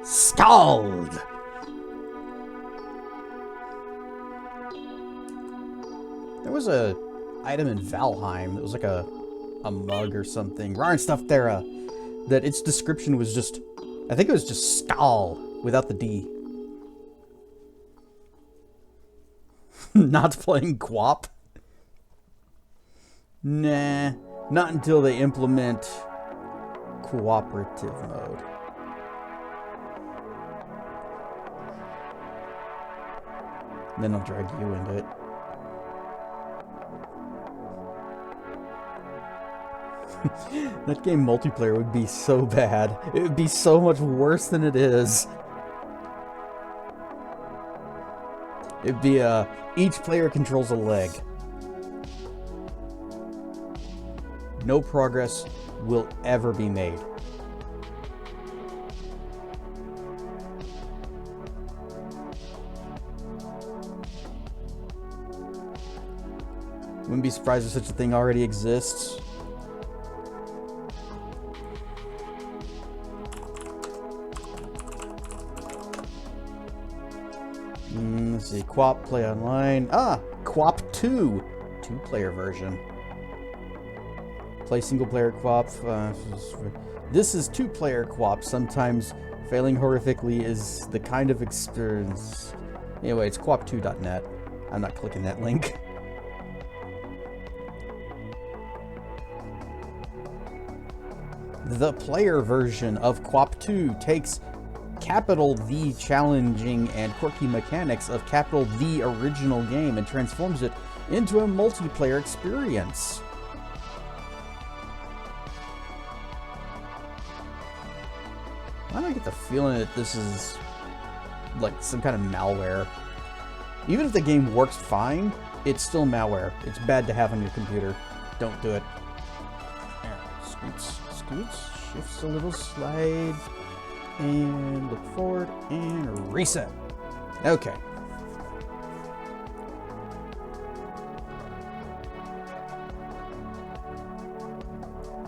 Skald! There was a item in Valheim that was like a mug or something. Rare stuff there, that its description was just, I think it was just Skald without the D. Not playing Quap? Nah, not until they implement cooperative mode. Then I'll drag you into it. That game multiplayer would be so bad. It would be so much worse than it is. It'd be each player controls a leg. No progress will ever be made. Wouldn't be surprised if such a thing already exists. Let's see, Quap Play Online. Quap 2. Two-player version. Play single-player Quap. This is two-player Quap. Sometimes failing horrifically is the kind of experience. Anyway, it's quap2.net. I'm not clicking that link. The player version of Quap 2 takes capital The challenging and quirky mechanics of capital The original game and transforms it into a multiplayer experience. I don't get the feeling that this is like some kind of malware. Even if the game works fine, it's still malware. It's bad to have on your computer. Don't do it. Scoots, shifts a little, slide, and look forward, and reset. Okay.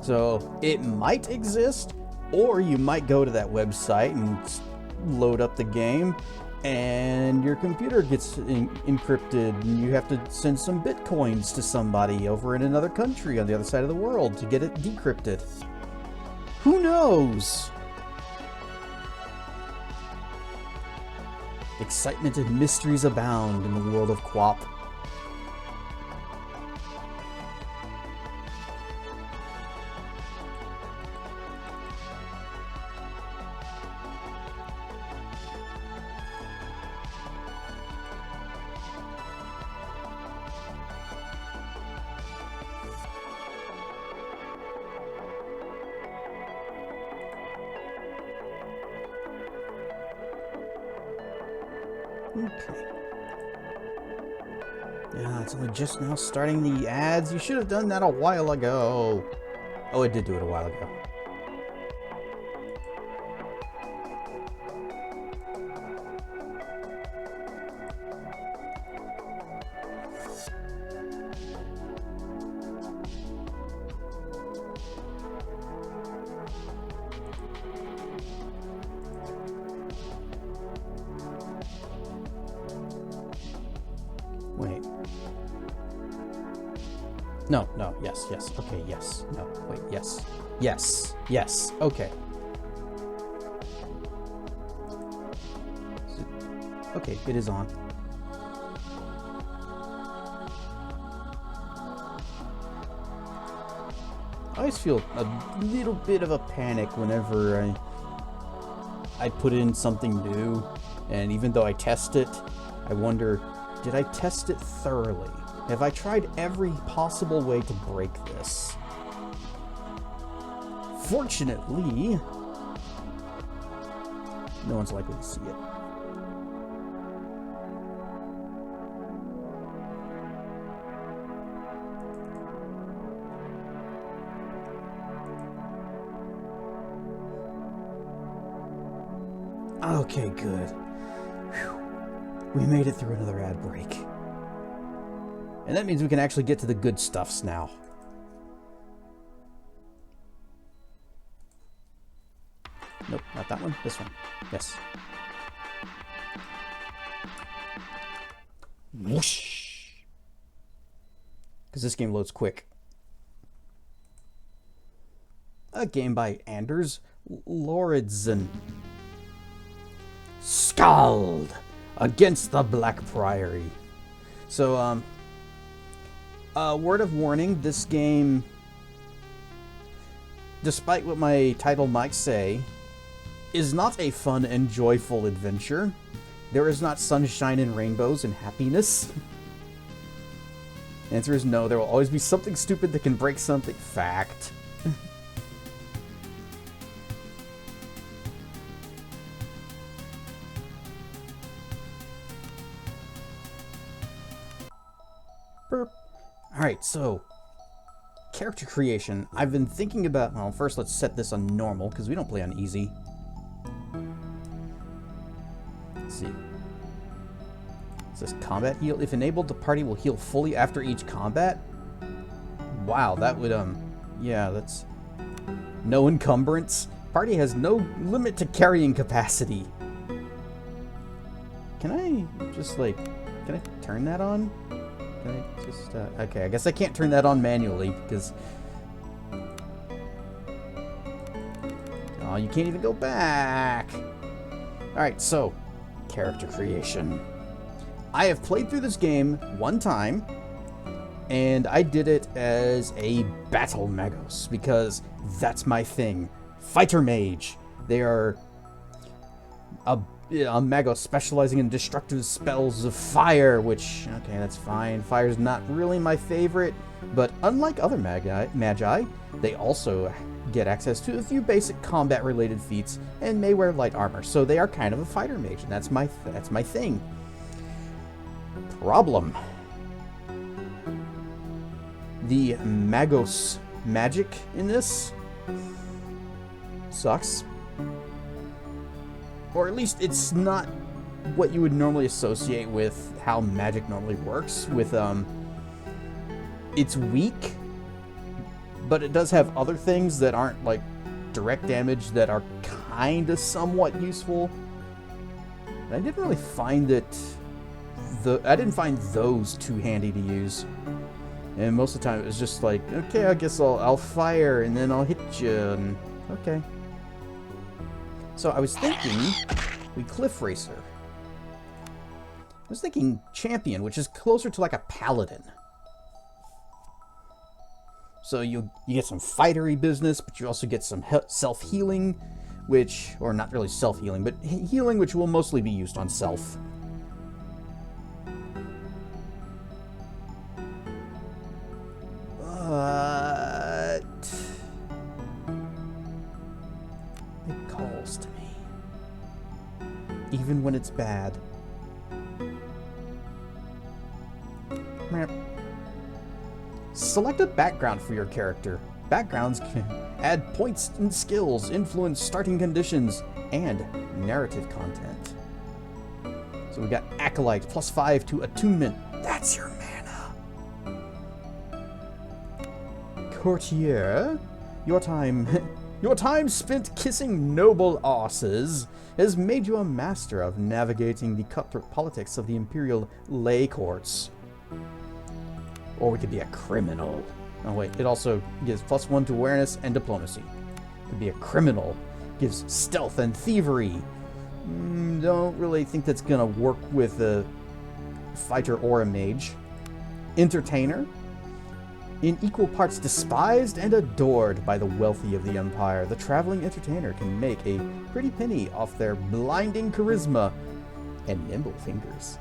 So, it might exist, or you might go to that website and load up the game, and your computer gets encrypted, and you have to send some bitcoins to somebody over in another country on the other side of the world to get it decrypted. Who knows? Excitement and mysteries abound in the world of Quap. Okay. Yeah, it's only just now starting the ads. You should have done that a while ago. Oh, it did do it a while ago. Wait. No, yes, okay, yes. No, wait, yes, okay. Okay, it is on. I always feel a little bit of a panic whenever I put in something new, and even though I test it, I wonder, did I test it thoroughly? Have I tried every possible way to break this? Fortunately, no one's likely to see it. Okay, good. Whew. We made it through another ad break. And that means we can actually get to the good stuffs now. Nope, not That one? This one. Yes. Whoosh! Because this game loads quick. A game by Anders Lauridsen. Skald against the Black Priory. So, word of warning, this game, despite what my title might say, is not a fun and joyful adventure. There is not sunshine and rainbows and happiness. The answer is no, there will always be something stupid that can break something. Fact. Alright, so, character creation. I've been thinking about, well, first let's set this on normal, because we don't play on easy. Let's see. It says combat heal. If enabled, the party will heal fully after each combat. Wow, that would, yeah, that's... No encumbrance. Party has no limit to carrying capacity. Can I just, like, can I turn that on? Can I just, okay, I guess I can't turn that on manually because... Oh, you can't even go back! Alright, so, character creation. I have played through this game one time, and I did it as a Battle Magos, because that's my thing. Fighter Mage. They are a Magos specializing in destructive spells of fire, which, okay, that's fine. Fire's not really my favorite, but unlike other Magi, they also get access to a few basic combat-related feats and may wear light armor, so they are kind of a fighter mage, and that's my thing. Problem. The Magos magic in this sucks. Or at least it's not what you would normally associate with how magic normally works. With, it's weak, but it does have other things that aren't, like, direct damage that are kinda somewhat useful. And I didn't really find it... I didn't find those too handy to use. And most of the time it was just like, okay, I guess I'll fire and then I'll hit you, and okay. So I was thinking we Cliff Racer. I was thinking Champion, which is closer to like a Paladin. So you get some fightery business, but you also get some self-healing, which, or not really self-healing, but healing, which will mostly be used on self. But it calls to me, even when it's bad. Select a background for your character. Backgrounds can add points and skills, influence starting conditions, and narrative content. So we got Acolyte, +5 to attunement. That's your mana. Courtier, your time spent kissing noble asses has made you a master of navigating the cutthroat politics of the imperial lay courts. Or we could be a criminal. Oh wait, it also gives +1 to awareness and diplomacy. Could be a criminal. Gives stealth and thievery. Don't really think that's gonna work with a fighter or a mage. Entertainer. In equal parts despised and adored by the wealthy of the Empire, the traveling entertainer can make a pretty penny off their blinding charisma and nimble fingers.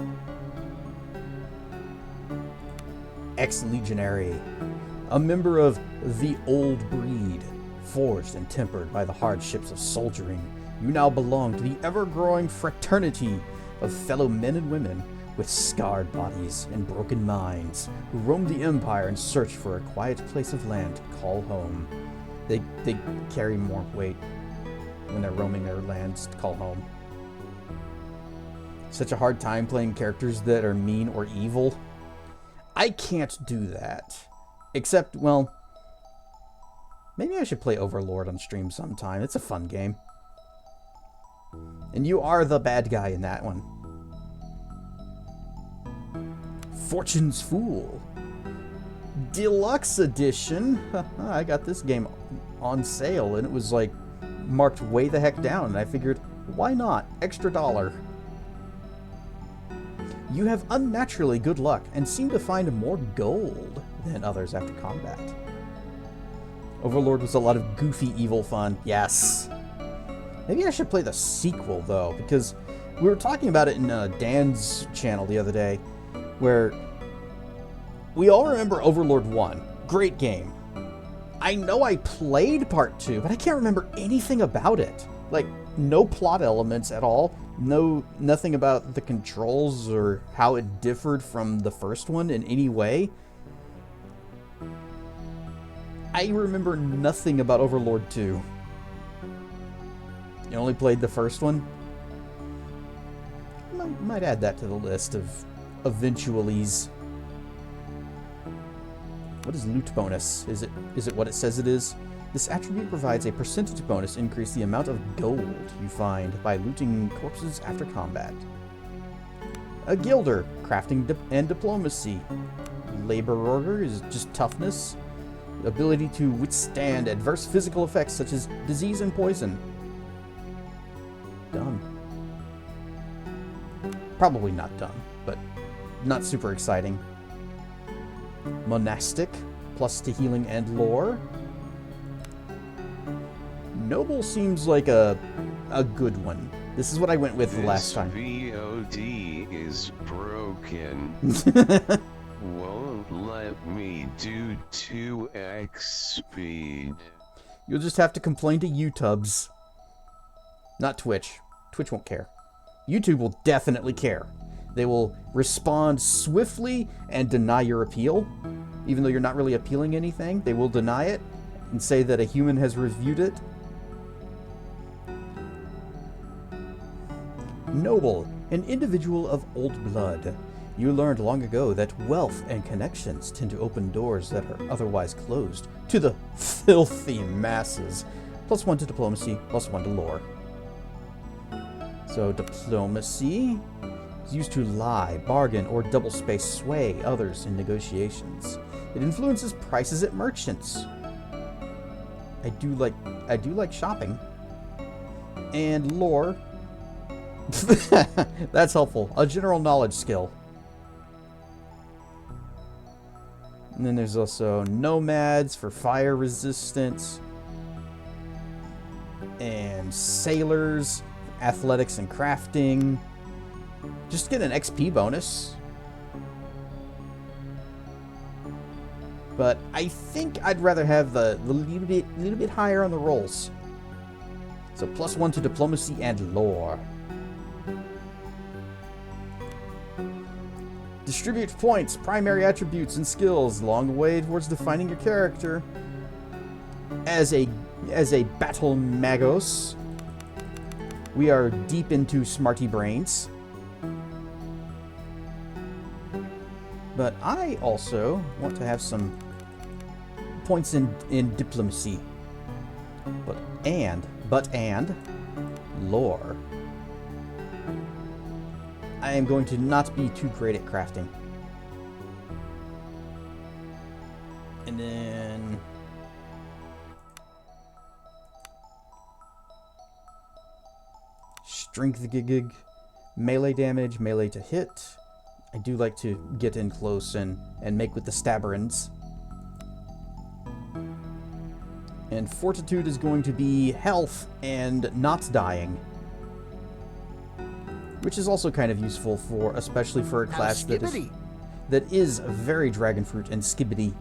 Ex-legionary, a member of the old breed, forged and tempered by the hardships of soldiering, you now belong to the ever-growing fraternity of fellow men and women with scarred bodies and broken minds, who roam the Empire in search for a quiet place of land to call home. They carry more weight when they're roaming their lands to call home. Such a hard time playing characters that are mean or evil. I can't do that. Except, well, maybe I should play Overlord on stream sometime. It's a fun game. And you are the bad guy in that one. Fortune's Fool. Deluxe Edition. I got this game on sale, and it was like marked way the heck down, and I figured, why not? Extra $1. You have unnaturally good luck and seem to find more gold than others after combat. Overlord was a lot of goofy evil fun. Yes. Maybe I should play the sequel, though, because we were talking about it in Dan's channel the other day, where we all remember Overlord 1. Great game. I know I played Part 2, but I can't remember anything about it. Like, no plot elements at all. Nothing about the controls or how it differed from the first one in any way. I remember nothing about Overlord 2. You only played the first one? Might add that to the list of eventualities. What is loot bonus? Is it what it says it is? This attribute provides a percentage bonus to increase the amount of gold you find by looting corpses after combat. A Gilder, crafting and diplomacy. Labor Order is just toughness. Ability to withstand adverse physical effects such as disease and poison. Done. Probably not done, but not super exciting. Monastic, plus to healing and lore. Noble seems like a good one. This is what I went with the last time. VOD is broken. Won't let me do 2x speed. You'll just have to complain to YouTubes. Not Twitch. Twitch won't care. YouTube will definitely care. They will respond swiftly and deny your appeal. Even though you're not really appealing anything, they will deny it and say that a human has reviewed it. Noble, an individual of old blood. You learned long ago that wealth and connections tend to open doors that are otherwise closed to the filthy masses. +1 to diplomacy, +1 to lore. So diplomacy is used to lie, bargain, or double-space sway others in negotiations. It influences prices at merchants. I do like shopping. And lore. That's helpful. A general knowledge skill. And then there's also nomads for fire resistance. And sailors, athletics and crafting. Just get an XP bonus. But I think I'd rather have the little bit higher on the rolls. So +1 to diplomacy and lore. Distribute points, primary attributes, and skills along the way towards defining your character. As a battle magos, we are deep into smarty brains. But I also want to have some points in diplomacy. But lore. I am going to not be too great at crafting. And then strength gig, melee damage, melee to hit. I do like to get in close and make with the stabberins. And fortitude is going to be health and not dying. Which is also kind of useful for, especially for a class that is very dragonfruit and skibbity.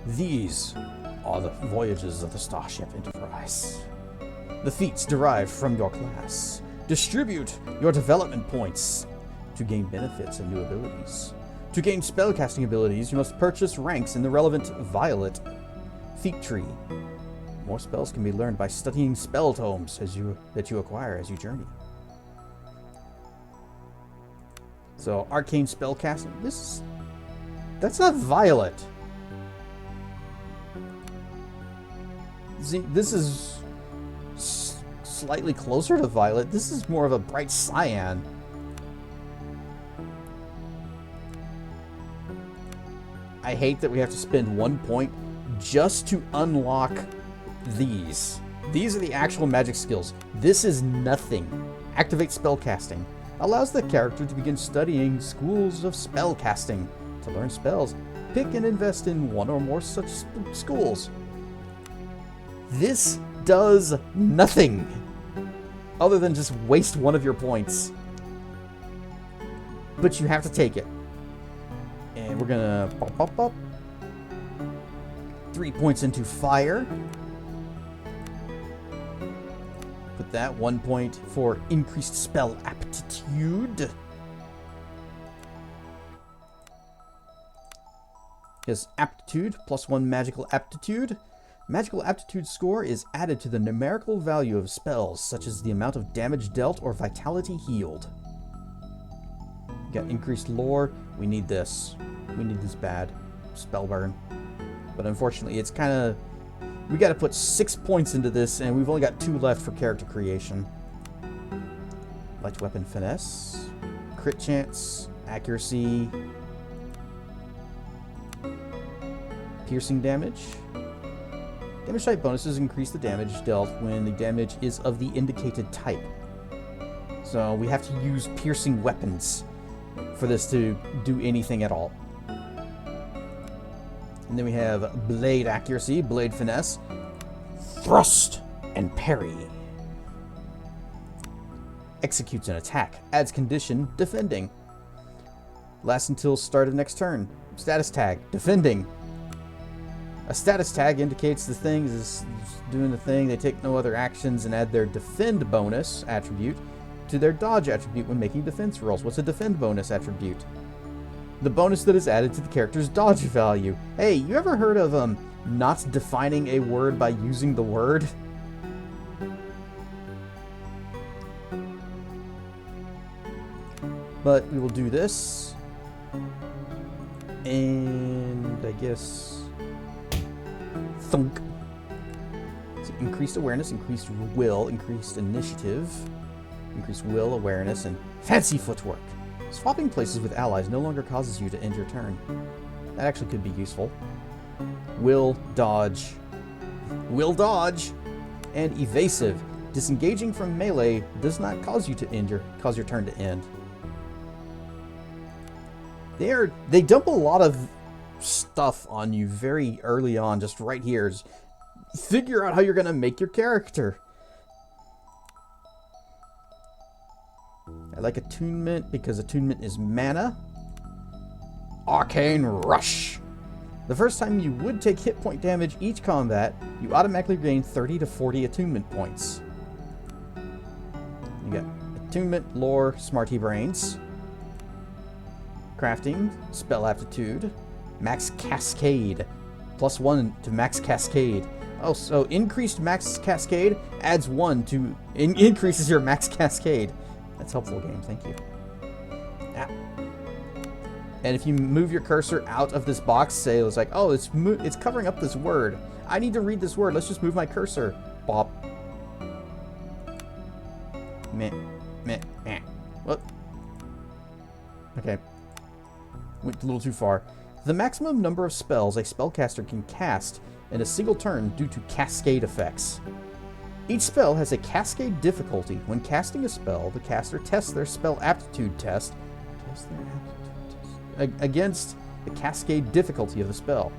These are the voyages of the Starship Enterprise. The feats derived from your class. Distribute your development points to gain benefits and new abilities. To gain spellcasting abilities, you must purchase ranks in the relevant Violet feat tree. More spells can be learned by studying spell tomes that you acquire as you journey. So, arcane spellcasting. That's not violet. See, this is slightly closer to violet. This is more of a bright cyan. I hate that we have to spend 1 point just to unlock these. These are the actual magic skills. This is nothing. Activate spellcasting. Allows the character to begin studying schools of spellcasting. To learn spells, pick and invest in one or more such schools. This does nothing other than just waste one of your points. But you have to take it. And we're gonna pop. 3 points into fire. Put that 1 point for increased spell aptitude. His aptitude, +1 magical aptitude. Magical aptitude score is added to the numerical value of spells, such as the amount of damage dealt or vitality healed. Got increased lore. We need this. We need this bad. Spell burn. But unfortunately, it's kind of... We got to put 6 points into this, and we've only got 2 left for character creation. Light weapon finesse. Crit chance. Accuracy. Piercing damage. Damage type bonuses increase the damage dealt when the damage is of the indicated type. So we have to use piercing weapons for this to do anything at all. And then we have blade accuracy, blade finesse, thrust, and parry. Executes an attack, adds condition, defending. Lasts until start of next turn. Status tag, defending. A status tag indicates the thing is doing the thing. They take no other actions and add their defend bonus attribute to their dodge attribute when making defense rolls. What's a defend bonus attribute? The bonus that is added to the character's dodge value. Hey, you ever heard of not defining a word by using the word? But we will do this. And I guess... Thunk. So increased awareness, increased will, increased initiative, increased will, awareness, and fancy footwork. Swapping places with allies no longer causes you to end your turn. That actually could be useful. Will, dodge, and evasive. Disengaging from melee does not cause you to cause your turn to end. They dump a lot of stuff on you very early on, just right here. Just figure out how you're gonna make your character. I like attunement because attunement is mana. Arcane Rush. The first time you would take hit point damage each combat, you automatically gain 30 to 40 attunement points. You got attunement, lore, smarty brains, crafting, spell aptitude, max cascade, +1 to max cascade. Oh, so increased max cascade adds 1 to increases your max cascade. That's helpful, game. Thank you. Ah. And if you move your cursor out of this box, say it's like, oh, it's covering up this word. I need to read this word. Let's just move my cursor. Bop. Meh. Meh. Meh. What? Okay. Went a little too far. The maximum number of spells a spellcaster can cast in a single turn due to cascade effects. Each spell has a cascade difficulty. When casting a spell, the caster tests their spell aptitude test against the cascade difficulty of the spell.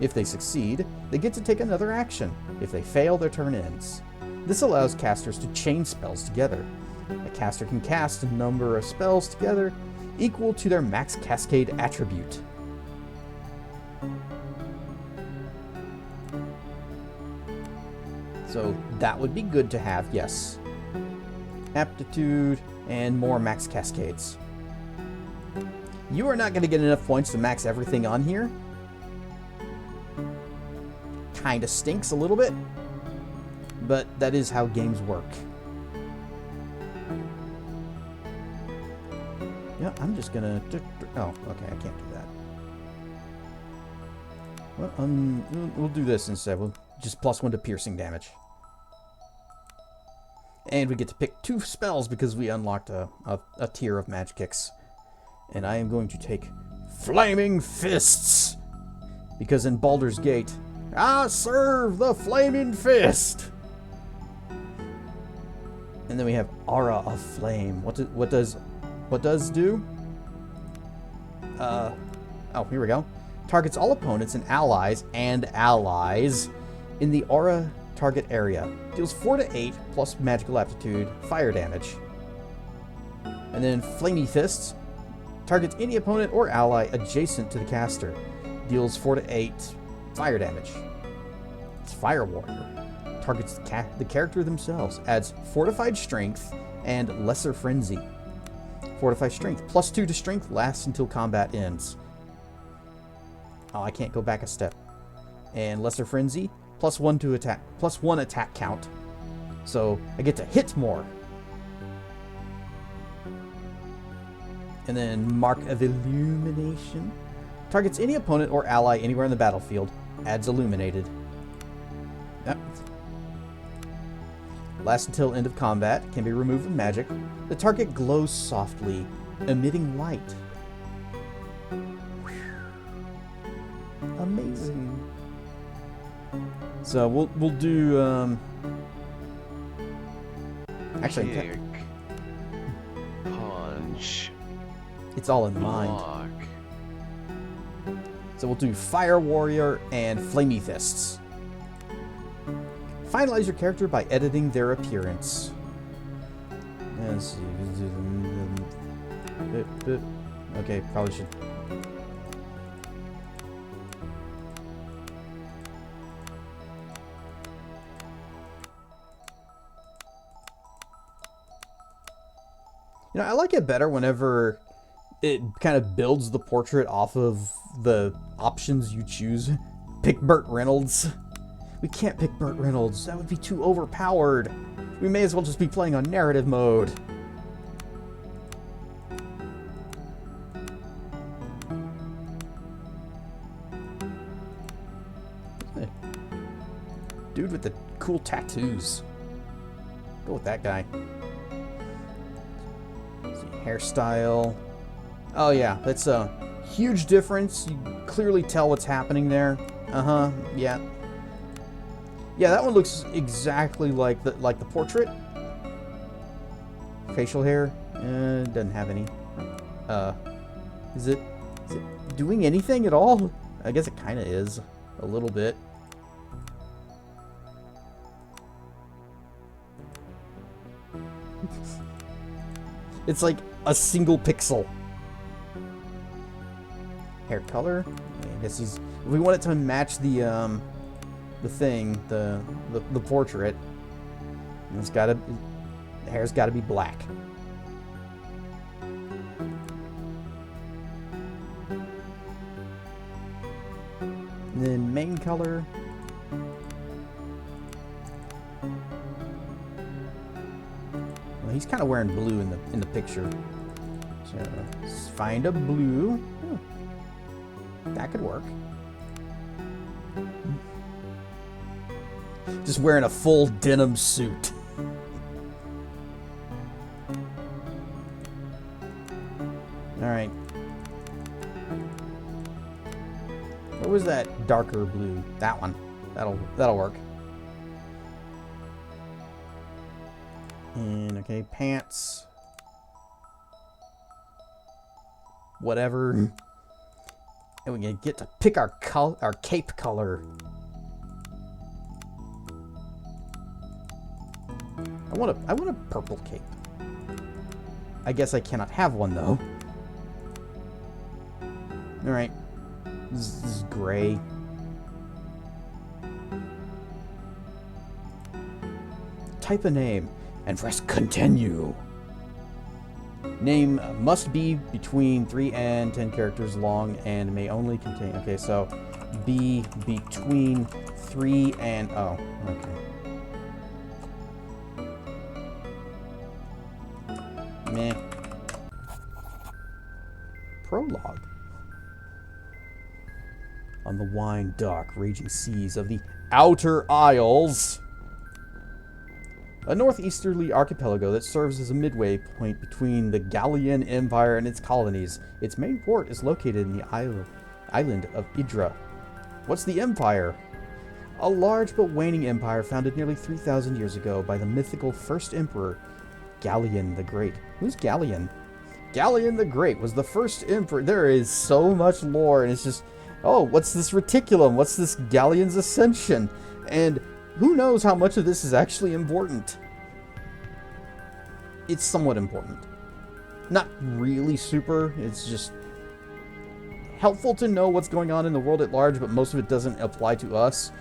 If they succeed, they get to take another action. If they fail, their turn ends. This allows casters to chain spells together. A caster can cast a number of spells together equal to their max cascade attribute. So that would be good to have, yes. Aptitude and more max cascades. You are not going to get enough points to max everything on here. Kinda stinks a little bit, but that is how games work. Yeah, I'm just gonna... Oh, okay, I can't do that. Well, we'll do this instead. We'll just +1 to piercing damage. And we get to pick 2 spells because we unlocked a tier of magic kicks. And I am going to take Flaming Fists. Because in Baldur's Gate, I serve the Flaming Fist. And then we have Aura of Flame. What does do? Oh, here we go. Targets all opponents and allies in the aura target area. Deals 4 to 8 plus magical aptitude fire damage. And then Flamey Fists targets any opponent or ally adjacent to the caster. Deals 4 to 8 fire damage. It's Fire Warrior. Targets the character themselves. Adds Fortified Strength and Lesser Frenzy. Fortified Strength. +2 to Strength. Lasts until combat ends. Oh, I can't go back a step. And Lesser Frenzy. +1 to attack. +1 attack count. So I get to hit more. And then Mark of Illumination. Targets any opponent or ally anywhere in the battlefield. Adds Illuminated. Yep. Lasts until end of combat. Can be removed with magic. The target glows softly, emitting light. Amazing. So we'll do actually Kick, punch, it's all in mind. block. So we'll do Fire Warrior and Flamey Fists. Finalize your character by editing their appearance. Let's see. Okay, probably should. You know, I like it better whenever it kind of builds the portrait off of the options you choose. Pick Burt Reynolds. We can't pick Burt Reynolds. That would be too overpowered. We may as well just be playing on narrative mode. Dude with the cool tattoos. Go with that guy. Hairstyle. Oh yeah, that's a huge difference. You clearly tell what's happening there. Yeah. Yeah, that one looks exactly like the portrait. Facial hair, doesn't have any. Is it doing anything at all? I guess it kind of is a little bit. It's like a single pixel. Hair color. I guess he's. If we want it to match the thing, the portrait, it's gotta. The hair's gotta be black. And then main color. He's kind of wearing blue in the picture. So let's find a blue. Oh, that could work. Just wearing a full denim suit. All right. What was that darker blue? That one. That'll work. And okay, pants. Whatever. And we get to pick our cape color. I want a purple cape. I guess I cannot have one though. All right. This is gray. Type a name. And press continue. Name must be between 3 and 10 characters long and may only contain. Okay, so be between 3 and. Oh, okay. Meh. Prologue. on the wine dark, raging seas of the Outer Isles, a northeasterly archipelago that serves as a midway point between the Gallian Empire and its colonies. Its main port is located in the island of Idra. What's the Empire? A large but waning empire founded nearly 3,000 years ago by the mythical first emperor, Gallian the Great. Who's Gallian? Gallian the Great was the first emperor. There is so much lore, and it's just, oh, what's this reticulum? What's this Gallian's ascension? And who knows how much of this is actually important? It's somewhat important. Not really super. It's just helpful to know what's going on in the world at large, but most of it doesn't apply to us.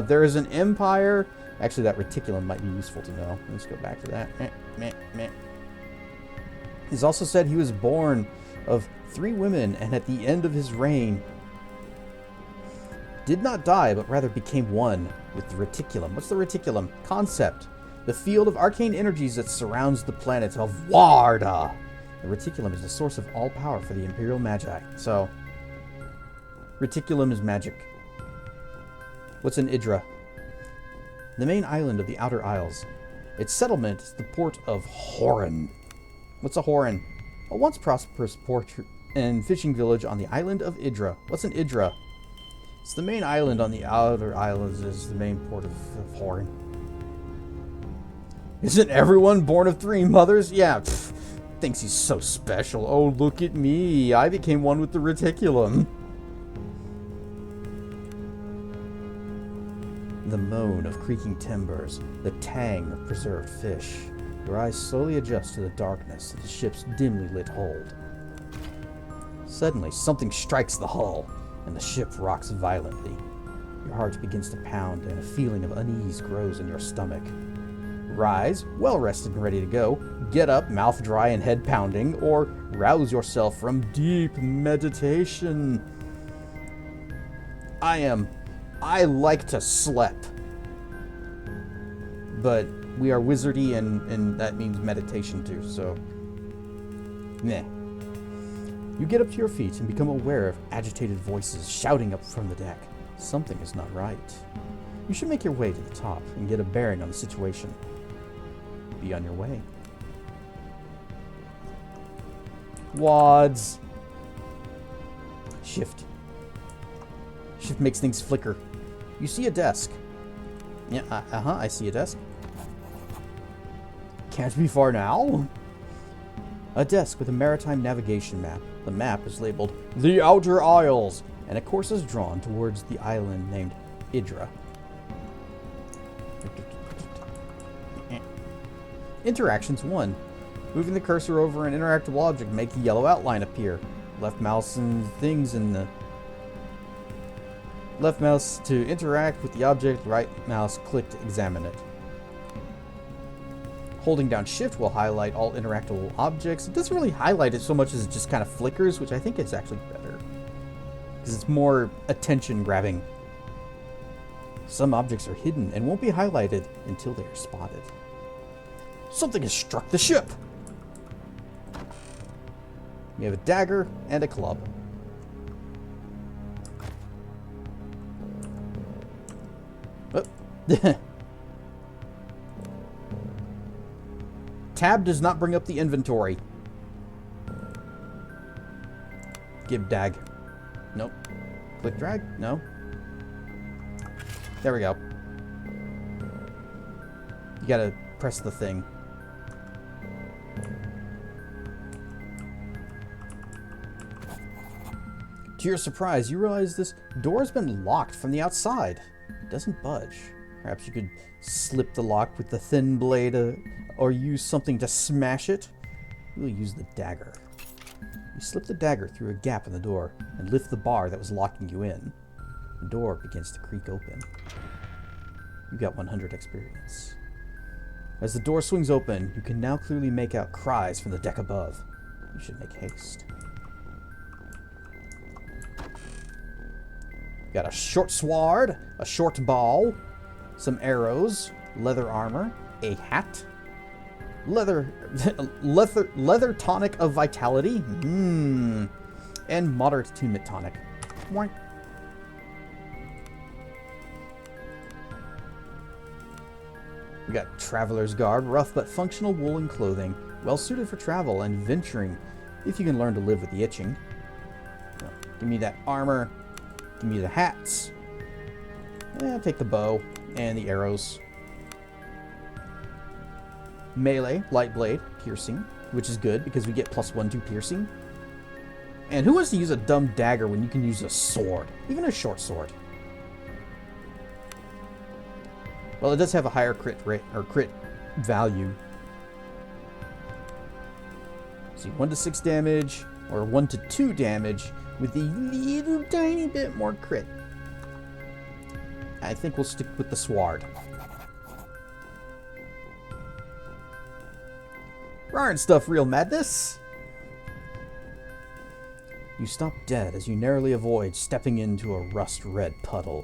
There is an empire. Actually, that reticulum might be useful to know. Let's go back to that. It's also said he was born of 3 women, and at the end of his reign, did not die, but rather became one with the reticulum. What's the reticulum? Concept. The field of arcane energies that surrounds the planet of Warda. The reticulum is the source of all power for the Imperial Magi. So, reticulum is magic. What's in Idra? The main island of the Outer Isles. Its settlement is the port of Horan. What's a Horan? A once prosperous port and fishing village on the island of Idra. What's an Idra? It's the main island on the Outer Islands, is the main port of Horan. Isn't everyone born of 3 mothers? Yeah, thinks he's so special. Oh, look at me. I became one with the reticulum. The moan of creaking timbers, the tang of preserved fish. Your eyes slowly adjust to the darkness of the ship's dimly lit hold. Suddenly, something strikes the hull, and the ship rocks violently. Your heart begins to pound, and a feeling of unease grows in your stomach. Rise, well rested and ready to go. Get up, mouth dry and head pounding, or rouse yourself from deep meditation. I like to slep. But we are wizardy, and that means meditation too, so meh. You get up to your feet and become aware of agitated voices shouting up from the deck. Something is not right. You should make your way to the top and get a bearing on the situation. Be on your way. Wads. Shift. Shift makes things flicker. You see a desk. Yeah, I see a desk. Can't be far now. A desk with a maritime navigation map. The map is labeled The Outer Isles, and a course is drawn towards the island named Idra. Interactions 1. Moving the cursor over an interactable object, make the yellow outline appear. Left mouse and things in the left mouse to interact with the object, right mouse click to examine it. Holding down shift will highlight all interactable objects. It doesn't really highlight it so much as it just kind of flickers, which I think is actually better, because it's more attention grabbing. Some objects are hidden and won't be highlighted until they are spotted. Something has struck the ship. We have a dagger and a club. Oh. Tab does not bring up the inventory. Give dag. Nope. Click drag? No. There we go. You gotta press the thing. To your surprise, you realize this door has been locked from the outside. It doesn't budge. Perhaps you could slip the lock with the thin blade or use something to smash it. We'll use the dagger. You slip the dagger through a gap in the door and lift the bar that was locking you in. The door begins to creak open. You got 100 experience. As the door swings open, you can now clearly make out cries from the deck above. You should make haste. Got a short sword, a short bow, some arrows, leather armor, a hat, leather tonic of vitality, and moderate attunement tonic. We got Traveler's Garb, rough but functional woolen clothing, well suited for travel and venturing, if you can learn to live with the itching. Now, give me that armor. Give me the hats. Take the bow and the arrows. Melee, light blade, piercing, which is good because we get +1 to piercing. And who wants to use a dumb dagger when you can use a sword, even a short sword? Well, it does have a higher crit rate or crit value. See, 1 to 6 damage or 1 to 2 damage with a little tiny bit more crit. I think we'll stick with the sword. Aren't stuff real madness? You stop dead as you narrowly avoid stepping into a rust-red puddle.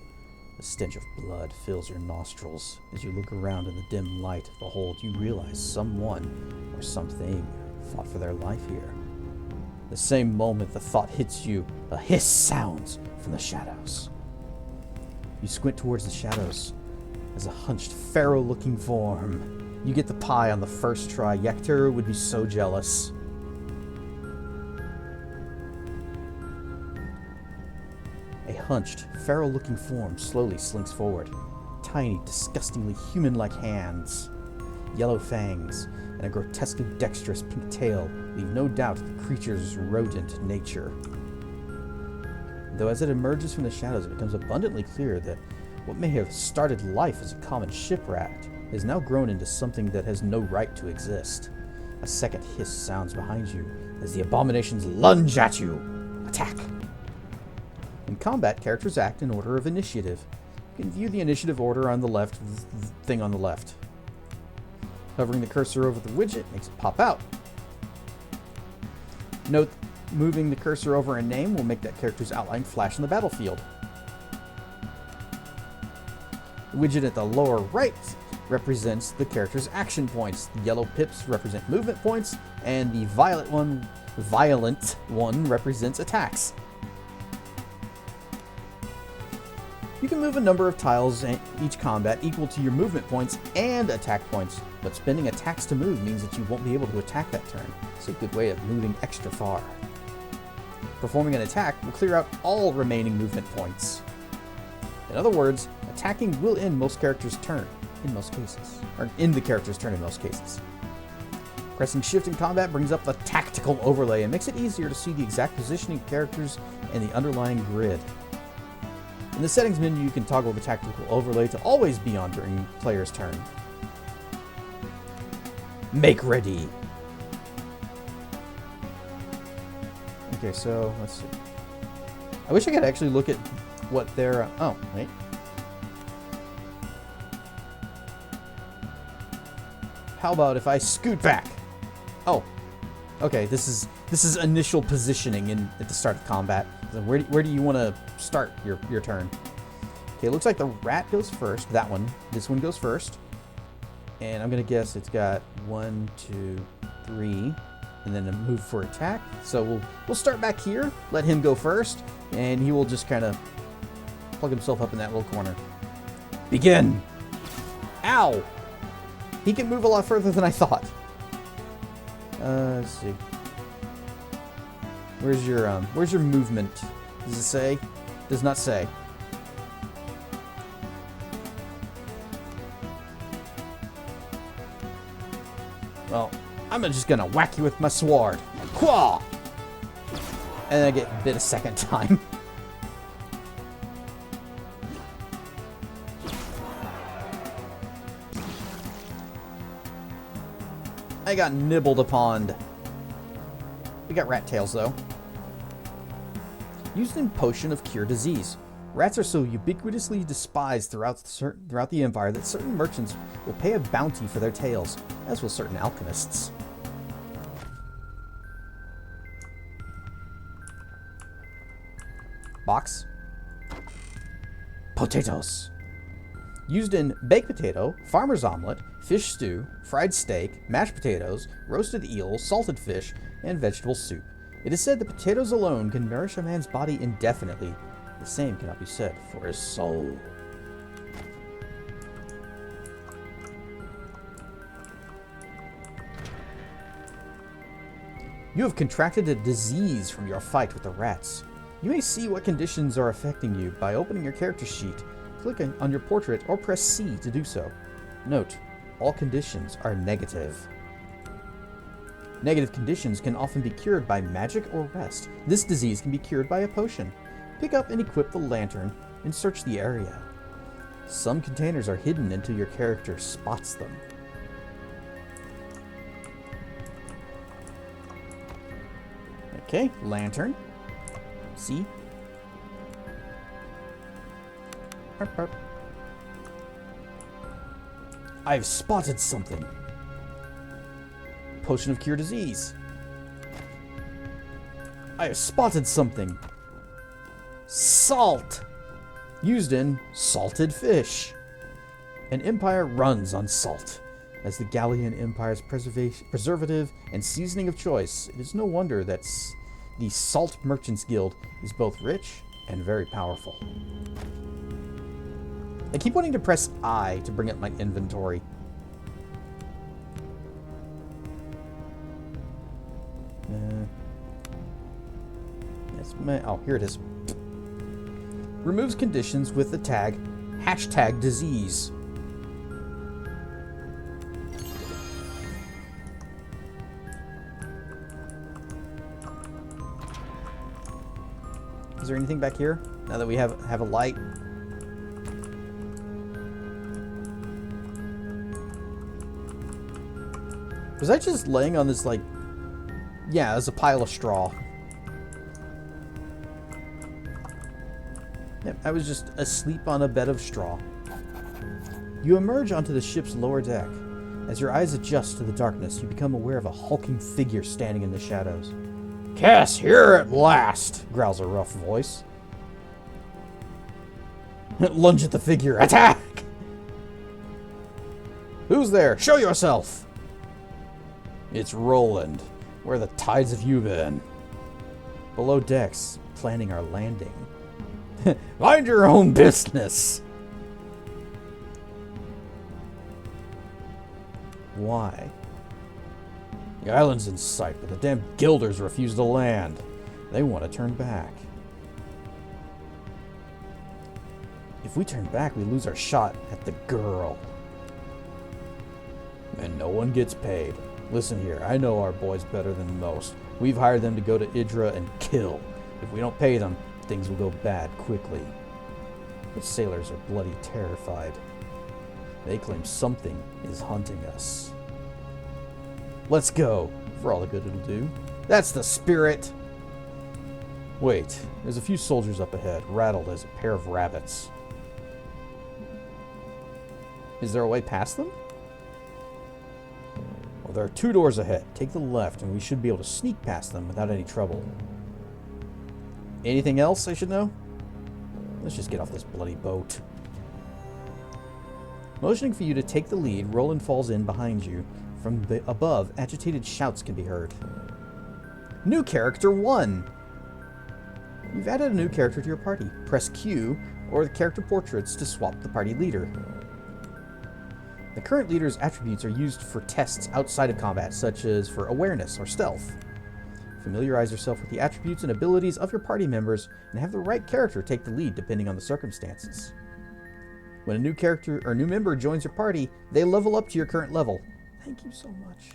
A stench of blood fills your nostrils. As you look around in the dim light of the hold, you realize someone or something fought for their life here. The same moment the thought hits you, a hiss sounds from the shadows. You squint towards the shadows as a hunched, pharaoh-looking form. You get the pie on the first try. Yakteru would be so jealous. A hunched, pharaoh-looking form slowly slinks forward. Tiny, disgustingly human-like hands, yellow fangs, and a grotesquely dexterous pink tail leave no doubt the creature's rodent nature. Though as it emerges from the shadows, it becomes abundantly clear that what may have started life as a common shipwreck has now grown into something that has no right to exist. A second hiss sounds behind you as the abominations lunge at you. Attack! In combat, characters act in order of initiative. You can view the initiative order on the left, thing on the left. Hovering the cursor over the widget makes it pop out. Note, moving the cursor over a name will make that character's outline flash on the battlefield. The widget at the lower right represents the character's action points. The yellow pips represent movement points, and the violent one represents attacks. You can move a number of tiles in each combat equal to your movement points and attack points, but spending attacks to move means that you won't be able to attack that turn. It's a good way of moving extra far. Performing an attack will clear out all remaining movement points. In other words, attacking will end most characters' turn, in most cases. Or end the character's turn in most cases. Pressing shift in combat brings up the tactical overlay and makes it easier to see the exact positioning of characters and the underlying grid. In the settings menu, you can toggle the tactical overlay to always be on during player's turn. Make ready. Okay, so let's see. I wish I could actually look at what their... oh, wait. How about if I scoot back? Oh, okay. This is initial positioning at the start of combat. Where do you want to start your turn? Okay, it looks like the rat goes first. That one. This one goes first. And I'm gonna guess it's got 1, 2, 3, and then a move for attack. So we'll start back here. Let him go first, and he will just kind of plug himself up in that little corner. Begin. Ow! He can move a lot further than I thought. Let's see. Where's your movement? Does it say? Does not say. Well, I'm just gonna whack you with my sword. Quah! And then I get bit a second time. I got nibbled upon. We got rat tails though. Used in potion of cure disease. Rats are so ubiquitously despised throughout the empire that certain merchants will pay a bounty for their tails, as will certain alchemists. Box. Potatoes. Used in baked potato, farmer's omelet, fish stew, fried steak, mashed potatoes, roasted eel, salted fish, and vegetable soup. It is said that potatoes alone can nourish a man's body indefinitely. The same cannot be said for his soul. You have contracted a disease from your fight with the rats. You may see what conditions are affecting you by opening your character sheet, clicking on your portrait, or press C to do so. Note, all conditions are negative. Negative conditions can often be cured by magic or rest. This disease can be cured by a potion. Pick up and equip the lantern and search the area. Some containers are hidden until your character spots them. Okay, lantern. See? I've spotted something. Potion of cure disease. I have spotted something. Salt. Used in salted fish. An empire runs on salt. As the Gallian Empire's preservative and seasoning of choice, it is no wonder that the Salt Merchants Guild is both rich and very powerful. I keep wanting to press I to bring up my inventory. Oh, here it is. Removes conditions with the tag #disease. Is there anything back here now that we have a light? Was I just laying on this, like... Yeah, there's a pile of straw. Yep, I was just asleep on a bed of straw. You emerge onto the ship's lower deck. As your eyes adjust to the darkness, you become aware of a hulking figure standing in the shadows. Cass, here at last, growls a rough voice. Lunge at the figure. Attack! Who's there? Show yourself! It's Roland. Where the tides have you been? Below decks, planning our landing. Mind your own business! Why? The island's in sight, but the damn Guilders refuse to land. They want to turn back. If we turn back, we lose our shot at the girl. And no one gets paid. Listen here, I know our boys better than most. We've hired them to go to Idra and kill. If we don't pay them, things will go bad quickly. The sailors are bloody terrified. They claim something is hunting us. Let's go, for all the good it'll do. That's the spirit! Wait, there's a few soldiers up ahead, rattled as a pair of rabbits. Is there a way past them? Well, there are 2 doors ahead. Take the left, and we should be able to sneak past them without any trouble. Anything else I should know? Let's just get off this bloody boat. Motioning for you to take the lead, Roland falls in behind you. From above, agitated shouts can be heard. New character 1! You've added a new character to your party. Press Q or the character portraits to swap the party leader. The current leader's attributes are used for tests outside of combat, such as for awareness or stealth. Familiarize yourself with the attributes and abilities of your party members and have the right character take the lead depending on the circumstances. When a new character or new member joins your party, they level up to your current level. Thank you so much.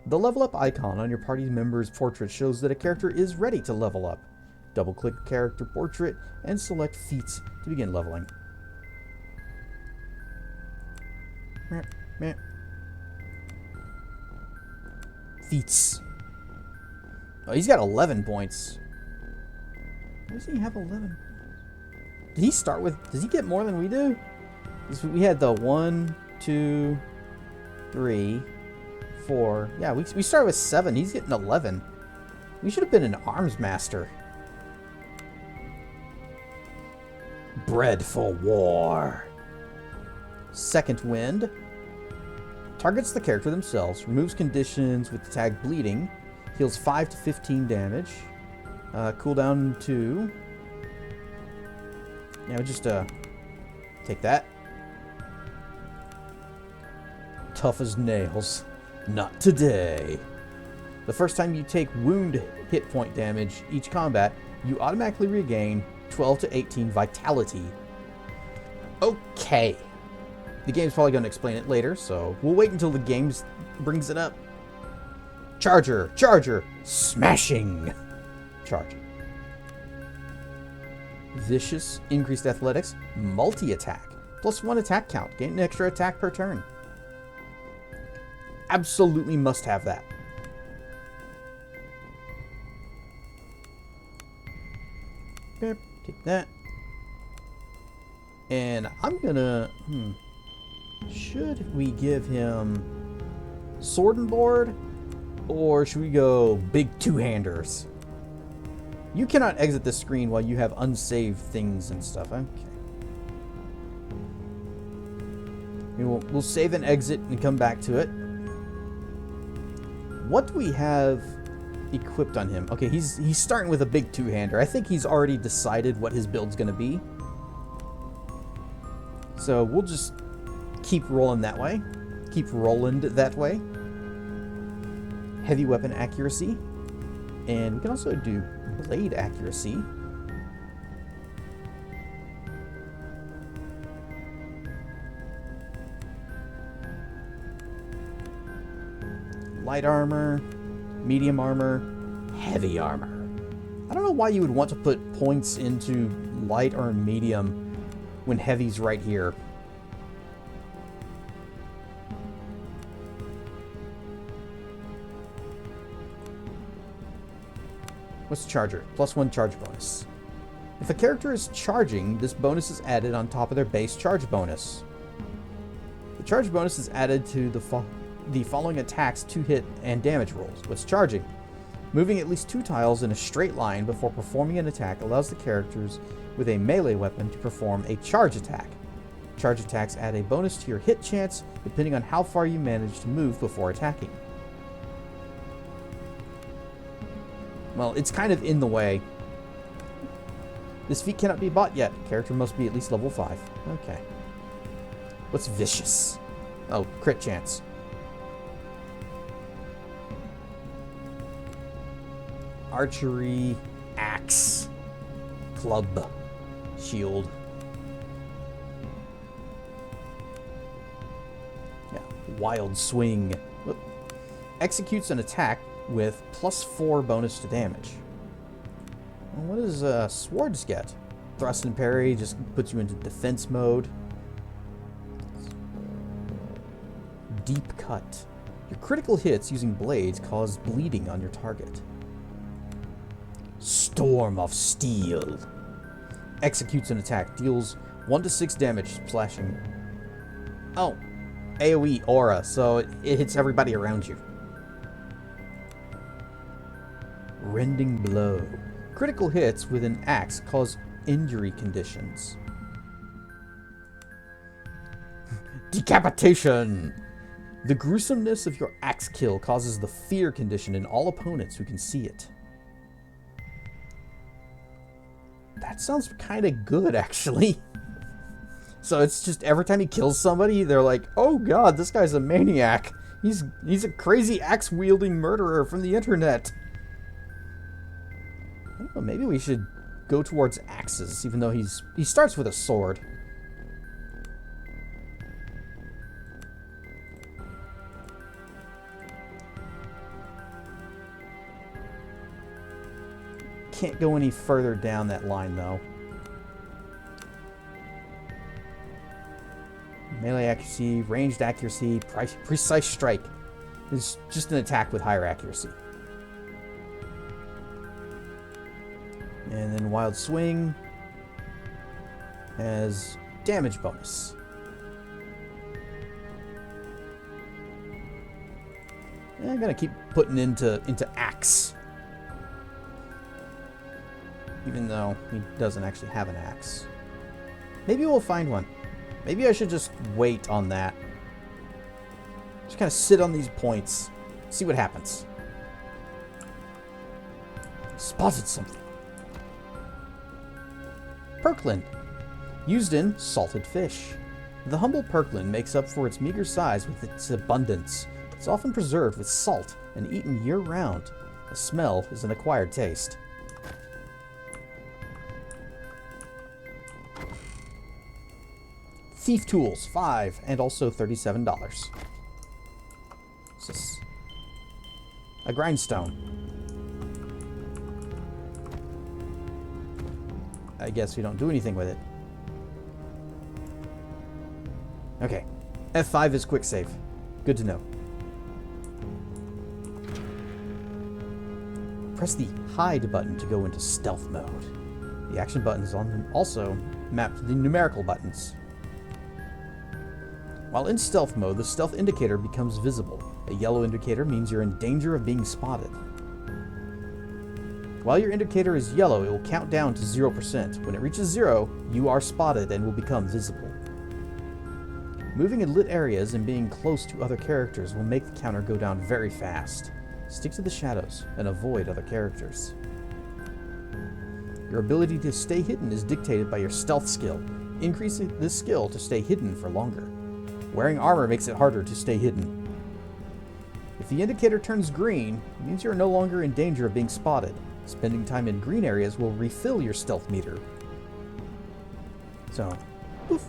The level up icon on your party member's portrait shows that a character is ready to level up. Double-click character portrait and select feats to begin leveling. Feats. Oh, he's got 11 points. Why does he have 11? Did he start with... Does he get more than we do? We had the 1, 2, 3, 4. Yeah, we started with 7. He's getting 11. We should have been an arms master. Bred for war. Second wind. Targets the character themselves. Removes conditions with the tag bleeding. Heals 5 to 15 damage. Cooldown 2. Yeah, we'll just take that. Tough as nails. Not today. The first time you take wound hit point damage each combat, you automatically regain 12 to 18 vitality. Okay. The game's probably going to explain it later, so we'll wait until the game brings it up. Charger, charger, smashing. Charge. Vicious, increased athletics, multi-attack. +1 attack count. Gain an extra attack per turn. Absolutely must have that. Take that. And I'm gonna... Should we give him sword and board? Or should we go big two-handers? You cannot exit the screen while you have unsaved things and stuff. Okay. We'll save and exit and come back to it. What do we have equipped on him? Okay, he's starting with a big two-hander. I think he's already decided what his build's going to be. So we'll just keep rolling that way. Keep rolling that way. Heavy weapon accuracy. And we can also do blade accuracy. Light armor, medium armor, heavy armor. I don't know why you would want to put points into light or medium when heavy's right here. What's the charger? +1 charge bonus. If a character is charging, this bonus is added on top of their base charge bonus. The charge bonus is added to the following attacks, 2-hit, and damage rolls. What's charging? Moving at least 2 tiles in a straight line before performing an attack allows the characters with a melee weapon to perform a charge attack. Charge attacks add a bonus to your hit chance depending on how far you manage to move before attacking. Well, it's kind of in the way. This feat cannot be bought yet. Character must be at least level 5. Okay. What's vicious? Oh, crit chance. Archery, axe, club, shield. Yeah, wild swing. Whoop. Executes an attack with +4 bonus to damage. Well, what does swords get? Thrust and parry just puts you into defense mode. Deep cut. Your critical hits using blades cause bleeding on your target. Storm of Steel. Executes an attack. Deals 1 to 6 damage, splashing. Oh. AoE aura, so it hits everybody around you. Rending Blow. Critical hits with an axe cause injury conditions. Decapitation. The gruesomeness of your axe kill causes the fear condition in all opponents who can see it. That sounds kind of good, actually. So it's just every time he kills somebody, they're like, oh god, this guy's a maniac. He's a crazy axe-wielding murderer from the internet. I don't know, maybe we should go towards axes, even though he starts with a sword. Can't go any further down that line, though. Melee accuracy, ranged accuracy, precise strike. It's just an attack with higher accuracy. And then wild swing has damage bonus. And I'm gonna keep putting into axe. Even though he doesn't actually have an axe. Maybe we'll find one. Maybe I should just wait on that. Just kind of sit on these points. See what happens. Spotted something. Perkland. Used in salted fish. The humble perkland makes up for its meager size with its abundance. It's often preserved with salt and eaten year-round. The smell is an acquired taste. Thief tools, 5, and also $37. What's this? A grindstone. I guess we don't do anything with it. Okay. F5 is quick save. Good to know. Press the hide button to go into stealth mode. The action buttons also map to the numerical buttons. While in stealth mode, the stealth indicator becomes visible. A yellow indicator means you're in danger of being spotted. While your indicator is yellow, it will count down to 0%. When it reaches 0, you are spotted and will become visible. Moving in lit areas and being close to other characters will make the counter go down very fast. Stick to the shadows and avoid other characters. Your ability to stay hidden is dictated by your stealth skill. Increasing this skill to stay hidden for longer. Wearing armor makes it harder to stay hidden. If the indicator turns green, it means you're no longer in danger of being spotted. Spending time in green areas will refill your stealth meter. So, poof.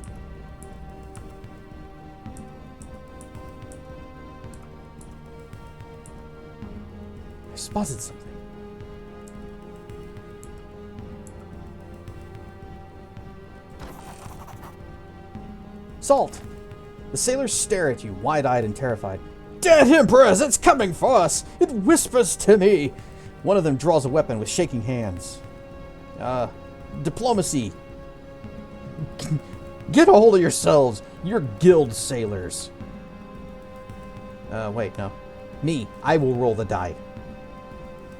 I spotted something. Salt! The sailors stare at you, wide-eyed and terrified. Dead Emperors, it's coming for us! It whispers to me! One of them draws a weapon with shaking hands. Diplomacy. Get a hold of yourselves! You're guild sailors. Wait, no. Me, I will roll the die.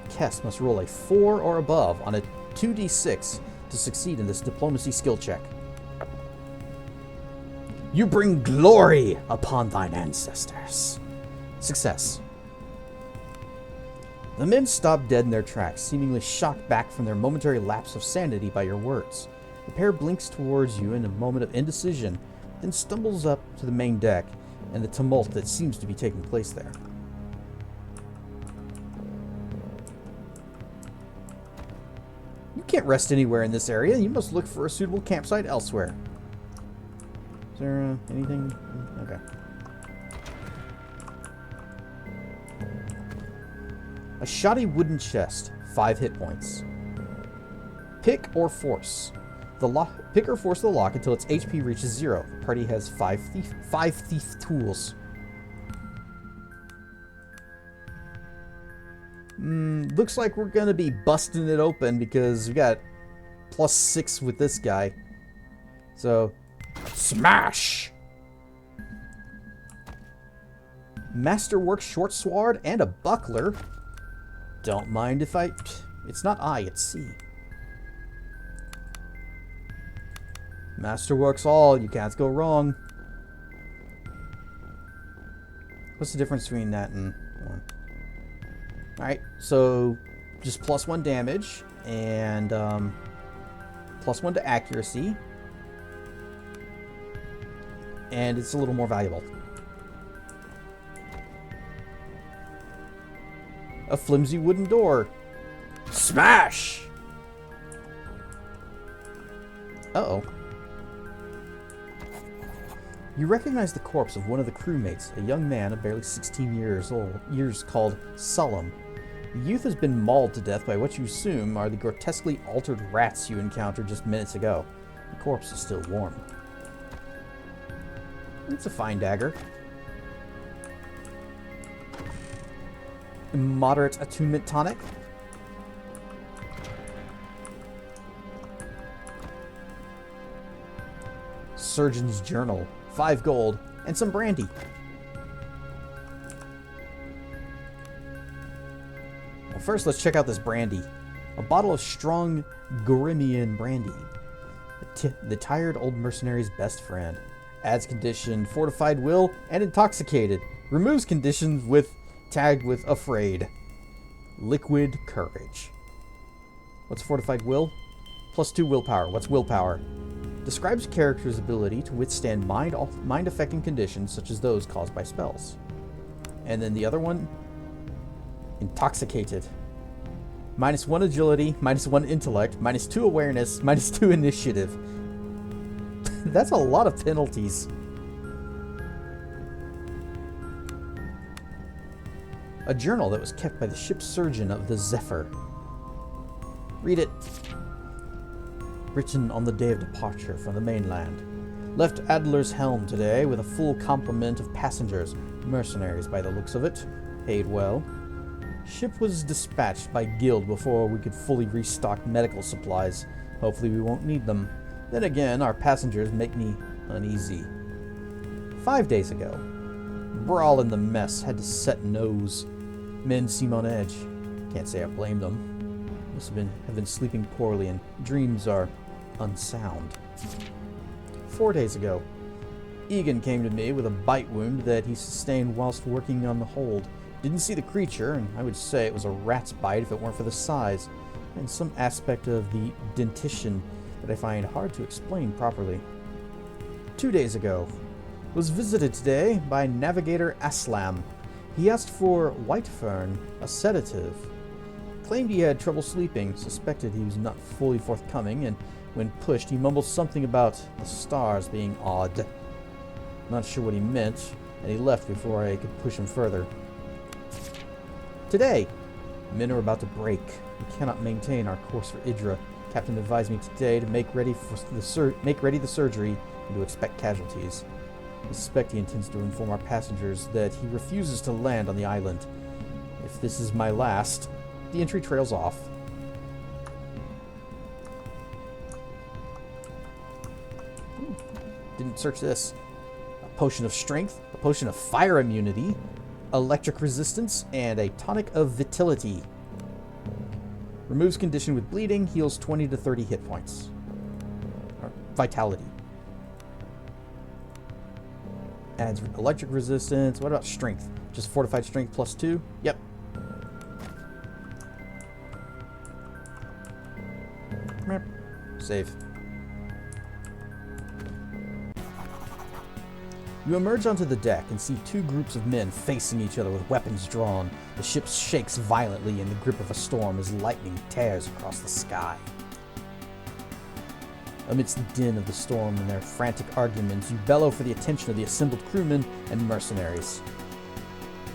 Kess must roll a 4 or above on a 2d6 to succeed in this diplomacy skill check. You bring glory upon thine ancestors. Success. The men stop dead in their tracks, seemingly shocked back from their momentary lapse of sanity by your words. The pair blinks towards you in a moment of indecision, then stumbles up to the main deck and the tumult that seems to be taking place there. You can't rest anywhere in this area. You must look for a suitable campsite elsewhere. Is there anything? Okay. A shoddy wooden chest, 5 hit points. Pick or force. Pick or force the lock until its HP reaches 0. The party has 5 thief tools. Looks like we're gonna be busting it open because we got +6 with this guy. So, smash! Masterwork short sword and a buckler. Don't mind if it's not I, it's C. Masterworks all, you can't go wrong. What's the difference between that and 1? Alright, so just +1 damage and +1 to accuracy. And it's a little more valuable. A flimsy wooden door. Smash! Uh-oh. You recognize the corpse of one of the crewmates, a young man of barely 16 years called Solemn. The youth has been mauled to death by what you assume are the grotesquely altered rats you encountered just minutes ago. The corpse is still warm. It's a fine dagger. Moderate attunement tonic. Surgeon's journal, 5 gold, and some brandy. Well, first let's check out this brandy. A bottle of strong Gorimian brandy. The tired old mercenary's best friend. Adds condition fortified will and intoxicated. Removes conditions with tagged with afraid. Liquid courage. What's fortified will? +2 willpower. What's willpower? Describes character's ability to withstand mind-affecting conditions such as those caused by spells. And then the other one, Intoxicated. -1 agility, -1 intellect, -2 awareness, -2 initiative. That's a lot of penalties. A journal that was kept by the ship's surgeon of the Zephyr. Read it. Written on the day of departure from the mainland. Left Adler's helm today with a full complement of passengers, mercenaries by the looks of it, paid well. Ship was dispatched by Guild before we could fully restock medical supplies. Hopefully we won't need them. Then again, our passengers make me uneasy. 5 days ago, brawl in the mess had to set nose. Men seem on edge. Can't say I blame them. Must have been sleeping poorly and dreams are unsound. 4 days ago, Egan came to me with a bite wound that he sustained whilst working on the hold. Didn't see the creature, and I would say it was a rat's bite if it weren't for the size, and some aspect of the dentition that I find hard to explain properly. 2 days ago, was visited today by Navigator Aslam. He asked for white fern, a sedative. Claimed he had trouble sleeping, suspected he was not fully forthcoming, and when pushed, he mumbled something about the stars being odd. Not sure what he meant, and he left before I could push him further. Today, men are about to break. We cannot maintain our course for Idra. Captain advised me today to make ready the surgery and to expect casualties. I suspect he intends to inform our passengers that he refuses to land on the island. If this is my last, the entry trails off. Didn't search this. A potion of strength, a potion of fire immunity, electric resistance, and a tonic of vitality. Removes condition with bleeding, heals 20 to 30 hit points. Or vitality. Adds electric resistance. What about strength? Just fortified strength +2? Yep. Save. You emerge onto the deck and see two groups of men facing each other with weapons drawn. The ship shakes violently in the grip of a storm as lightning tears across the sky. Amidst the din of the storm and their frantic arguments, you bellow for the attention of the assembled crewmen and mercenaries.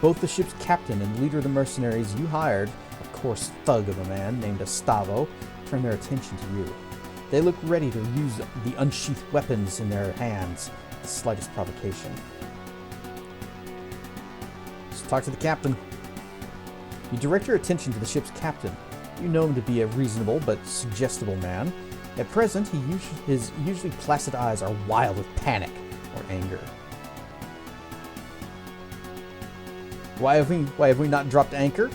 Both the ship's captain and leader of the mercenaries you hired, a coarse thug of a man named Estavo, turn their attention to you. They look ready to use the unsheathed weapons in their hands at the slightest provocation. Let's talk to the captain. You direct your attention to the ship's captain. You know him to be a reasonable but suggestible man. At present, his usually placid eyes are wild with panic or anger. Why have we not dropped anchor?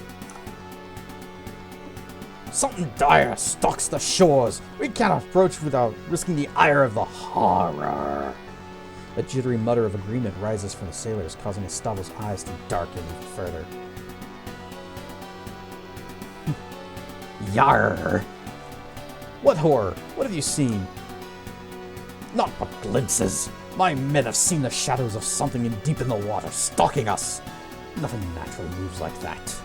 Something dire stalks the shores. We cannot approach without risking the ire of the horror. A jittery mutter of agreement rises from the sailors, causing Estavo's eyes to darken even further. Yarr! What horror? What have you seen? Not but glimpses. My men have seen the shadows of something deep in the water, stalking us. Nothing natural moves like that.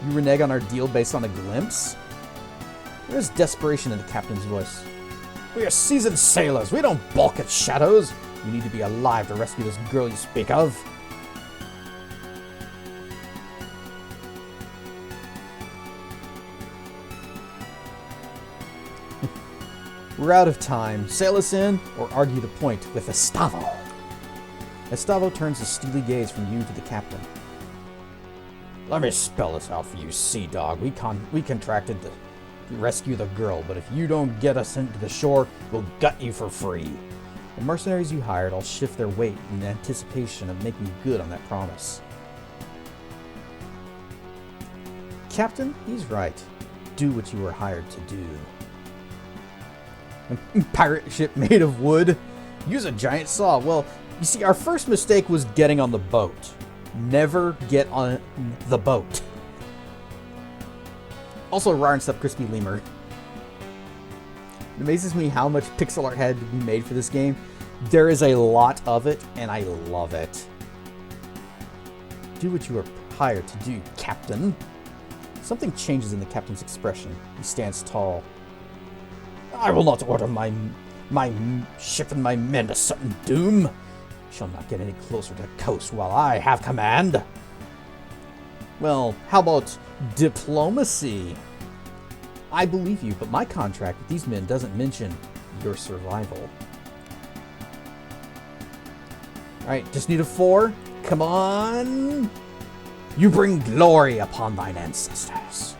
You renege on our deal based on a glimpse? There's desperation in the captain's voice. We are seasoned sailors. We don't balk at shadows. You need to be alive to rescue this girl you speak of. We're out of time. Sail us in or argue the point with Estavo. Estavo turns his steely gaze from you to the captain. Let me spell this out for you, sea dog. We contracted to rescue the girl, but if you don't get us into the shore, we'll gut you for free. The mercenaries you hired all shift their weight in anticipation of making good on that promise. Captain, he's right. Do what you were hired to do. A pirate ship made of wood? Use a giant saw. Well, you see, our first mistake was getting on the boat. Never get on the boat. Also, rar and stuff, crispy lemur. It amazes me how much pixel art had to be made for this game. There is a lot of it, and I love it. Do what you are hired to do, Captain. Something changes in the captain's expression. He stands tall. I will not order my ship and my men to certain doom. Shall not get any closer to the coast while I have command. Well, how about diplomacy? I believe you, but my contract with these men doesn't mention your survival. Alright, just need a 4. Come on! You bring glory upon thine ancestors.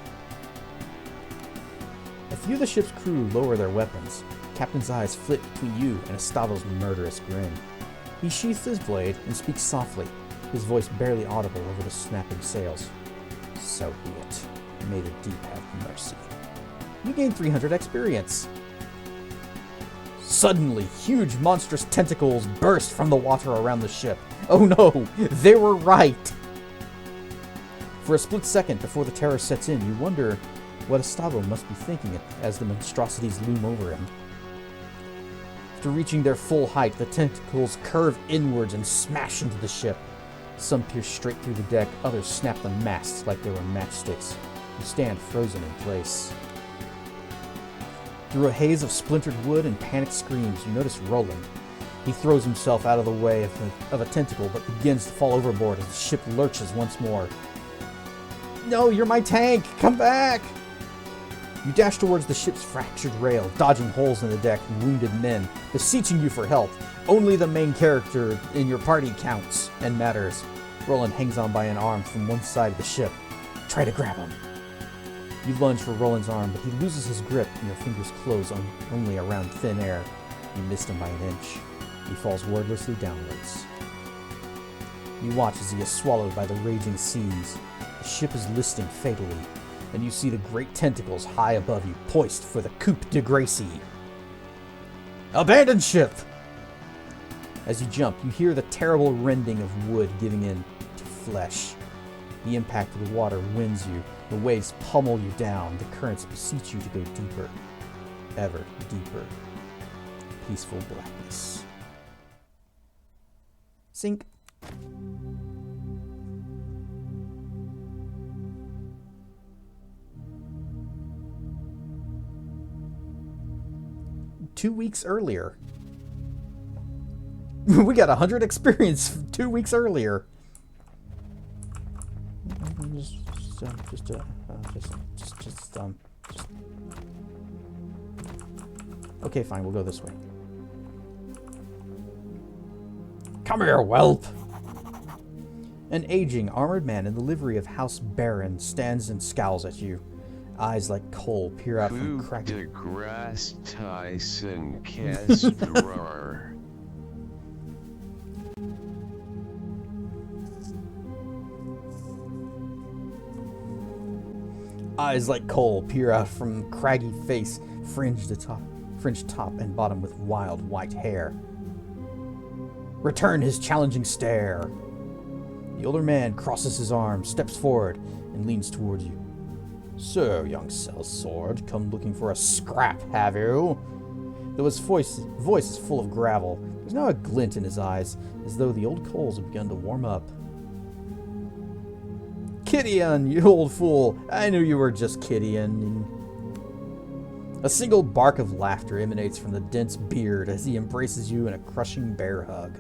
A few of the ship's crew lower their weapons. Captain's eyes flit between you and Estavo's murderous grin. He sheaths his blade and speaks softly, his voice barely audible over the snapping sails. So be it. May the deep have mercy. You gain 300 experience. Suddenly, huge monstrous tentacles burst from the water around the ship. Oh no, they were right! For a split second before the terror sets in, you wonder what Estavo must be thinking as the monstrosities loom over him. After reaching their full height, the tentacles curve inwards and smash into the ship. Some pierce straight through the deck, others snap the masts like they were matchsticks. You stand frozen in place. Through a haze of splintered wood and panicked screams, you notice Roland. He throws himself out of the way of a tentacle, but begins to fall overboard as the ship lurches once more. No, you're my tank! Come back! You dash towards the ship's fractured rail, dodging holes in the deck and wounded men, beseeching you for help. Only the main character in your party counts and matters. Roland hangs on by an arm from one side of the ship. Try to grab him. You lunge for Roland's arm, but he loses his grip and your fingers close only around thin air. You missed him by an inch. He falls wordlessly downwards. You watch as he is swallowed by the raging seas. The ship is listing fatally, and you see the great tentacles high above you, poised for the coup de grace. Abandon ship! As you jump, you hear the terrible rending of wood giving in to flesh. The impact of the water winds you. The waves pummel you down. The currents beseech you to go deeper. Ever deeper. Peaceful blackness. Sink. Two weeks earlier. We got 100 experience 2 weeks earlier. Okay, fine, we'll go this way. Come here, whelp! An aging, armored man in the livery of House Baron stands and scowls at you. Eyes like coal peer out from cracked... de grace Tyson Castrar. Eyes like coal peer out from craggy face, fringed top and bottom with wild white hair. Return his challenging stare. The older man crosses his arms, steps forward, and leans towards you. So, young sellsword, come looking for a scrap, have you? Though his voice is full of gravel, there's now a glint in his eyes, as though the old coals have begun to warm up. Kidian, you old fool! I knew you were just Kidian. A single bark of laughter emanates from the dense beard as he embraces you in a crushing bear hug.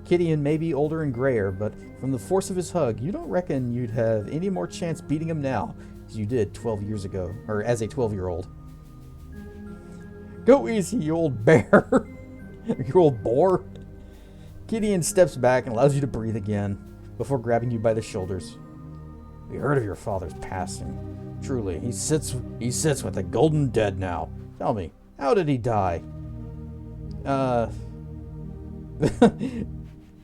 Kidian may be older and grayer, but from the force of his hug, you don't reckon you'd have any more chance beating him now as you did 12 years ago, or as a 12-year-old. Go easy, you old bear! You old boar! Kidian steps back and allows you to breathe again, before grabbing you by the shoulders. We heard of your father's passing. Truly, he sits with the golden dead now. Tell me, how did he die?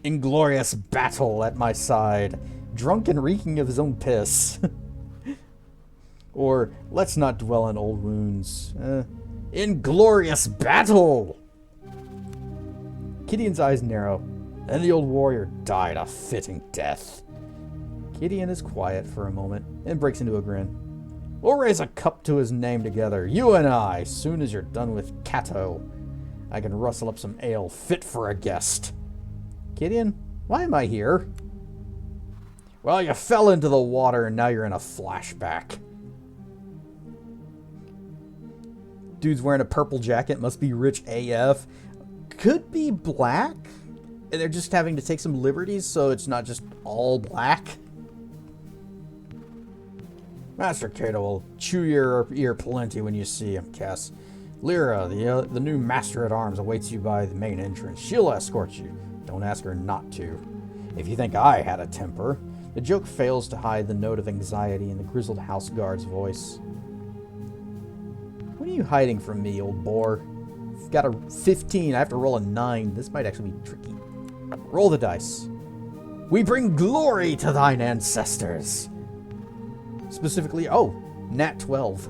Inglorious battle at my side, drunk and reeking of his own piss. Or, let's not dwell on old wounds. Inglorious battle! Kidian's eyes narrow, and the old warrior died a fitting death. Kidian is quiet for a moment, and breaks into a grin. We'll raise a cup to his name together, you and I, soon as you're done with Cato. I can rustle up some ale fit for a guest. Kidian, why am I here? Well, you fell into the water and now you're in a flashback. Dude's wearing a purple jacket, must be rich AF. Could be black. And they're just having to take some liberties so it's not just all black. Master Cato will chew your ear plenty when you see him, Cass. Lyra, the new Master at Arms, awaits you by the main entrance. She'll escort you. Don't ask her not to. If you think I had a temper. The joke fails to hide the note of anxiety in the grizzled house guard's voice. What are you hiding from me, old boar? I've got a 15. I have to roll a 9. This might actually be tricky. Roll the dice. We bring glory to thine ancestors. Specifically, oh, nat 12.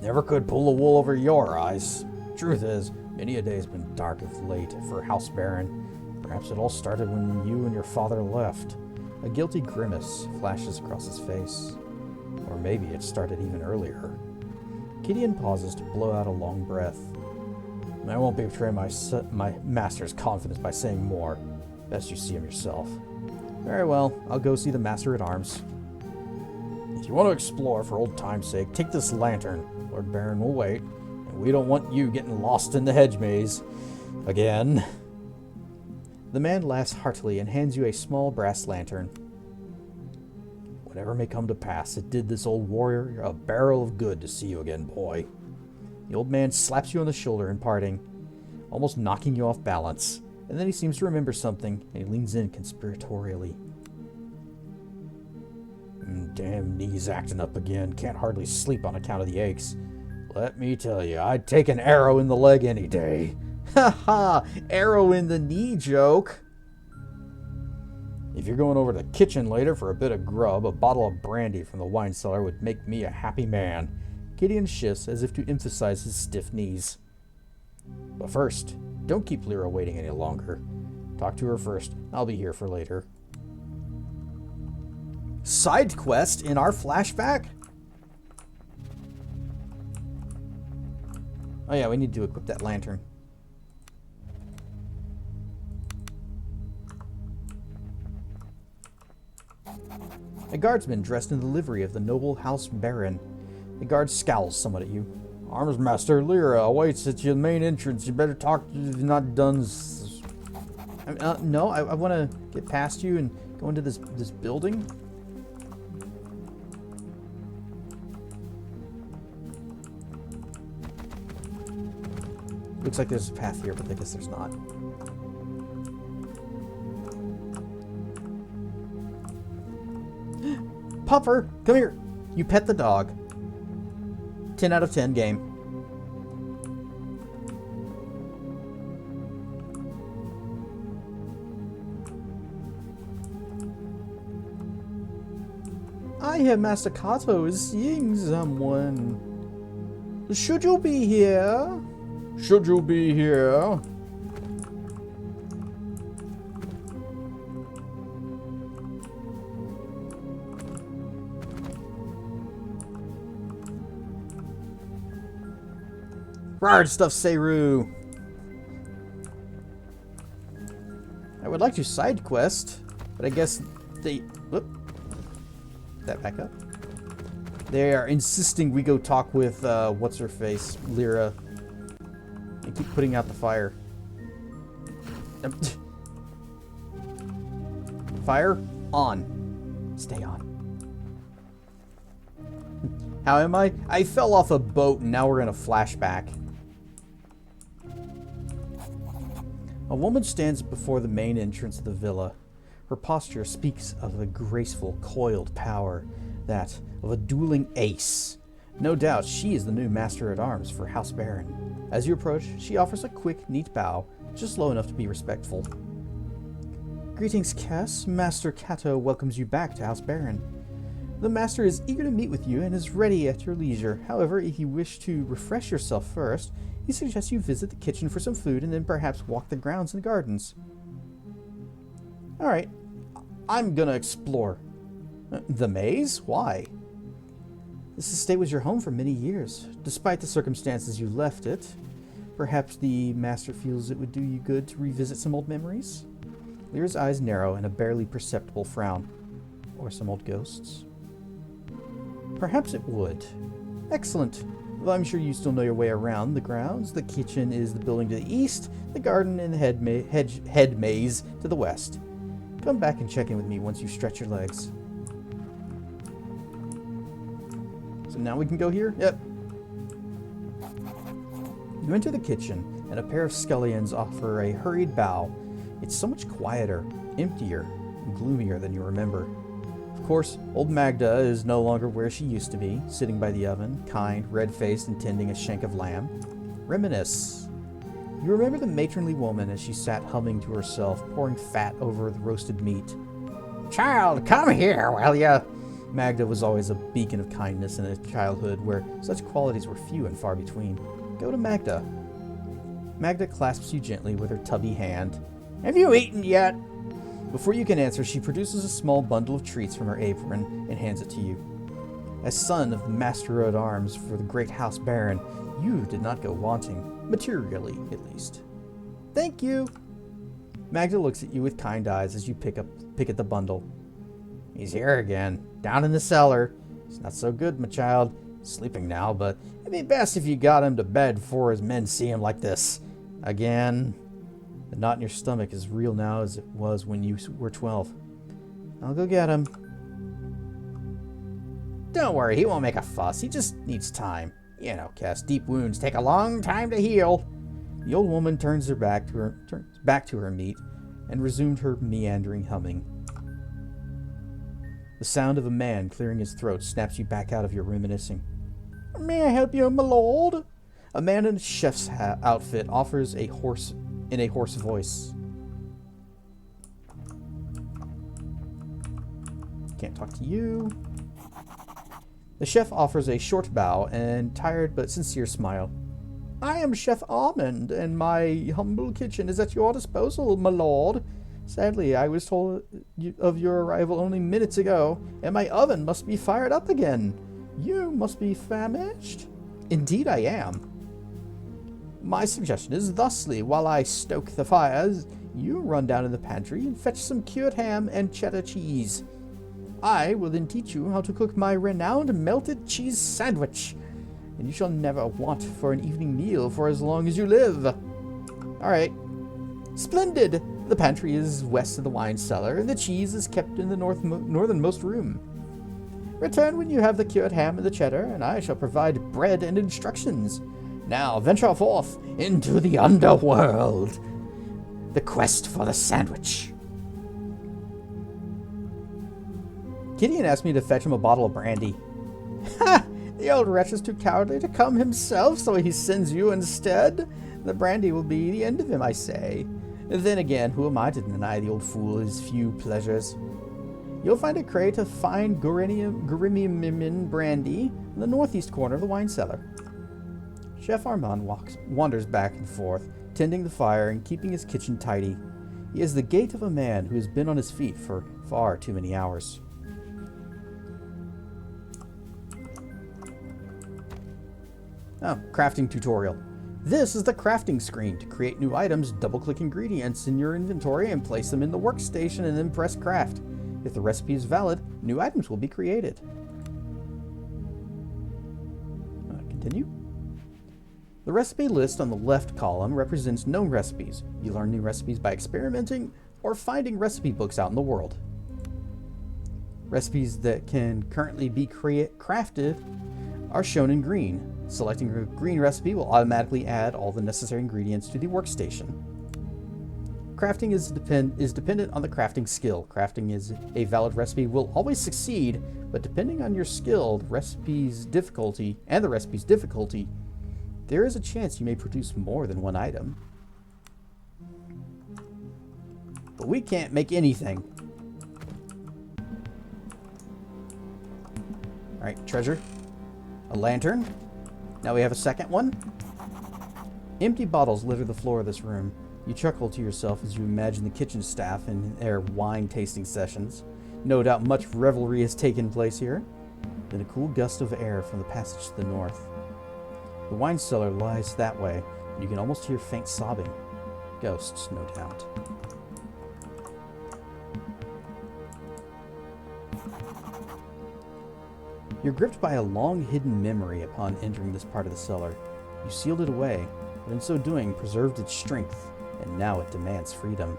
Never could pull the wool over your eyes. Truth is, many a day's been dark of late for House Baron. Perhaps it all started when you and your father left. A guilty grimace flashes across his face. Or maybe it started even earlier. Gideon pauses to blow out a long breath. I won't betray my master's confidence by saying more. Best you see him yourself. Very well, I'll go see the Master at Arms. If you want to explore for old time's sake, take this lantern. Lord Baron will wait, and we don't want you getting lost in the hedge maze. Again. The man laughs heartily and hands you a small brass lantern. Whatever may come to pass, it did this old warrior a barrel of good to see you again, boy. The old man slaps you on the shoulder in parting, almost knocking you off balance, and then he seems to remember something, and he leans in conspiratorially. Damn knees acting up again. Can't hardly sleep on account of the aches. Let me tell you, I'd take an arrow in the leg any day. Ha ha! Arrow in the knee joke! If you're going over to the kitchen later for a bit of grub, a bottle of brandy from the wine cellar would make me a happy man. Gideon shifts as if to emphasize his stiff knees. But first, don't keep Lyra waiting any longer. Talk to her first. I'll be here for later. Side quest in our flashback? Oh yeah, we need to equip that lantern. A guardsman dressed in the livery of the noble House Baron. The guard scowls somewhat at you. Arms Master Lyra awaits at your main entrance. You better talk if you've not done. No, I want to get past you and go into this building. Looks like there's a path here, but I guess there's not. Puffer, come here. You pet the dog. 10 out of 10 game. I hear Master Kato is seeing someone. Should you be here? Should you be here? Hard stuff, Seru. I would like to side quest, but I guess they... Whoop. That back up. They are insisting we go talk with, what's-her-face, Lyra. And keep putting out the fire. Fire on. Stay on. How am I? I fell off a boat and now we're in a flashback. A woman stands before the main entrance of the villa. Her posture speaks of a graceful, coiled power, that of a dueling ace. No doubt she is the new Master at Arms for House Baron. As you approach, she offers a quick, neat bow, just low enough to be respectful. Greetings, Cass. Master Cato welcomes you back to House Baron. The Master is eager to meet with you and is ready at your leisure. However, if you wish to refresh yourself first, he suggests you visit the kitchen for some food and then perhaps walk the grounds and gardens. Alright, I'm gonna explore. The maze? Why? This estate was your home for many years. Despite the circumstances you left it, Perhaps the master feels it would do you good to revisit some old memories? Lyra's eyes narrow in a barely perceptible frown. Or some old ghosts? Perhaps it would. Excellent. Well, I'm sure you still know your way around the grounds. The kitchen is the building to the east, the garden and the head maze to the west. Come back and check in with me once you stretch your legs. So now we can go here? Yep. You enter the kitchen, and a pair of scullions offer a hurried bow. It's so much quieter, emptier, and gloomier than you remember. Of course, old Magda is no longer where she used to be, sitting by the oven, kind, red-faced, and tending a shank of lamb. Reminisce. You remember the matronly woman as she sat humming to herself, pouring fat over the roasted meat. "Child, come here, will ya?" Magda was always a beacon of kindness in a childhood where such qualities were few and far between. Go to Magda. Magda clasps you gently with her tubby hand. "Have you eaten yet?" Before you can answer, she produces a small bundle of treats from her apron and hands it to you. As son of the Master at Arms for the great House Baron, you did not go wanting, materially at least. "Thank you." Magda looks at you with kind eyes as you pick at the bundle. "He's here again, down in the cellar. He's not so good, my child. He's sleeping now, but it'd be best if you got him to bed before his men see him like this. Again." The knot in your stomach is real now as it was when you were 12. "I'll go get him." "Don't worry, he won't make a fuss. He just needs time. You know, Cass, deep wounds take a long time to heal." The old woman turns back to her meat and resumed her meandering humming. The sound of a man clearing his throat snaps you back out of your reminiscing. "May I help you, my lord?" A man in a chef's outfit offers in a hoarse voice. Can't talk to you. The chef offers a short bow and tired but sincere smile. "I am Chef Almond, and my humble kitchen is at your disposal, my lord. Sadly, I was told of your arrival only minutes ago, and my oven must be fired up again. You must be famished?" "Indeed I am." "My suggestion is thusly, while I stoke the fires, you run down in the pantry and fetch some cured ham and cheddar cheese. I will then teach you how to cook my renowned melted cheese sandwich, and you shall never want for an evening meal for as long as you live." "All right." "Splendid! The pantry is west of the wine cellar, and the cheese is kept in the northernmost room. Return when you have the cured ham and the cheddar, and I shall provide bread and instructions. Now venture forth into the underworld. The quest for the sandwich." Gideon asked me to fetch him a bottle of brandy. "Ha! The old wretch is too cowardly to come himself, so he sends you instead. The brandy will be the end of him, I say. Then again, who am I to deny the old fool his few pleasures? You'll find a crate of fine Gorimium brandy in the northeast corner of the wine cellar." Chef Armand wanders back and forth, tending the fire and keeping his kitchen tidy. He has the gait of a man who has been on his feet for far too many hours. Oh, crafting tutorial. This is the crafting screen. To create new items, double-click ingredients in your inventory and place them in the workstation and then press craft. If the recipe is valid, new items will be created. Continue. The recipe list on the left column represents known recipes. You learn new recipes by experimenting or finding recipe books out in the world. Recipes that can currently be crafted are shown in green. Selecting a green recipe will automatically add all the necessary ingredients to the workstation. Crafting is dependent on the crafting skill. Crafting is a valid recipe will always succeed, but depending on your skill, the recipe's difficulty, there is a chance you may produce more than one item. But we can't make anything. Alright, treasure. A lantern. Now we have a second one. Empty bottles litter the floor of this room. You chuckle to yourself as you imagine the kitchen staff in their wine tasting sessions. No doubt much revelry has taken place here. Then a cool gust of air from the passage to the north. The wine cellar lies that way. You can almost hear faint sobbing. Ghosts, no doubt. You're gripped by a long-hidden memory upon entering this part of the cellar. You sealed it away, but in so doing preserved its strength, and now it demands freedom.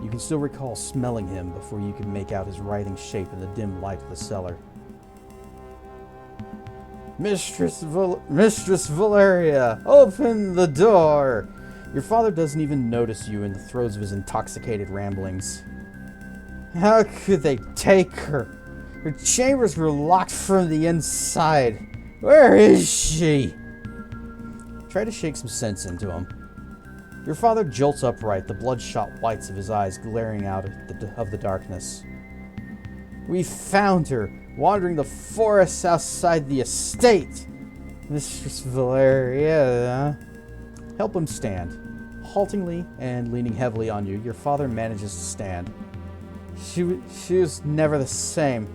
You can still recall smelling him before you can make out his writhing shape in the dim light of the cellar. Mistress Valeria, open the door! Your father doesn't even notice you in the throes of his intoxicated ramblings. How could they take her? Her chambers were locked from the inside. Where is she? Try to shake some sense into him. Your father jolts upright, the bloodshot whites of his eyes glaring out of the darkness. We found her, wandering the forests outside the estate. Mistress Valeria. Help him stand. Haltingly and leaning heavily on you, your father manages to stand. She was never the same.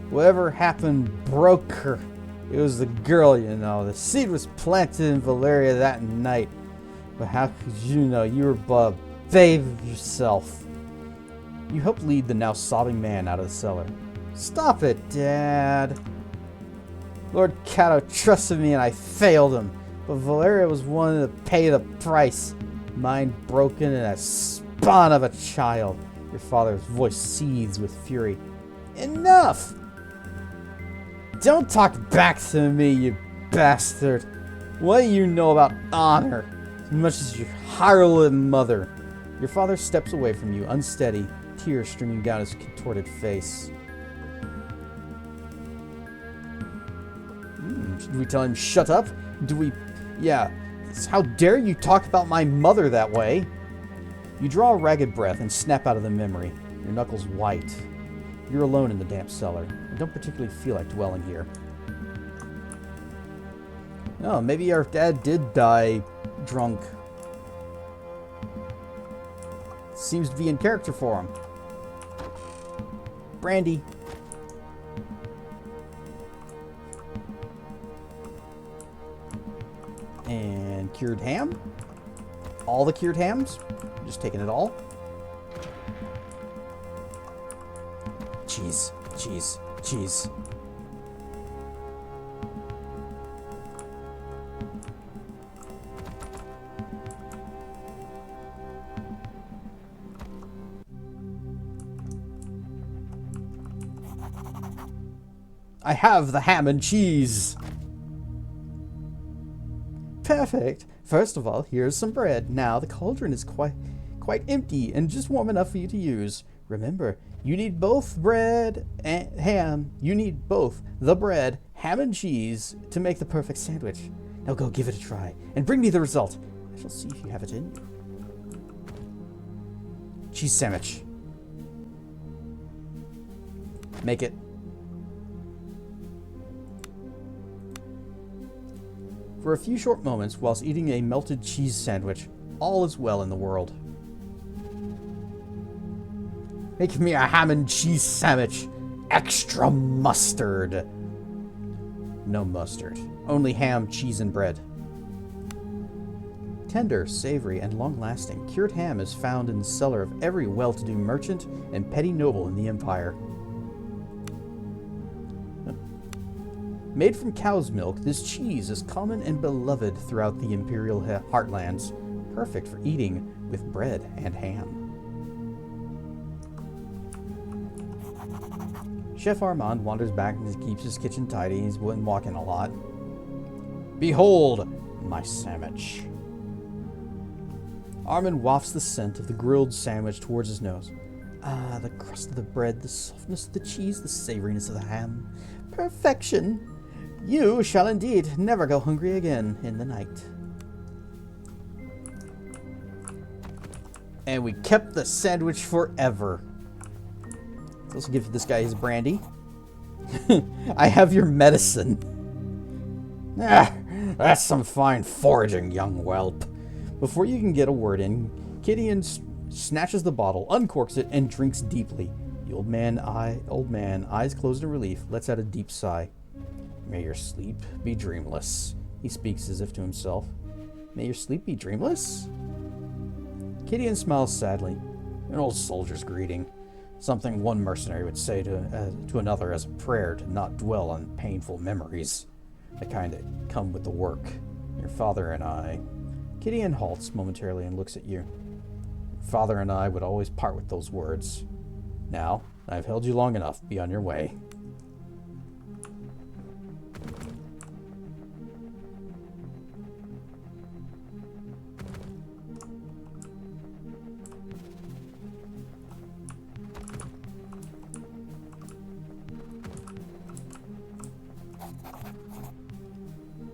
Whatever happened broke her. It was the girl, you know. The seed was planted in Valeria that night. But how could you know? You were but a babe yourself. You helped lead the now sobbing man out of the cellar. Stop it, Dad. Lord Cato trusted me and I failed him. But Valeria was willing to pay the price. Mind broken and a spawn of a child. Your father's voice seethes with fury. Enough! Don't talk back to me, you bastard. What do you know about honor? As much as your harlot mother. Your father steps away from you, unsteady, tears streaming down his contorted face. Should we tell him shut up? Do we... Yeah. How dare you talk about my mother that way? You draw a ragged breath and snap out of the memory, your knuckles white. You're alone in the damp cellar, and don't particularly feel like dwelling here. Oh, maybe our dad did die drunk. Seems to be in character for him. Brandy. And cured ham. All the cured hams. Just taking it all. Cheese, cheese, cheese. I have the ham and cheese. Perfect. First of all, here's some bread. Now the cauldron is quite empty and just warm enough for you to use. Remember, you need both bread and ham. You need both the bread, ham, and cheese to make the perfect sandwich. Now go give it a try and bring me the result. I shall see if you have it in you. Cheese sandwich. Make it. For a few short moments, whilst eating a melted cheese sandwich, all is well in the world. Make me a ham and cheese sandwich. Extra mustard. No mustard. Only ham, cheese, and bread. Tender, savory, and long-lasting, cured ham is found in the cellar of every well-to-do merchant and petty noble in the empire. Made from cow's milk, this cheese is common and beloved throughout the imperial heartlands, perfect for eating with bread and ham. Chef Armand wanders back and keeps his kitchen tidy. He's been walking a lot. Behold, my sandwich. Armand wafts the scent of the grilled sandwich towards his nose. Ah, the crust of the bread, the softness of the cheese, the savoriness of the ham. Perfection! You shall indeed never go hungry again in the night. And we kept the sandwich forever. Let's also give this guy his brandy. I have your medicine. Ah, that's some fine foraging, young whelp. Before you can get a word in, Gideon snatches the bottle, uncorks it, and drinks deeply. The old man, eyes closed in relief, lets out a deep sigh. May your sleep be dreamless. He speaks as if to himself. May your sleep be dreamless? Gideon smiles sadly. An old soldier's greeting. Something one mercenary would say to another as a prayer to not dwell on painful memories. The kind that come with the work. Your father and I... Gideon halts momentarily and looks at you. Your father and I would always part with those words. Now, I've held you long enough. Be on your way.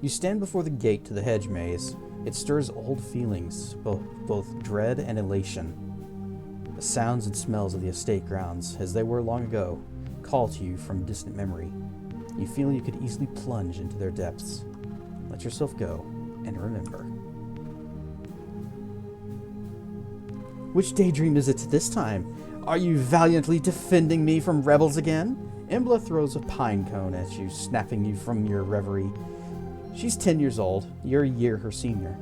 You stand before the gate to the hedge maze. It stirs old feelings, both dread and elation. The sounds and smells of the estate grounds, as they were long ago, call to you from distant memory. You feel you could easily plunge into their depths. Let yourself go, and remember. Which daydream is it this time? Are you valiantly defending me from rebels again? Embla throws a pine cone at you, snapping you from your reverie. She's 10 years old. You're a year her senior.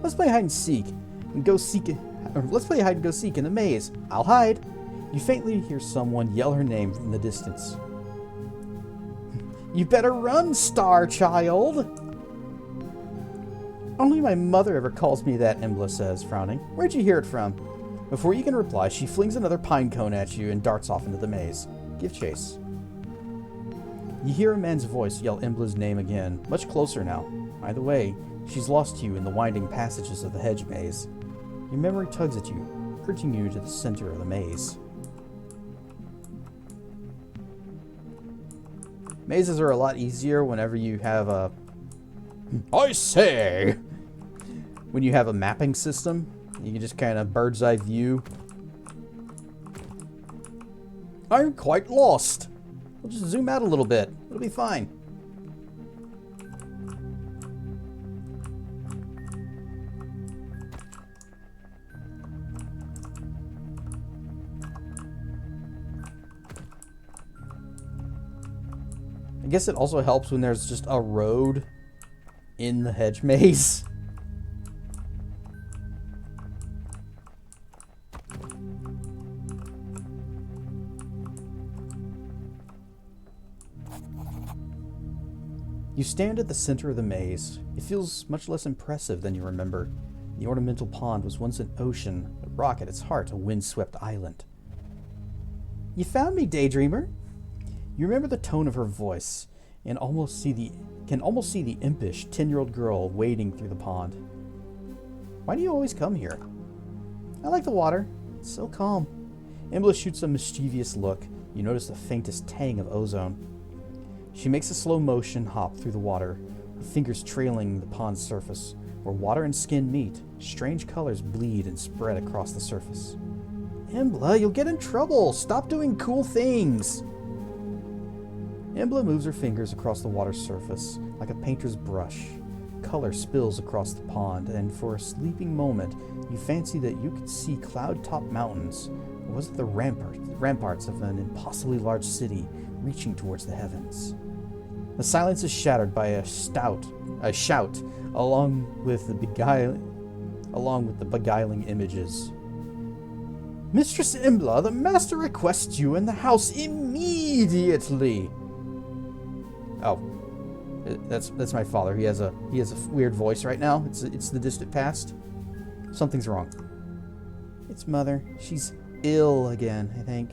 Let's play hide and seek and go seek it. Let's play hide and go seek in the maze. I'll hide. You faintly hear someone yell her name from the distance. You better run, star child. Only my mother ever calls me that, Embla says, frowning. Where'd you hear it from? Before you can reply, she flings another pine cone at you and darts off into the maze. Give chase. You hear a man's voice yell Embla's name again, much closer now. Either way, she's lost you in the winding passages of the hedge maze. Your memory tugs at you, urging you to the center of the maze. Mazes are a lot easier whenever you have a... I say! When you have a mapping system, you can just kind of bird's eye view. I'm quite lost. We'll just zoom out a little bit. It'll be fine. I guess it also helps when there's just a road in the hedge maze. You stand at the center of the maze. It feels much less impressive than you remember. The ornamental pond was once an ocean, a rock at its heart, a windswept island. You found me, daydreamer. You remember the tone of her voice and can almost see the impish 10-year-old girl wading through the pond. Why do you always come here? I like the water. It's so calm. Embla shoots a mischievous look. You notice the faintest tang of ozone. She makes a slow motion hop through the water, her fingers trailing the pond's surface. Where water and skin meet, strange colors bleed and spread across the surface. Embla, you'll get in trouble! Stop doing cool things! Embla moves her fingers across the water's surface, like a painter's brush. Color spills across the pond, and for a sleeping moment, you fancy that you could see cloud-topped mountains, or was it the ramparts of an impossibly large city reaching towards the heavens? The silence is shattered by a shout, along with the beguiling images. Mistress Embla, the master requests you in the house immediately. Oh, that's my father. He has a weird voice right now. It's the distant past. Something's wrong. It's Mother. She's ill again, I think.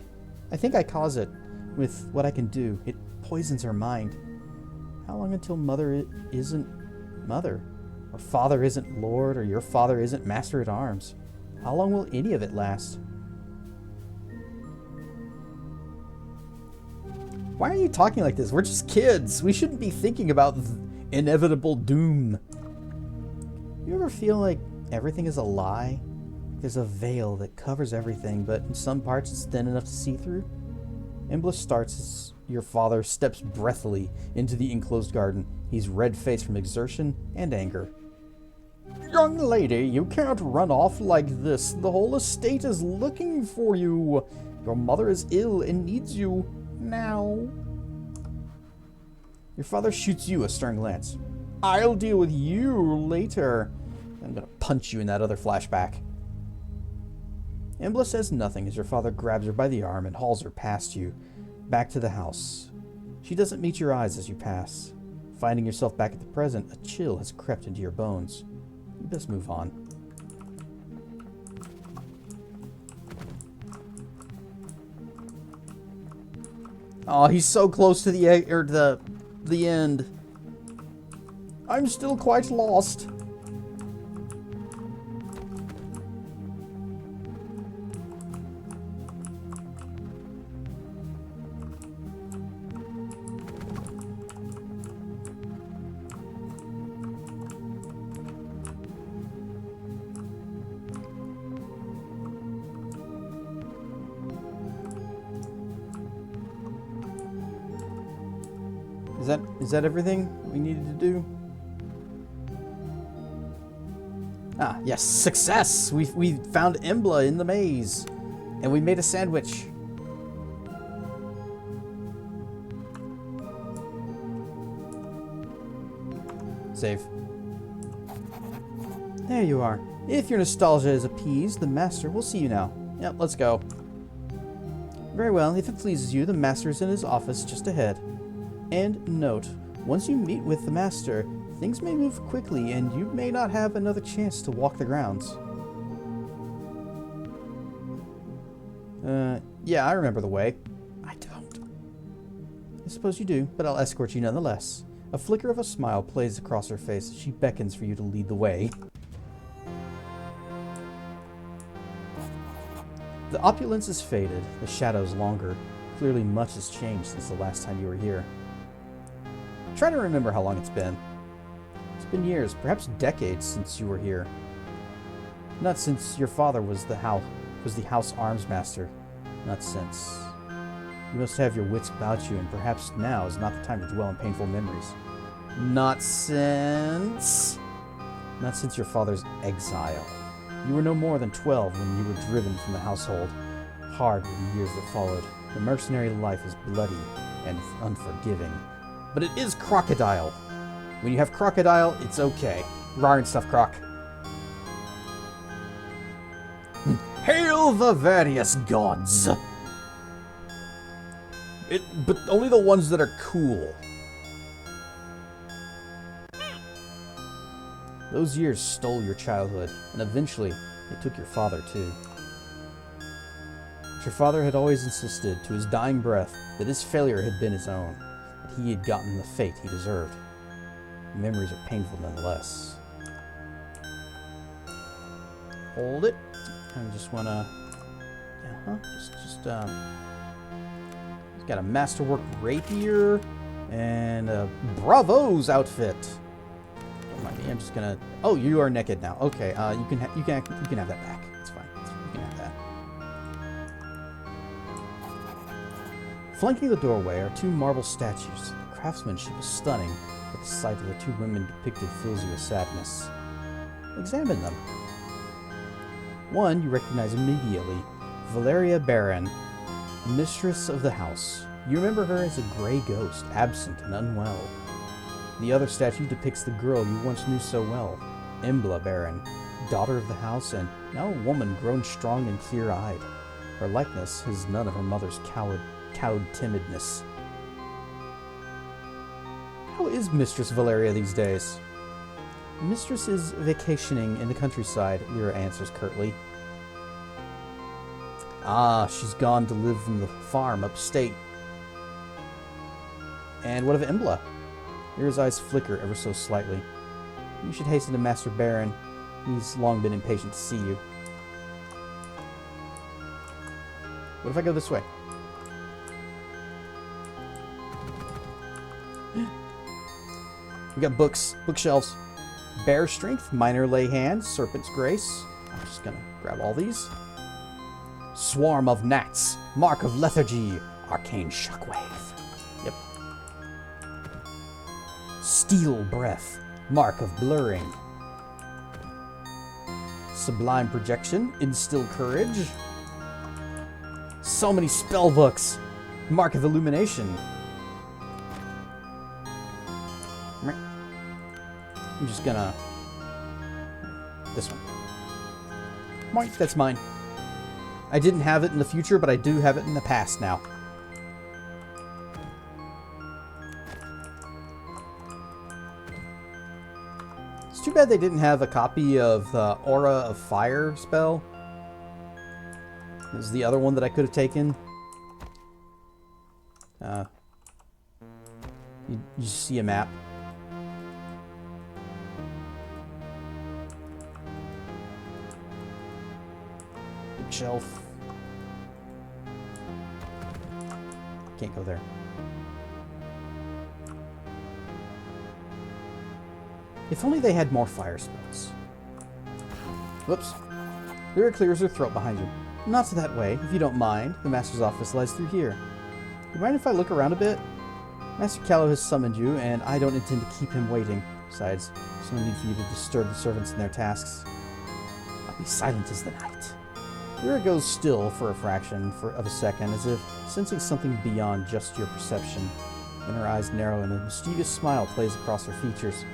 I think I cause it with what I can do. It poisons her mind. How long until Mother isn't Mother? Or Father isn't Lord, or your father isn't Master at Arms? How long will any of it last? Why are you talking like this? We're just kids. We shouldn't be thinking about inevitable doom. You ever feel like everything is a lie? There's a veil that covers everything, but in some parts it's thin enough to see through? Embla starts as your father steps breathily into the enclosed garden. He's red-faced from exertion and anger. Young lady, you can't run off like this. The whole estate is looking for you. Your mother is ill and needs you now. Your father shoots you a stern glance. I'll deal with you later. I'm gonna punch you in that other flashback. Embla says nothing as your father grabs her by the arm and hauls her past you, back to the house. She doesn't meet your eyes as you pass. Finding yourself back at the present, a chill has crept into your bones. You best move on. Oh, he's so close to the end. I'm still quite lost. Is that everything we needed to do? Ah, yes, success! We found Embla in the maze, and we made a sandwich. Save. There you are. If your nostalgia is appeased, the master will see you now. Yep, let's go. Very well, if it pleases you, the master is in his office just ahead. And note, once you meet with the master, things may move quickly and you may not have another chance to walk the grounds. Yeah, I remember the way. I don't. I suppose you do, but I'll escort you nonetheless. A flicker of a smile plays across her face as she beckons for you to lead the way. The opulence is faded, the shadows longer. Clearly much has changed since the last time you were here. Try to remember how long it's been. It's been years, perhaps decades since you were here. Not since your father was the house arms master. Not since. You must have your wits about you, and perhaps now is not the time to dwell in painful memories. Not since your father's exile. You were no more than 12 when you were driven from the household. Hard were the years that followed. The mercenary life is bloody and unforgiving. But it is crocodile. When you have crocodile, it's okay. Rar and stuff, croc. Hail the various gods! But only the ones that are cool. Those years stole your childhood, and eventually they took your father too. But your father had always insisted, to his dying breath, that his failure had been his own. He had gotten the fate he deserved. The memories are painful nonetheless. Hold it. I just wanna... He's got a masterwork rapier and a Bravo's outfit. Don't mind me, I'm just gonna... Oh, you are naked now. Okay, you can have that back. It's fine. You can have that. Flanking the doorway are two marble statues. The craftsmanship is stunning, but the sight of the two women depicted fills you with sadness. Examine them. One you recognize immediately, Valeria Baron, mistress of the house. You remember her as a gray ghost, absent and unwell. The other statue depicts the girl you once knew so well, Embla Baron, daughter of the house and now a woman grown strong and clear-eyed. Her likeness has none of her mother's cowed timidness. How is Mistress Valeria these days? Mistress is vacationing in the countryside, Lyra answers curtly. Ah, she's gone to live in the farm upstate. And what of Embla? Lyra's eyes flicker ever so slightly. You should hasten to Master Baron. He's long been impatient to see you. What if I go this way? We got books, bookshelves. Bear Strength, Minor Lay Hands, Serpent's Grace. I'm just gonna grab all these. Swarm of Gnats, Mark of Lethargy, Arcane Shockwave. Yep. Steel Breath, Mark of Blurring. Sublime Projection, Instill Courage. So many spell books. Mark of Illumination. I'm just gonna... This one. Moink, that's mine. I didn't have it in the future, but I do have it in the past now. It's too bad they didn't have a copy of the Aura of Fire spell. This is the other one that I could have taken. You see a map. Shelf. Can't go there. If only they had more fire spells. Whoops. Lyra clears her throat behind you. Not to that way, if you don't mind. The Master's office lies through here. You mind if I look around a bit? Master Callow has summoned you, and I don't intend to keep him waiting. Besides, there's no need for you to disturb the servants in their tasks. I'll be silent as the night. Lyra goes still for a fraction of a second, as if sensing something beyond just your perception. Then her eyes narrow and a mischievous smile plays across her features.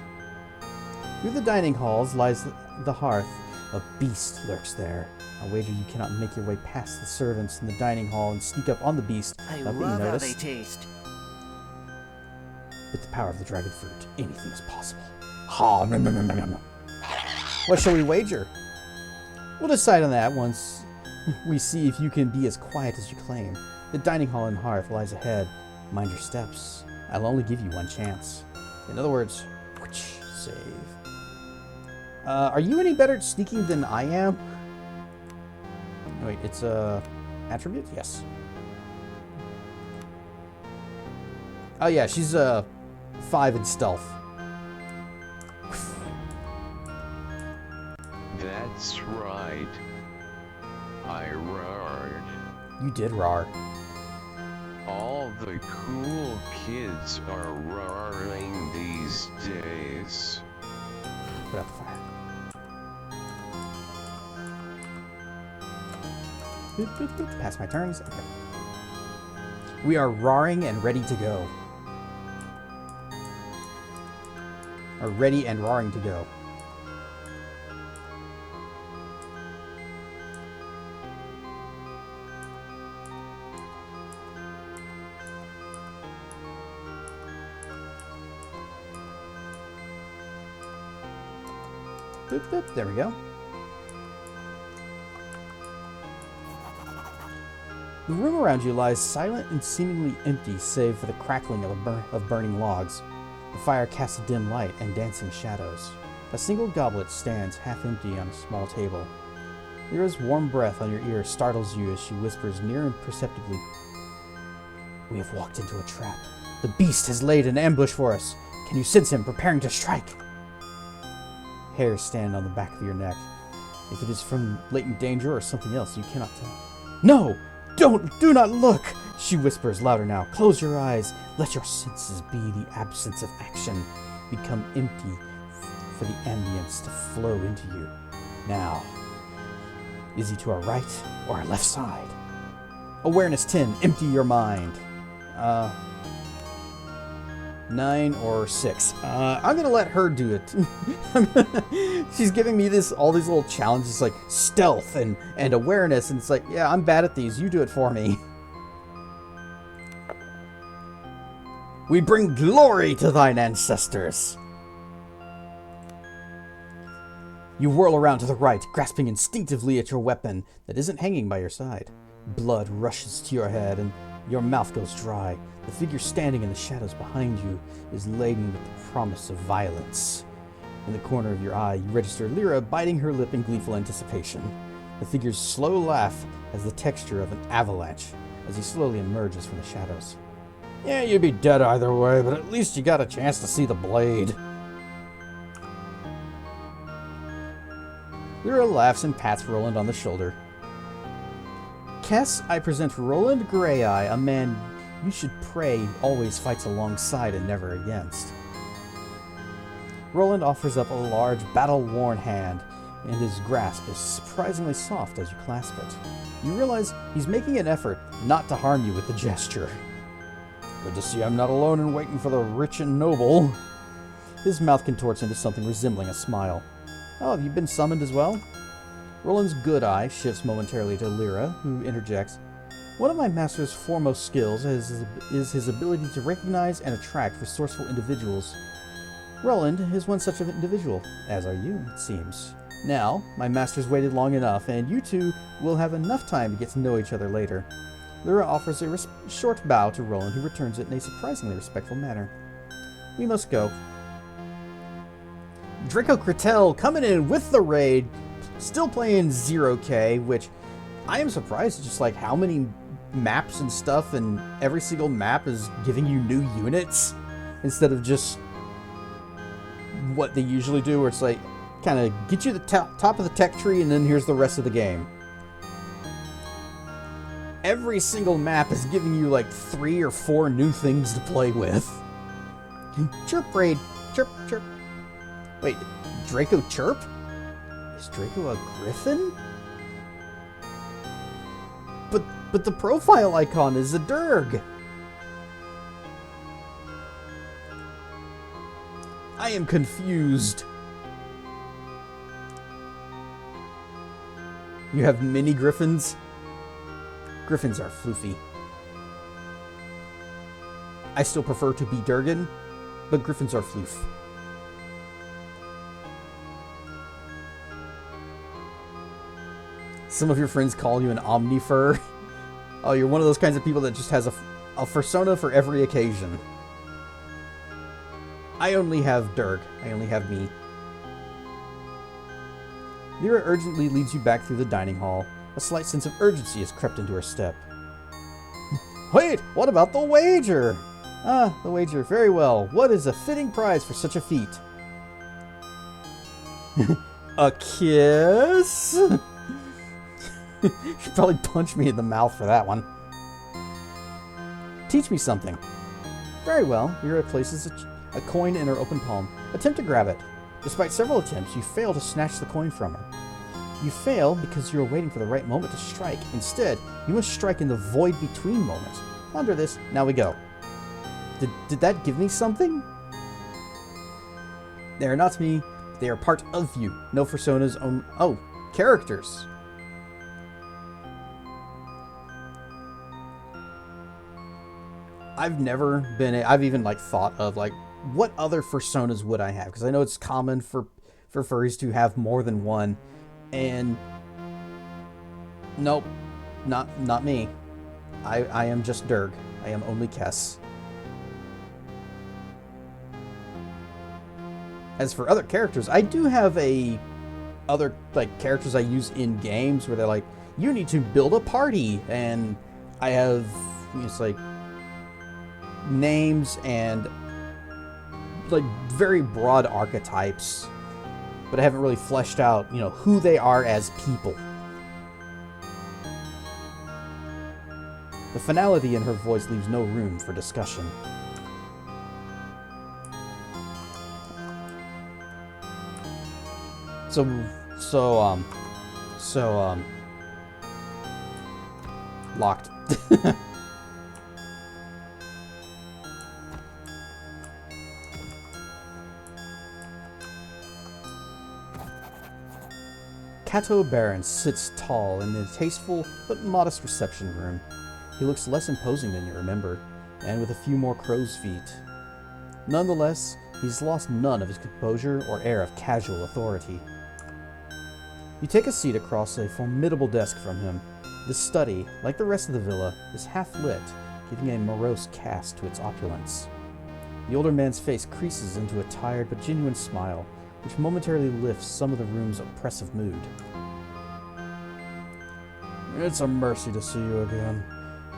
Through the dining halls lies the hearth. A beast lurks there. I wager you cannot make your way past the servants in the dining hall and sneak up on the beast without being noticed. How they taste. With the power of the dragon fruit, anything is possible. Ha! Nom, nom, nom, nom, nom. What shall we wager? We'll decide on that once we see if you can be as quiet as you claim. The dining hall and hearth lies ahead. Mind your steps. I'll only give you one chance. In other words, save. Are you any better at sneaking than I am? Wait, it's a attribute? Yes. Oh yeah, she's 5 in stealth. That's right. I roared. You did roar. All the cool kids are roaring these days. Put out the fire. Boop, boop, boop. Pass my turns. Okay. We are roaring and ready to go. Or ready and roaring to go. Boop, boop. There we go. The room around you lies silent and seemingly empty, save for the crackling of burning logs. The fire casts a dim light and dancing shadows. A single goblet stands half empty on a small table. Lyra's warm breath on your ear startles you as she whispers near and perceptibly, "We have walked into a trap. The beast has laid an ambush for us. Can you sense him preparing to strike?" Hairs stand on the back of your neck. If it is from latent danger or something else, you cannot tell. "No! Do not look!" she whispers louder now. "Close your eyes. Let your senses be the absence of action. Become empty for the ambience to flow into you. Now, is he to our right or our left side?" Awareness 10. Empty your mind. 9 or 6. I'm gonna let her do it. She's giving me all these little challenges like stealth and awareness, and it's like, yeah, I'm bad at these. You do it for me. We bring glory to thine ancestors. You whirl around to the right, grasping instinctively at your weapon that isn't hanging by your side. Blood rushes to your head and your mouth goes dry. The figure standing in the shadows behind you is laden with the promise of violence. In the corner of your eye, you register Lyra biting her lip in gleeful anticipation. The figure's slow laugh has the texture of an avalanche as he slowly emerges from the shadows. Yeah, you'd be dead either way, but at least you got a chance to see the blade. Lyra laughs and pats Roland on the shoulder. Kess, I present Roland Greyeye, a man you should pray always fights alongside and never against. Roland offers up a large, battle-worn hand, and his grasp is surprisingly soft as you clasp it. You realize he's making an effort not to harm you with the gesture. Good to see I'm not alone in waiting for the rich and noble. His mouth contorts into something resembling a smile. Oh, have you been summoned as well? Roland's good eye shifts momentarily to Lyra, who interjects. One of my master's foremost skills is his ability to recognize and attract resourceful individuals. Roland is one such individual, as are you, it seems. Now, my master's waited long enough, and you two will have enough time to get to know each other later. Lyra offers a short bow to Roland, who returns it in a surprisingly respectful manner. We must go. Draco Kratel coming in with the raid, still playing 0K, which I am surprised just like how many maps and stuff, and every single map is giving you new units instead of just what they usually do, where it's like kind of get you the top of the tech tree and then here's the rest of the game. Every single map is giving you like 3 or 4 new things to play with. Chirp raid. Chirp, chirp. Wait, Draco chirp? Is Draco a griffin? But the profile icon is a Durg. I am confused. You have mini griffins? Griffins are floofy. I still prefer to be Durgan, but griffins are floof. Some of your friends call you an omnifur. Oh, you're one of those kinds of people that just has a persona for every occasion. I only have Durg. I only have me. Lyra urgently leads you back through the dining hall. A slight sense of urgency has crept into her step. Wait, what about the wager? Ah, the wager. Very well. What is a fitting prize for such a feat? A kiss? She'd probably punch me in the mouth for that one. Teach me something. Very well. Lyra places a coin in her open palm. Attempt to grab it. Despite several attempts, you fail to snatch the coin from her. You fail because you are waiting for the right moment to strike. Instead, you must strike in the void between moments. Ponder this. Now we go. Did that give me something? They are not me. They are part of you. No personas own... Oh, characters. I've never been... I've even like thought of like, what other personas would I have? Because I know it's common for furries to have more than one. And nope, not me. I am just Durg. I am only Kess. As for other characters, I do have other like characters I use in games where they're like, you need to build a party, and I have it's like names and like very broad archetypes, but I haven't really fleshed out, you know, who they are as people. The finality in her voice leaves no room for discussion. Locked. Cato Baron sits tall in the tasteful but modest reception room. He looks less imposing than you remember, and with a few more crow's feet. Nonetheless, he's lost none of his composure or air of casual authority. You take a seat across a formidable desk from him. The study, like the rest of the villa, is half-lit, giving a morose cast to its opulence. The older man's face creases into a tired but genuine smile, which momentarily lifts some of the room's oppressive mood. It's a mercy to see you again.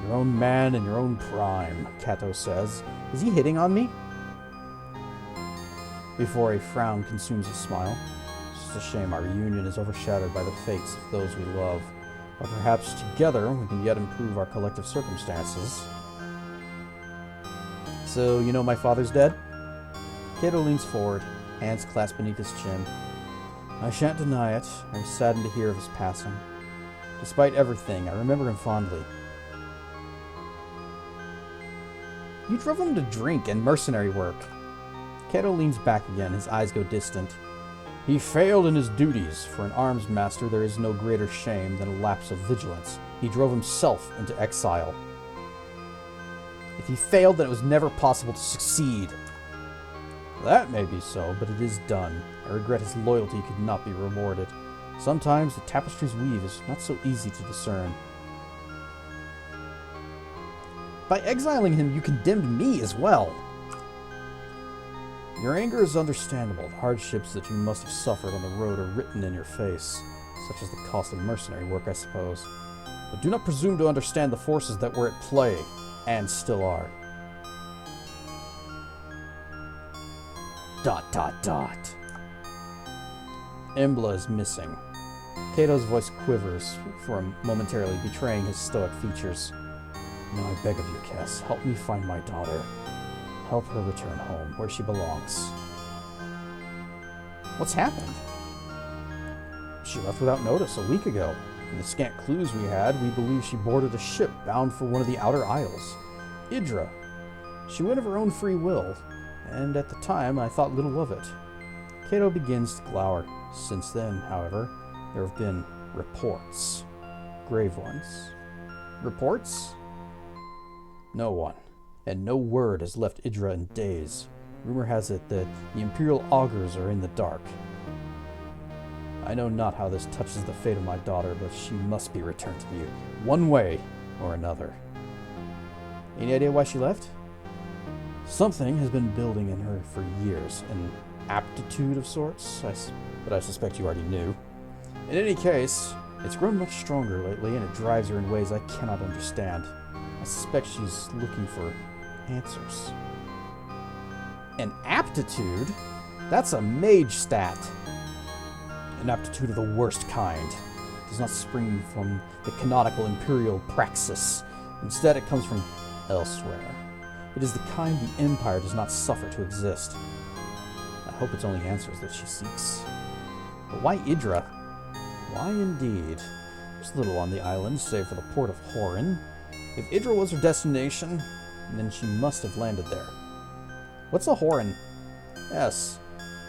Your own man in your own prime, Cato says. Is he hitting on me? Before a frown consumes his smile. It's just a shame our reunion is overshadowed by the fates of those we love. But perhaps together we can yet improve our collective circumstances. So, you know my father's dead? Cato leans forward, hands clasped beneath his chin. I shan't deny it. I was saddened to hear of his passing. Despite everything, I remember him fondly. You drove him to drink and mercenary work. Kato leans back again. His eyes go distant. He failed in his duties. For an arms master, there is no greater shame than a lapse of vigilance. He drove himself into exile. If he failed, then it was never possible to succeed. That may be so, but it is done. I regret his loyalty could not be rewarded. Sometimes the tapestry's weave is not so easy to discern. By exiling him, you condemned me as well. Your anger is understandable. The hardships that you must have suffered on the road are written in your face, such as the cost of mercenary work, I suppose. But do not presume to understand the forces that were at play, and still are. ... Embla is missing. Kato's voice quivers, momentarily betraying his stoic features. Now I beg of you, Cass, help me find my daughter. Help her return home, where she belongs. What's happened? She left without notice a week ago. From the scant clues we had, we believe she boarded a ship bound for one of the Outer Isles. Idra. She went of her own free will, and at the time I thought little of it. Kato begins to glower. Since then, however, there have been reports. Grave ones. Reports? No one, and no word has left Idra in days. Rumor has it that the Imperial Augurs are in the dark. I know not how this touches the fate of my daughter, but she must be returned to me, one way or another. Any idea why she left? Something has been building in her for years, an aptitude of sorts, but I suspect you already knew. In any case, it's grown much stronger lately, and it drives her in ways I cannot understand. I suspect she's looking for answers. An aptitude? That's a mage stat. An aptitude of the worst kind. It does not spring from the canonical imperial praxis. Instead, it comes from elsewhere. It is the kind the Empire does not suffer to exist. I hope it's only answers that she seeks. But why Idra? Why indeed? There's little on the island, save for the port of Horin. If Idra was her destination, then she must have landed there. What's a Horin? Yes,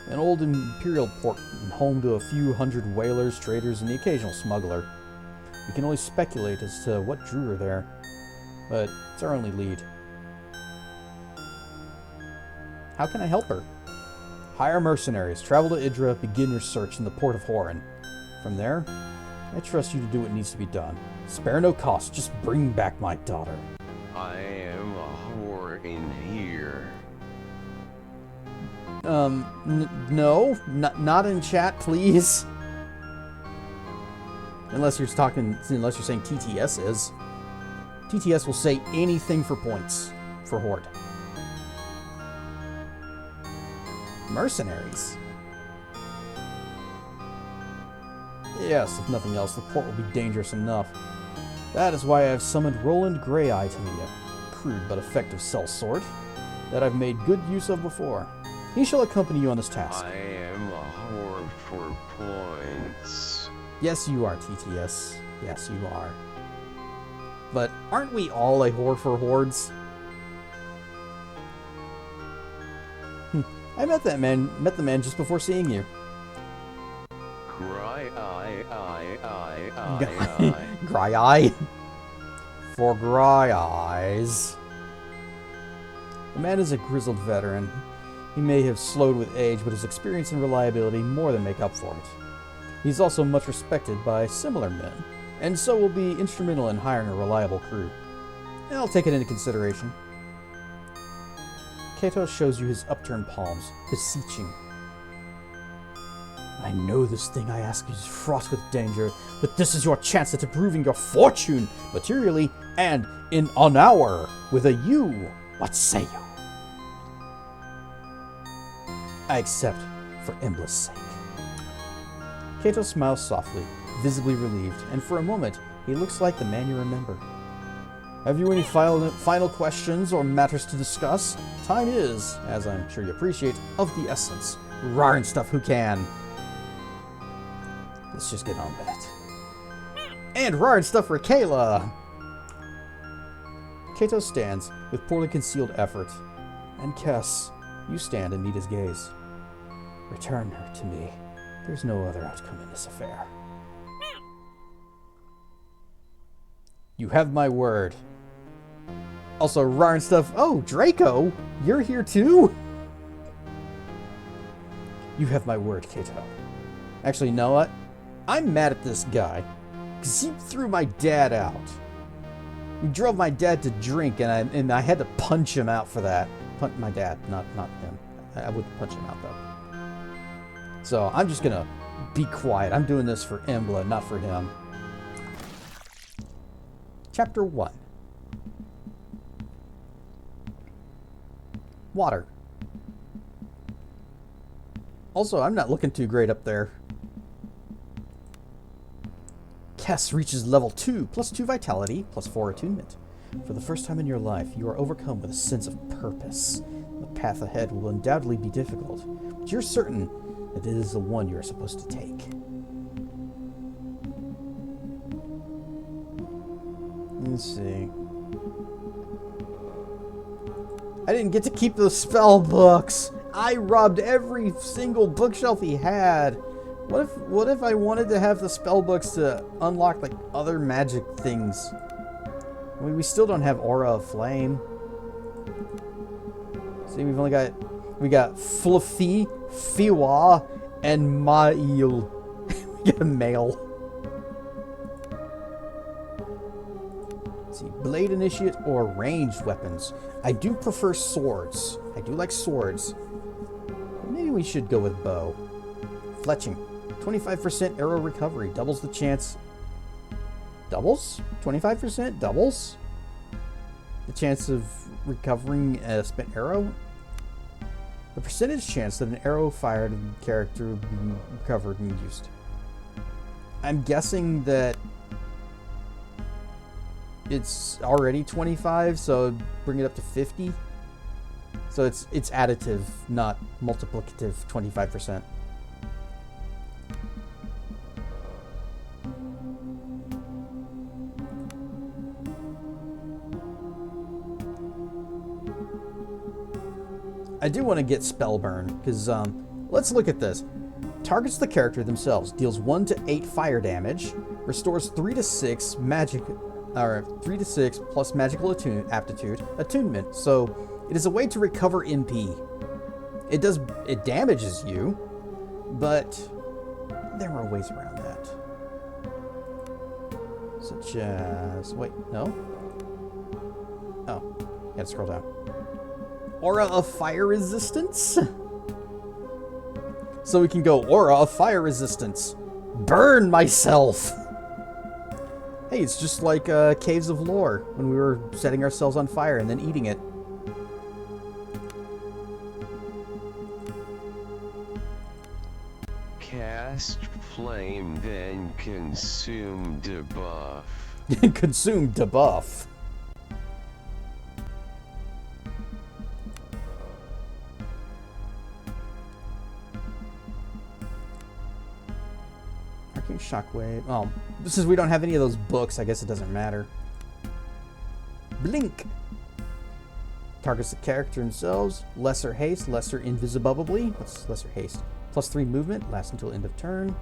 an old imperial port, home to a few hundred whalers, traders, and the occasional smuggler. We can only speculate as to what drew her there, but it's our only lead. How can I help her? Hire mercenaries, travel to Idra, begin your search in the port of Horin. From there, I trust you to do what needs to be done. Spare no cost, just bring back my daughter. I am a whore in here. No, not in chat, please. Unless you're saying TTS is. TTS will say anything for points for Horde. Mercenaries. Yes, if nothing else, the port will be dangerous enough. That is why I have summoned Roland Greyeye to me, a crude but effective sellsword that I've made good use of before. He shall accompany you on this task. I am a whore for points. Yes, you are, TTS. Yes, you are. But aren't we all a whore for hordes? I met the man just before seeing you. Greyeye. For Grey Eyes. The man is a grizzled veteran. He may have slowed with age, but his experience and reliability more than make up for it. He's also much respected by similar men, and so will be instrumental in hiring a reliable crew. I'll take it into consideration. Kato shows you his upturned palms, beseeching. I know this thing I ask is fraught with danger, but this is your chance at improving your fortune, materially and in an hour, with a you. What say you? I accept, for Embla's sake. Kato smiles softly, visibly relieved, and for a moment, he looks like the man you remember. Have you any final questions or matters to discuss? Time is, as I'm sure you appreciate, of the essence. Rar and stuff who can. Let's just get on with it. And rar and stuff for Kayla! Kato stands with poorly concealed effort. And Kess, You stand and meet his gaze. Return her to me. There's no other outcome in this affair. You have my word. Also, rar and stuff. Oh, Draco, you're here too? You have my word, Kato. Actually, you know what? I'm mad at this guy because he threw my dad out. He drove my dad to drink, and I had to punch him out for that. Punch my dad, not him. I would punch him out though. So I'm just gonna be quiet. I'm doing this for Embla, not for him. Chapter 1. Water. Also, I'm not looking too great up there. Kess reaches level 2, plus 2 vitality, plus 4 attunement. For the first time in your life, you are overcome with a sense of purpose. The path ahead will undoubtedly be difficult, but you're certain that it is the one you are supposed to take. Let's see. I didn't get to keep those spell books. I robbed every single bookshelf he had. What if I wanted to have the spell books to unlock like other magic things? I mean, we still don't have Aura of Flame. See, we got Fluffy, Fiwa, and Mail. We got a male. Let's see, Blade Initiate or ranged weapons. I do prefer swords. I do like swords. Maybe we should go with bow. Fletching. 25% arrow recovery. Doubles the chance. Doubles? 25%? Doubles? The chance of recovering a spent arrow? The percentage chance that an arrow fired at the character will be recovered and used. I'm guessing that it's already 25, so bring it up to 50. So it's additive, not multiplicative 25%. I do want to get Spellburn, because let's look at this. Targets the character themselves, deals 1 to 8 fire damage, restores 3 to 6 magic, or 3 to 6 plus magical attunement. So it is a way to recover MP. It damages you, but there are ways around that. Such as, wait, no? Oh, gotta scroll down. Aura of Fire Resistance. So we can go Aura of Fire Resistance. Burn myself. Hey, it's just like Caves of Lore when we were setting ourselves on fire and then eating it. Cast flame, then consume debuff. Consume debuff. Shockwave. Oh, since we don't have any of those books, I guess it doesn't matter. Blink. Targets the character themselves. Lesser haste, lesser invisibility. What's lesser haste? Plus 3 movement, lasts until end of turn.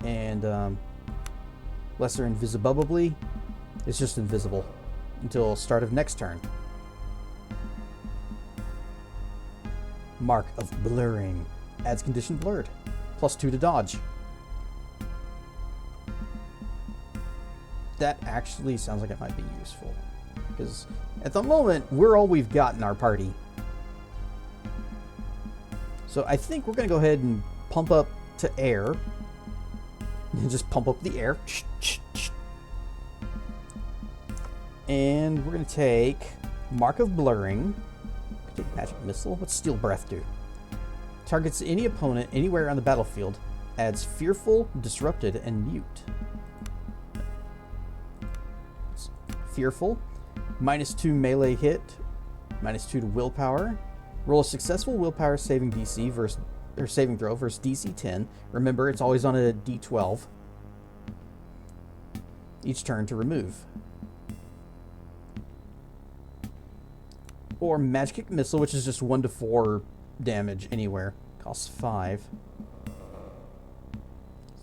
And lesser invisibility. It's just invisible until start of next turn. Mark of Blurring. Adds condition blurred. Plus 2 to dodge. That actually sounds like it might be useful, because at the moment we're all we've got in our party. So I think we're gonna go ahead and pump up to air and just pump up the air, and we're gonna take Mark of Blurring, take Magic Missile. What's Steel Breath do? Targets any opponent anywhere on the battlefield, adds Fearful, Disrupted, and Mute. Fearful, -2 melee hit, -2 to willpower. Roll a successful willpower saving DC versus saving throw versus DC 10. Remember, it's always on a D12. Each turn to remove. or Magic Missile, which is just 1 to 4 damage anywhere. Costs 5.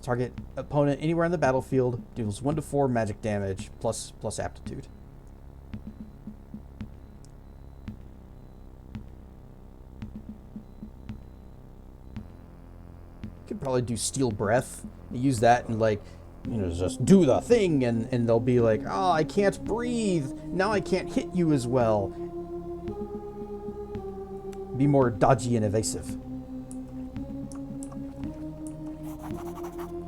Target opponent anywhere on the battlefield, deals 1 to 4 magic damage, plus aptitude. Could probably do Steel Breath. Use that and, like, you know, just do the thing, and they'll be like, oh, I can't breathe. Now I can't hit you as well. Be more dodgy and evasive.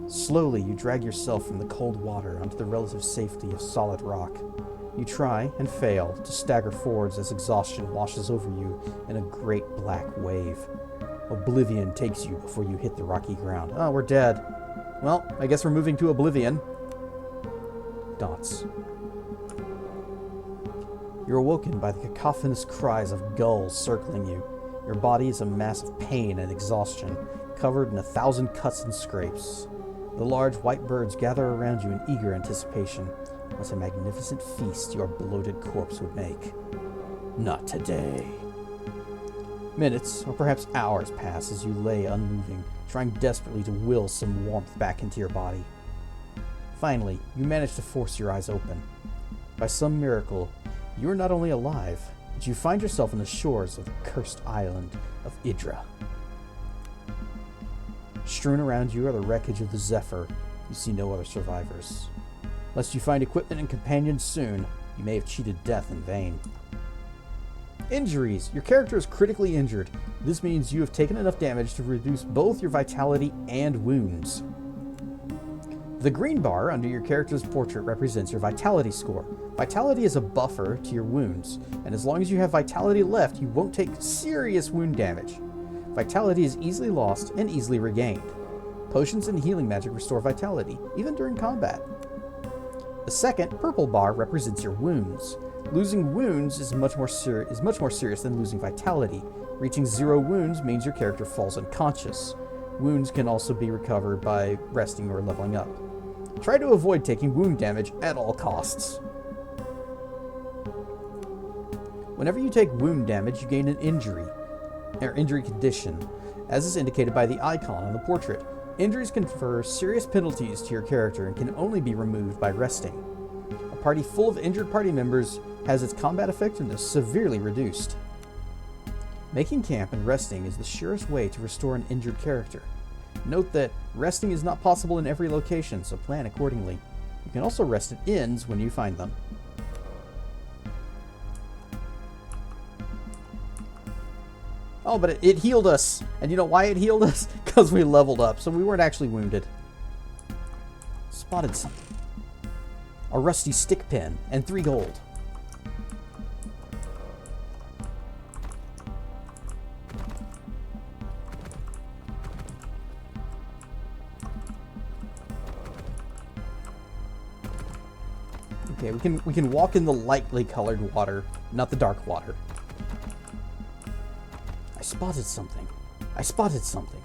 Slowly, you drag yourself from the cold water onto the relative safety of solid rock. You try and fail to stagger forwards as exhaustion washes over you in a great black wave. Oblivion takes you before you hit the rocky ground. Oh, we're dead. Well, I guess we're moving to oblivion. Dots. You're awoken by the cacophonous cries of gulls circling you. Your body is a mass of pain and exhaustion, covered in 1,000 cuts and scrapes. The large white birds gather around you in eager anticipation. What a magnificent feast your bloated corpse would make. Not today. Minutes, or perhaps hours, pass as you lay unmoving, trying desperately to will some warmth back into your body. Finally, you manage to force your eyes open. By some miracle, you are not only alive, but you find yourself on the shores of the cursed island of Idra. Strewn around you are the wreckage of the Zephyr. You see no other survivors. Lest you find equipment and companions soon, you may have cheated death in vain. Injuries. Your character is critically injured. This means you have taken enough damage to reduce both your vitality and wounds. The green bar under your character's portrait represents your vitality score. Vitality is a buffer to your wounds, and as long as you have vitality left, you won't take serious wound damage. Vitality is easily lost and easily regained. Potions and healing magic restore vitality, even during combat. The second, purple bar, represents your wounds. Losing wounds is much more serious than losing vitality. Reaching 0 wounds means your character falls unconscious. Wounds can also be recovered by resting or leveling up. Try to avoid taking wound damage at all costs. Whenever you take wound damage, you gain an injury condition, as is indicated by the icon on the portrait. Injuries confer serious penalties to your character and can only be removed by resting. A party full of injured party members has its combat effectiveness severely reduced. Making camp and resting is the surest way to restore an injured character. Note that resting is not possible in every location, so plan accordingly. You can also rest at inns when you find them. Oh, but it healed us. And you know why it healed us? Because we leveled up, so we weren't actually wounded. Spotted something. A rusty stick pin and 3 gold. Okay, we can walk in the lightly colored water, not the dark water. I spotted something. I spotted something.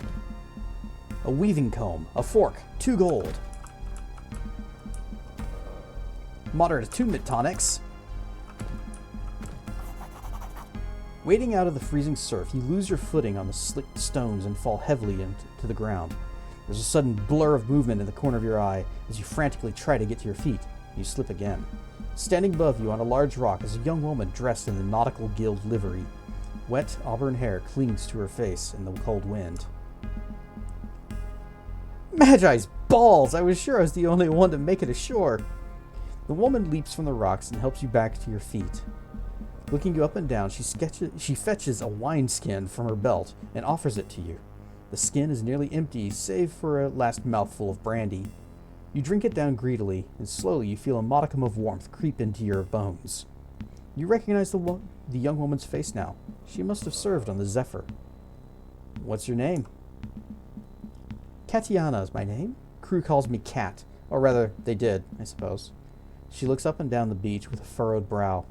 A weaving comb, a fork, 2 gold. Moderate attunement tonics. Wading out of the freezing surf, you lose your footing on the slick stones and fall heavily into the ground. There's a sudden blur of movement in the corner of your eye as you frantically try to get to your feet. You slip again. Standing above you on a large rock is a young woman dressed in the Nautical Guild livery. Wet auburn hair clings to her face in the cold wind. Magi's balls! I was sure I was the only one to make it ashore. The woman leaps from the rocks and helps you back to your feet. Looking you up and down, she fetches a wineskin from her belt and offers it to you. The skin is nearly empty, save for a last mouthful of brandy. You drink it down greedily, and slowly you feel a modicum of warmth creep into your bones. You recognize the young woman's face now. She must have served on the Zephyr. What's your name? Katiana is my name. Crew calls me Kat. Or rather, they did, I suppose. She looks up and down the beach with a furrowed brow.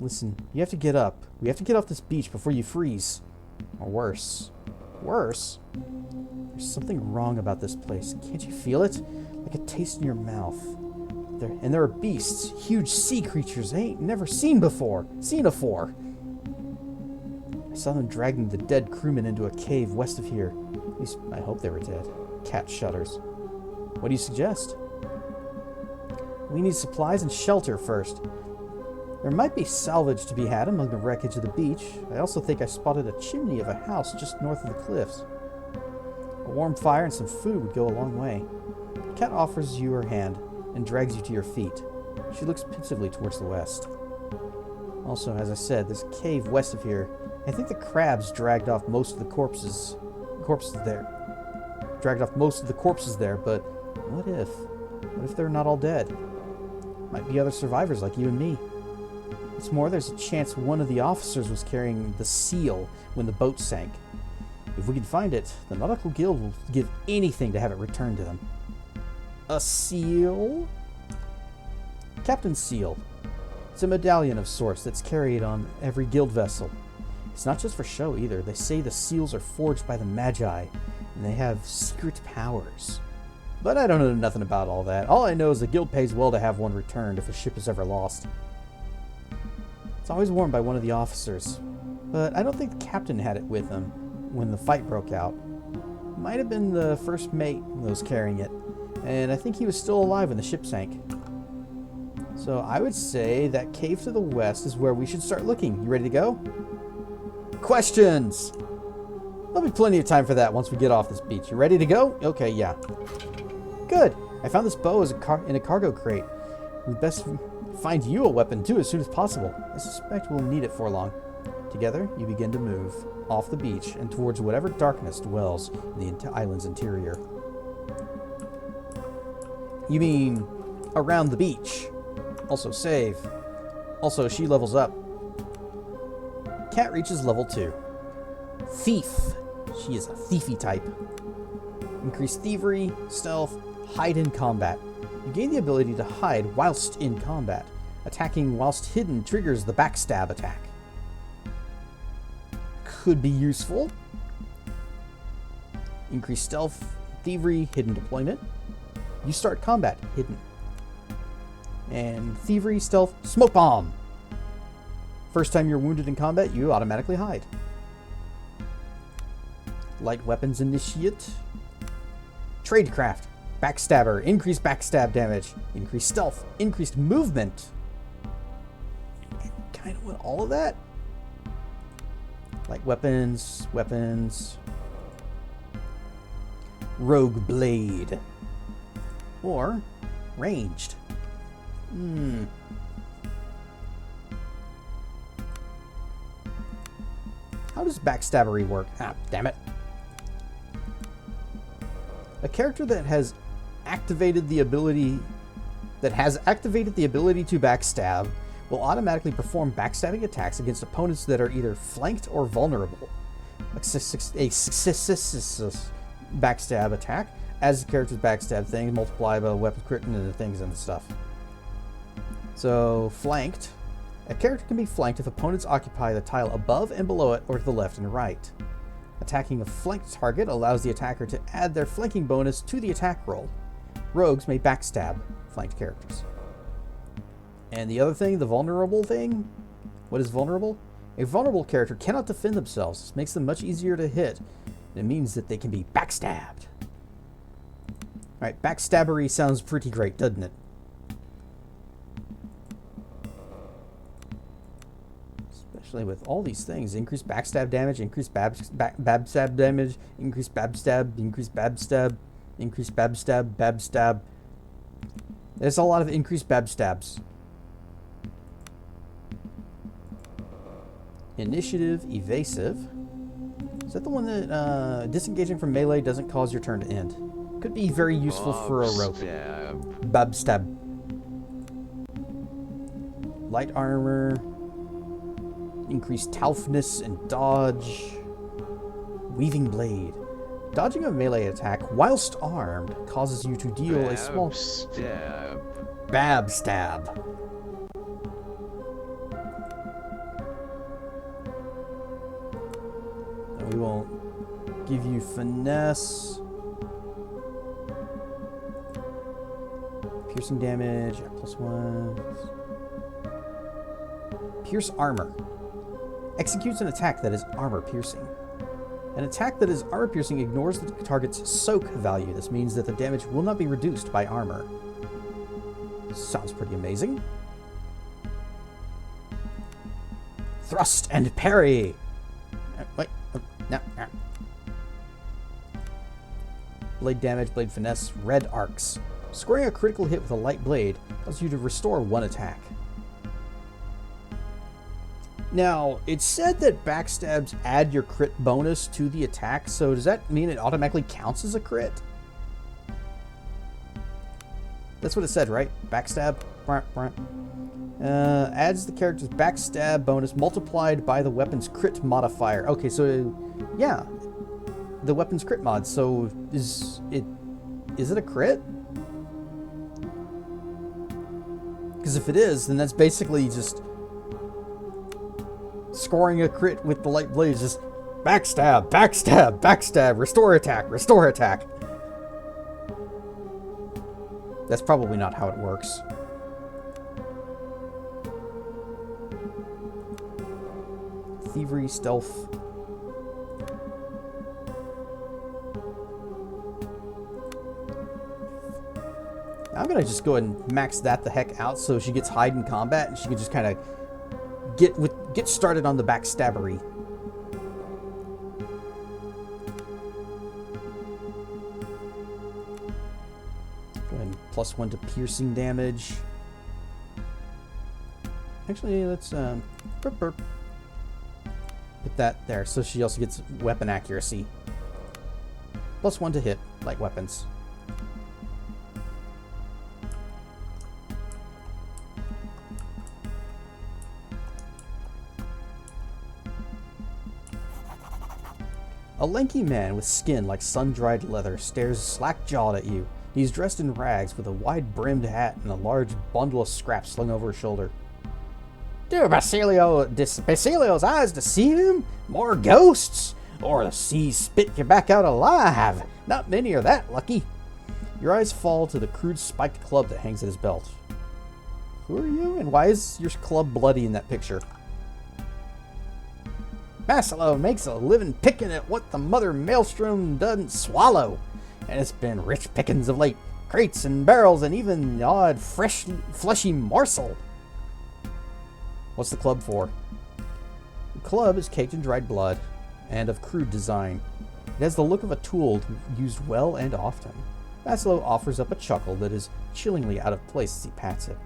Listen, you have to get up. We have to get off this beach before you freeze. Or worse. Worse? There's something wrong about this place. Can't you feel it? Like a taste in your mouth. There are beasts, huge sea creatures I ain't never seen afore. saw them dragging the dead crewmen into a cave west of here. At least, I hope they were dead. Cat shudders. What do you suggest? We need supplies and shelter first. There might be salvage to be had among the wreckage of the beach. I also think I spotted a chimney of a house just north of the cliffs. A warm fire and some food would go a long way. Cat offers you her hand and drags you to your feet. She looks pensively towards the west. Also, as I said, there's a cave west of here. I think the crabs dragged off most of the corpses there. But what if? What if they're not all dead? Might be other survivors like you and me. What's more, there's a chance one of the officers was carrying the seal when the boat sank. If we can find it, the Nautical Guild will give anything to have it returned to them. A seal? Captain's seal. It's a medallion of sorts that's carried on every guild vessel. It's not just for show either. They say the seals are forged by the Magi, and they have secret powers. But I don't know nothing about all that. All I know is the guild pays well to have one returned if a ship is ever lost. It's always worn by one of the officers, but I don't think the captain had it with him when the fight broke out. Might have been the first mate that was carrying it, and I think he was still alive when the ship sank. So I would say that cave to the west is where we should start looking. You ready to go? Questions! There'll be plenty of time for that once we get off this beach. You ready to go? Okay, yeah. Good. I found this bow in a cargo crate. We'd best find you a weapon too as soon as possible. I suspect we'll need it for long. Together, you begin to move off the beach and towards whatever darkness dwells in the island's interior. You mean around the beach? Also save. Also, she levels up. Cat reaches level 2. Thief. She is a thiefy type. Increased thievery, stealth, hide in combat. You gain the ability to hide whilst in combat. Attacking whilst hidden triggers the backstab attack. Could be useful. Increased stealth, thievery, hidden deployment. You start combat, hidden. And thievery, stealth, smoke bomb. First time you're wounded in combat, you automatically hide. Light weapons initiate. Tradecraft. Backstabber. Increased backstab damage. Increased stealth. Increased movement. I kind of want all of that. Light weapons. Rogue blade. Or ranged. How does backstabbery work? Ah, damn it. A character that has activated the ability to backstab will automatically perform backstabbing attacks against opponents that are either flanked or vulnerable. A backstab attack as the character's backstab thing, multiply by weapon crit and the things and the stuff. So, flanked. A character can be flanked if opponents occupy the tile above and below it or to the left and right. Attacking a flanked target allows the attacker to add their flanking bonus to the attack roll. Rogues may backstab flanked characters. And the other thing, the vulnerable thing? What is vulnerable? A vulnerable character cannot defend themselves. This makes them much easier to hit. It means that they can be backstabbed. Alright, backstabbery sounds pretty great, doesn't it? Especially with all these things. Increased backstab damage, increased babstab damage, increased babstab, increased babstab, increased babstab, babstab. There's a lot of increased babstabs. Initiative, evasive. Is that the one that disengaging from melee doesn't cause your turn to end? Could be very useful for a rope. Babstab. Light armor. Increased toughness and dodge. Weaving blade. Dodging a melee attack whilst armed causes you to deal a small babstab. We won't give you finesse. Piercing damage, +1. Pierce armor. Executes an attack that is armor-piercing. An attack that is armor-piercing ignores the target's soak value. This means that the damage will not be reduced by armor. Sounds pretty amazing. Thrust and parry! Wait, no. Blade damage, blade finesse, red arcs. Scoring a critical hit with a light blade allows you to restore one attack. Now, it's said that backstabs add your crit bonus to the attack, so does that mean it automatically counts as a crit? That's what it said, right? Backstab? Adds the character's backstab bonus multiplied by the weapon's crit modifier. Okay, so, yeah. The weapon's crit mod, so is it a crit? Because if it is, then that's basically just scoring a crit with the light blade. Just backstab, backstab, backstab, restore attack, restore attack. That's probably not how it works. Thievery, stealth. I'm gonna just go ahead and max that the heck out so she gets hide in combat and she can just kind of get started on the backstabbery. Go ahead and +1 to piercing damage. Actually, let's put that there so she also gets weapon accuracy. +1 to hit, like weapons. A lanky man with skin like sun-dried leather stares slack-jawed at you. He's dressed in rags with a wide-brimmed hat and a large bundle of scraps slung over his shoulder. Do Basilio's eyes deceive him? More ghosts? Or the sea spit you back out alive? Not many are that lucky. Your eyes fall to the crude spiked club that hangs at his belt. Who are you, and why is your club bloody in that picture? Basilo makes a living picking at what the mother maelstrom doesn't swallow, and it's been rich pickings of late. Crates and barrels and even the odd fleshy morsel. What's the club for? The club is caked in dried blood and of crude design. It has the look of a tool used well and often. Basilo offers up a chuckle that is chillingly out of place as he pats it.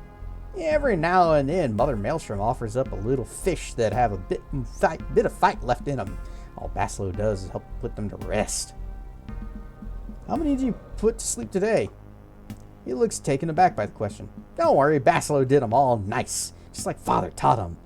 Every now and then, Mother Maelstrom offers up a little fish that have a bit of fight left in them. All Basilo does is help put them to rest. How many did you put to sleep today? He looks taken aback by the question. Don't worry, Basilo did them all nice, just like Father taught him.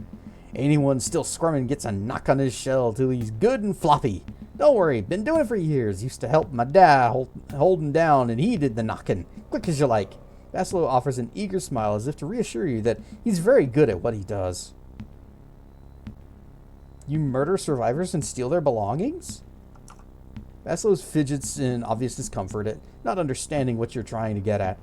Anyone still squirming gets a knock on his shell till he's good and floppy. Don't worry, been doing it for years. Used to help my dad hold him down, and he did the knocking. Quick as you like. Basilo offers an eager smile as if to reassure you that he's very good at what he does. You murder survivors and steal their belongings? Basilo fidgets in obvious discomfort at not understanding what you're trying to get at.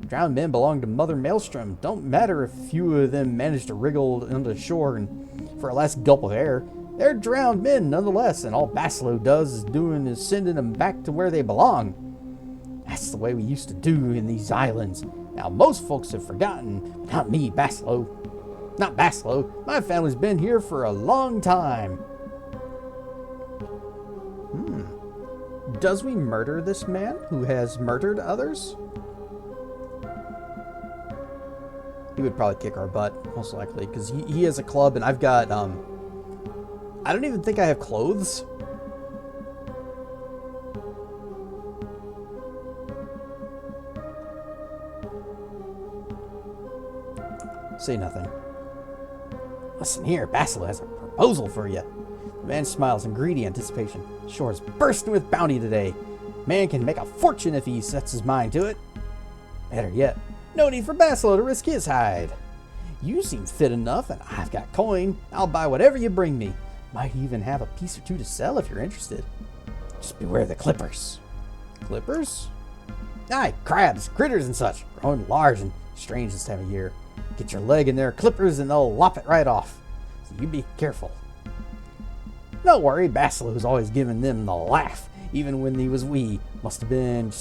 Drowned men belong to Mother Maelstrom. Don't matter if a few of them manage to wriggle onto the shore and for a last gulp of air. They're drowned men nonetheless, and all Basilo does is sending them back to where they belong. That's the way we used to do in these islands. Now, most folks have forgotten, but not me, Basilo. Not Basilo. My family's been here for a long time. Does we murder this man who has murdered others? He would probably kick our butt, most likely, because he has a club, and I've got, I don't even think I have clothes. Say nothing. Listen here, Basilo has a proposal for you. The man smiles in greedy anticipation. Shore's bursting with bounty today. Man can make a fortune if he sets his mind to it. Better yet, no need for Basilo to risk his hide. You seem fit enough, and I've got coin. I'll buy whatever you bring me. Might even have a piece or two to sell if you're interested. Just beware the clippers. Clippers? Aye, crabs, critters and such. Growing large and strange this time of year. Get your leg in their clippers and they'll lop it right off. So you be careful. Don't worry, Basilo's always given them the laugh, even when he was wee. Must have been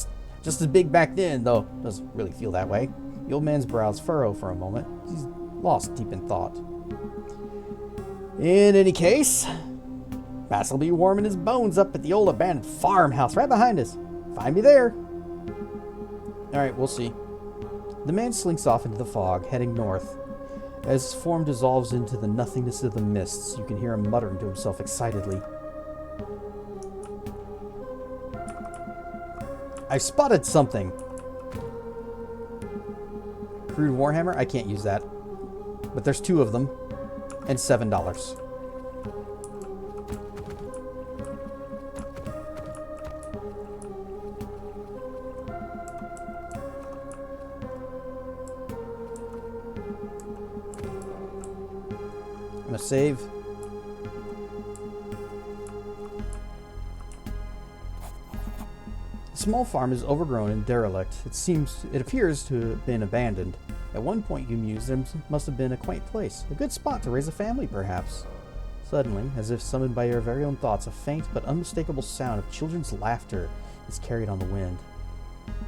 just as big back then, though doesn't really feel that way. The old man's brows furrow for a moment. He's lost deep in thought. In any case, Basil'll be warming his bones up at the old abandoned farmhouse right behind us. Find me there. Alright, we'll see. The man slinks off into the fog, heading north. As his form dissolves into the nothingness of the mists, you can hear him muttering to himself excitedly. I've spotted something. Crude Warhammer? I can't use that. But there's 2 of them. And $7. I'm gonna save. The small farm is overgrown and derelict. It appears to have been abandoned. At one point, you mused, there must have been a quaint place. A good spot to raise a family, perhaps. Suddenly, as if summoned by your very own thoughts, a faint but unmistakable sound of children's laughter is carried on the wind.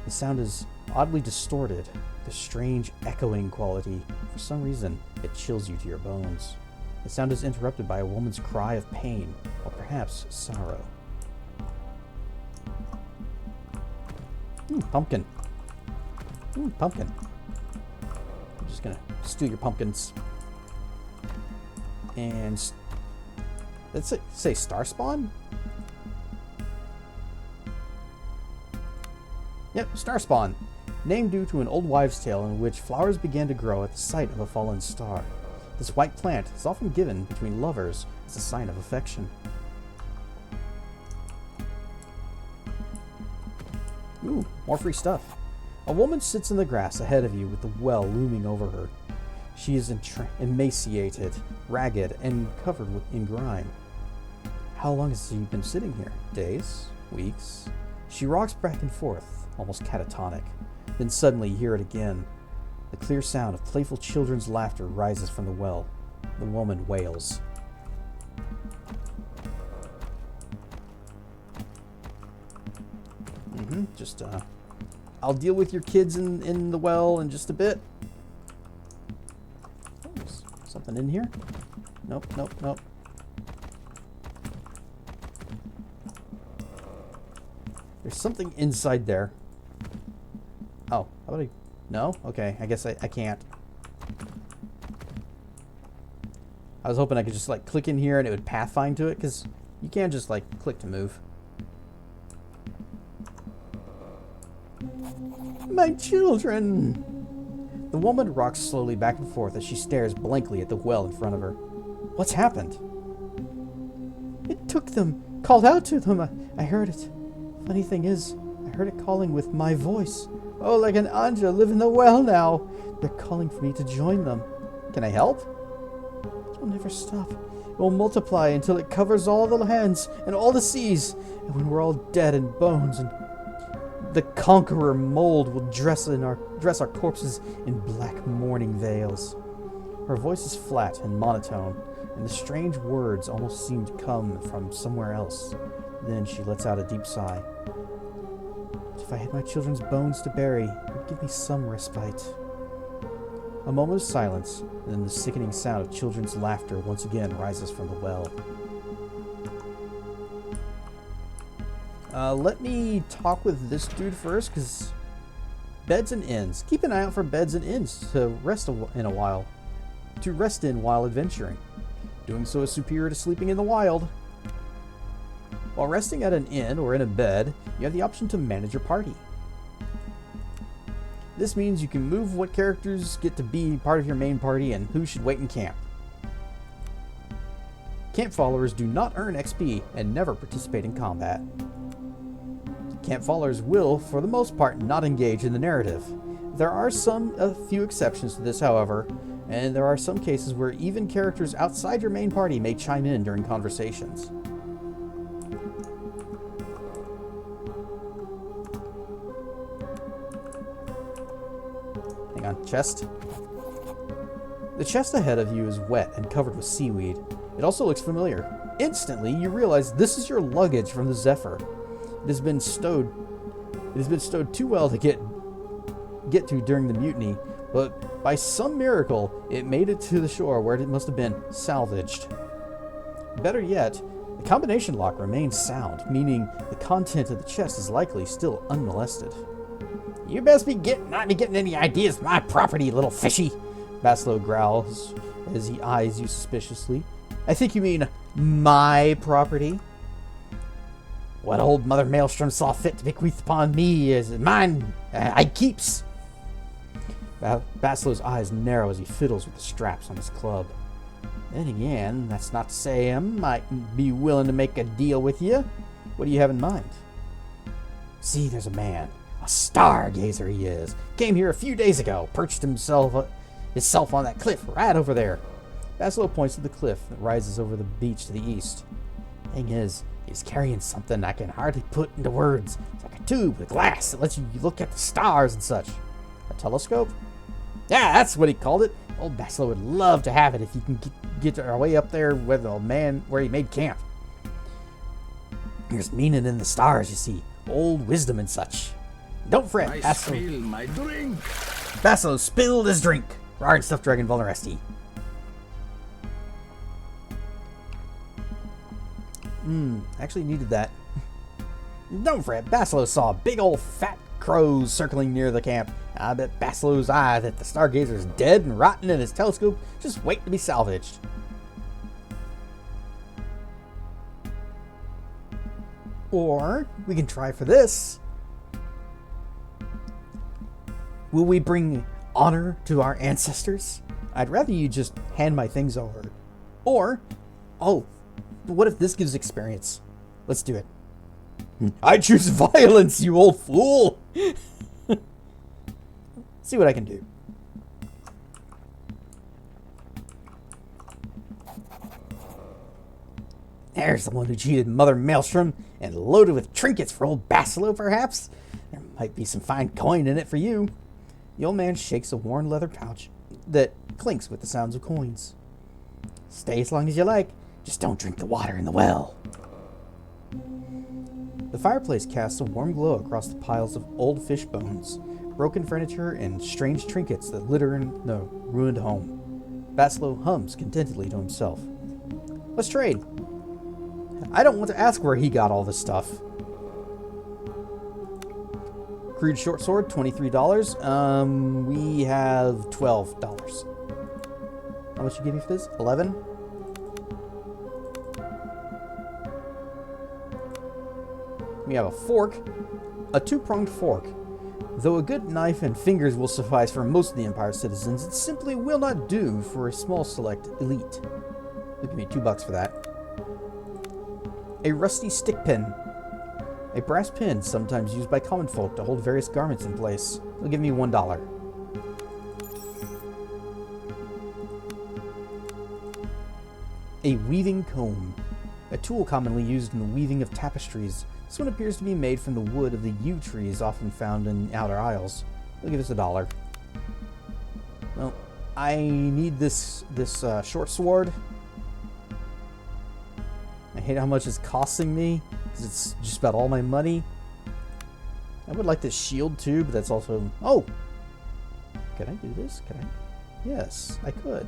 The sound is oddly distorted, with a strange echoing quality. For some reason, it chills you to your bones. The sound is interrupted by a woman's cry of pain, or perhaps sorrow. Pumpkin. Pumpkin. I'm just gonna steal your pumpkins. And let's say star spawn? Yep, star spawn. Named due to an old wives' tale in which flowers began to grow at the sight of a fallen star. This white plant is often given between lovers as a sign of affection. Ooh, more free stuff. A woman sits in the grass ahead of you with the well looming over her. She is emaciated, ragged, and covered in grime. How long has she been sitting here? Days? Weeks? She rocks back and forth, almost catatonic. Then suddenly you hear it again. The clear sound of playful children's laughter rises from the well. The woman wails. Just, I'll deal with your kids in the well in just a bit. Oh, there's something in here? Nope. There's something inside there. Oh, how about I... No? Okay, I guess I can't. I was hoping I could just, like, click in here and it would pathfind to it, because you can't just, like, click to move. My children! The woman rocks slowly back and forth as she stares blankly at the well in front of her. What's happened? It took them. Called out to them. I heard it. Funny thing is, I heard it calling with my voice. Oh, like an Anja, live in the well now. They're calling for me to join them. Can I help? It will never stop. It will multiply until it covers all the lands and all the seas. And when we're all dead and bones, and the conqueror mold will dress our corpses in black mourning veils. Her voice is flat and monotone, and the strange words almost seem to come from somewhere else. Then she lets out a deep sigh. If I had my children's bones to bury, it would give me some respite. A moment of silence, and then the sickening sound of children's laughter once again rises from the well. Let me talk with this dude first, because beds and inns. Keep an eye out for beds and inns to rest in while adventuring. Doing so is superior to sleeping in the wild. While resting at an inn or in a bed, you have the option to manage your party. This means you can move what characters get to be part of your main party and who should wait in camp. Camp followers do not earn XP and never participate in combat. Camp followers will, for the most part, not engage in the narrative. There are a few exceptions to this, however, and there are some cases where even characters outside your main party may chime in during conversations. Hang on, chest. The chest ahead of you is wet and covered with seaweed. It also looks familiar. Instantly, you realize this is your luggage from the Zephyr. It has been stowed too well to get to during the mutiny, but by some miracle, it made it to the shore where it must have been salvaged. Better yet, the combination lock remains sound, meaning the content of the chest is likely still unmolested. You best not be getting any ideas of my property, little fishy, Baslo growls as he eyes you suspiciously. I think you mean my property. What old Mother Maelstrom saw fit to bequeath upon me is mine. I keeps. Baslo's eyes narrow as he fiddles with the straps on his club. Then again, that's not to say I might be willing to make a deal with you. What do you have in mind? See, there's a man. A stargazer he is. Came here a few days ago. Perched himself on that cliff right over there. Baslo points to the cliff that rises over the beach to the east. Thing is, he's carrying something I can hardly put into words. It's like a tube with glass that lets you look at the stars and such. A telescope? Yeah, that's what he called it. Old Baslo would love to have it if he can get our way up there with the man where he made camp. There's meaning in the stars, you see. Old wisdom and such. Don't fret, I Baslo. spill my drink. Baslo spilled his drink. Rard stuffed dragon vulneresti. Actually needed that. Don't fret, Baslo saw big old fat crows circling near the camp. I bet Baslo's eye that the stargazer's dead and rotten in his telescope just wait to be salvaged. Or we can try for this. Will we bring honor to our ancestors? I'd rather you just hand my things over. Or, oh, but what if this gives experience? Let's do it. I choose violence, you old fool! See what I can do. There's the one who cheated Mother Maelstrom and loaded with trinkets for old Baslo, perhaps. There might be some fine coin in it for you. The old man shakes a worn leather pouch that clinks with the sounds of coins. Stay as long as you like. Just don't drink the water in the well. The fireplace casts a warm glow across the piles of old fish bones, broken furniture, and strange trinkets that litter in the ruined home. Baslo hums contentedly to himself. Let's trade. I don't want to ask where he got all this stuff. Crude short sword, $23. We have $12. How much you give me for this? 11? We have a fork, a two-pronged fork. Though a good knife and fingers will suffice for most of the Empire's citizens, it simply will not do for a small select elite. They'll give me $2 for that. A rusty stick pin. A brass pin sometimes used by common folk to hold various garments in place. They'll give me $1. A weaving comb. A tool commonly used in the weaving of tapestries. This one appears to be made from the wood of the yew trees often found in outer isles. They'll give us $1. Well, I need this short sword. I hate how much it's costing me, because it's just about all my money. I would like this shield too, but that's also... Oh! Can I do this? Can I? Yes, I could.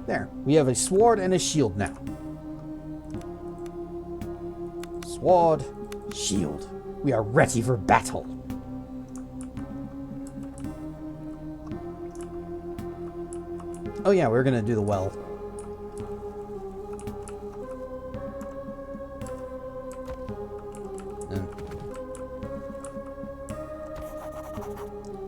There. We have a sword and a shield now. Sword, shield. We are ready for battle. Oh yeah, we're gonna do the well.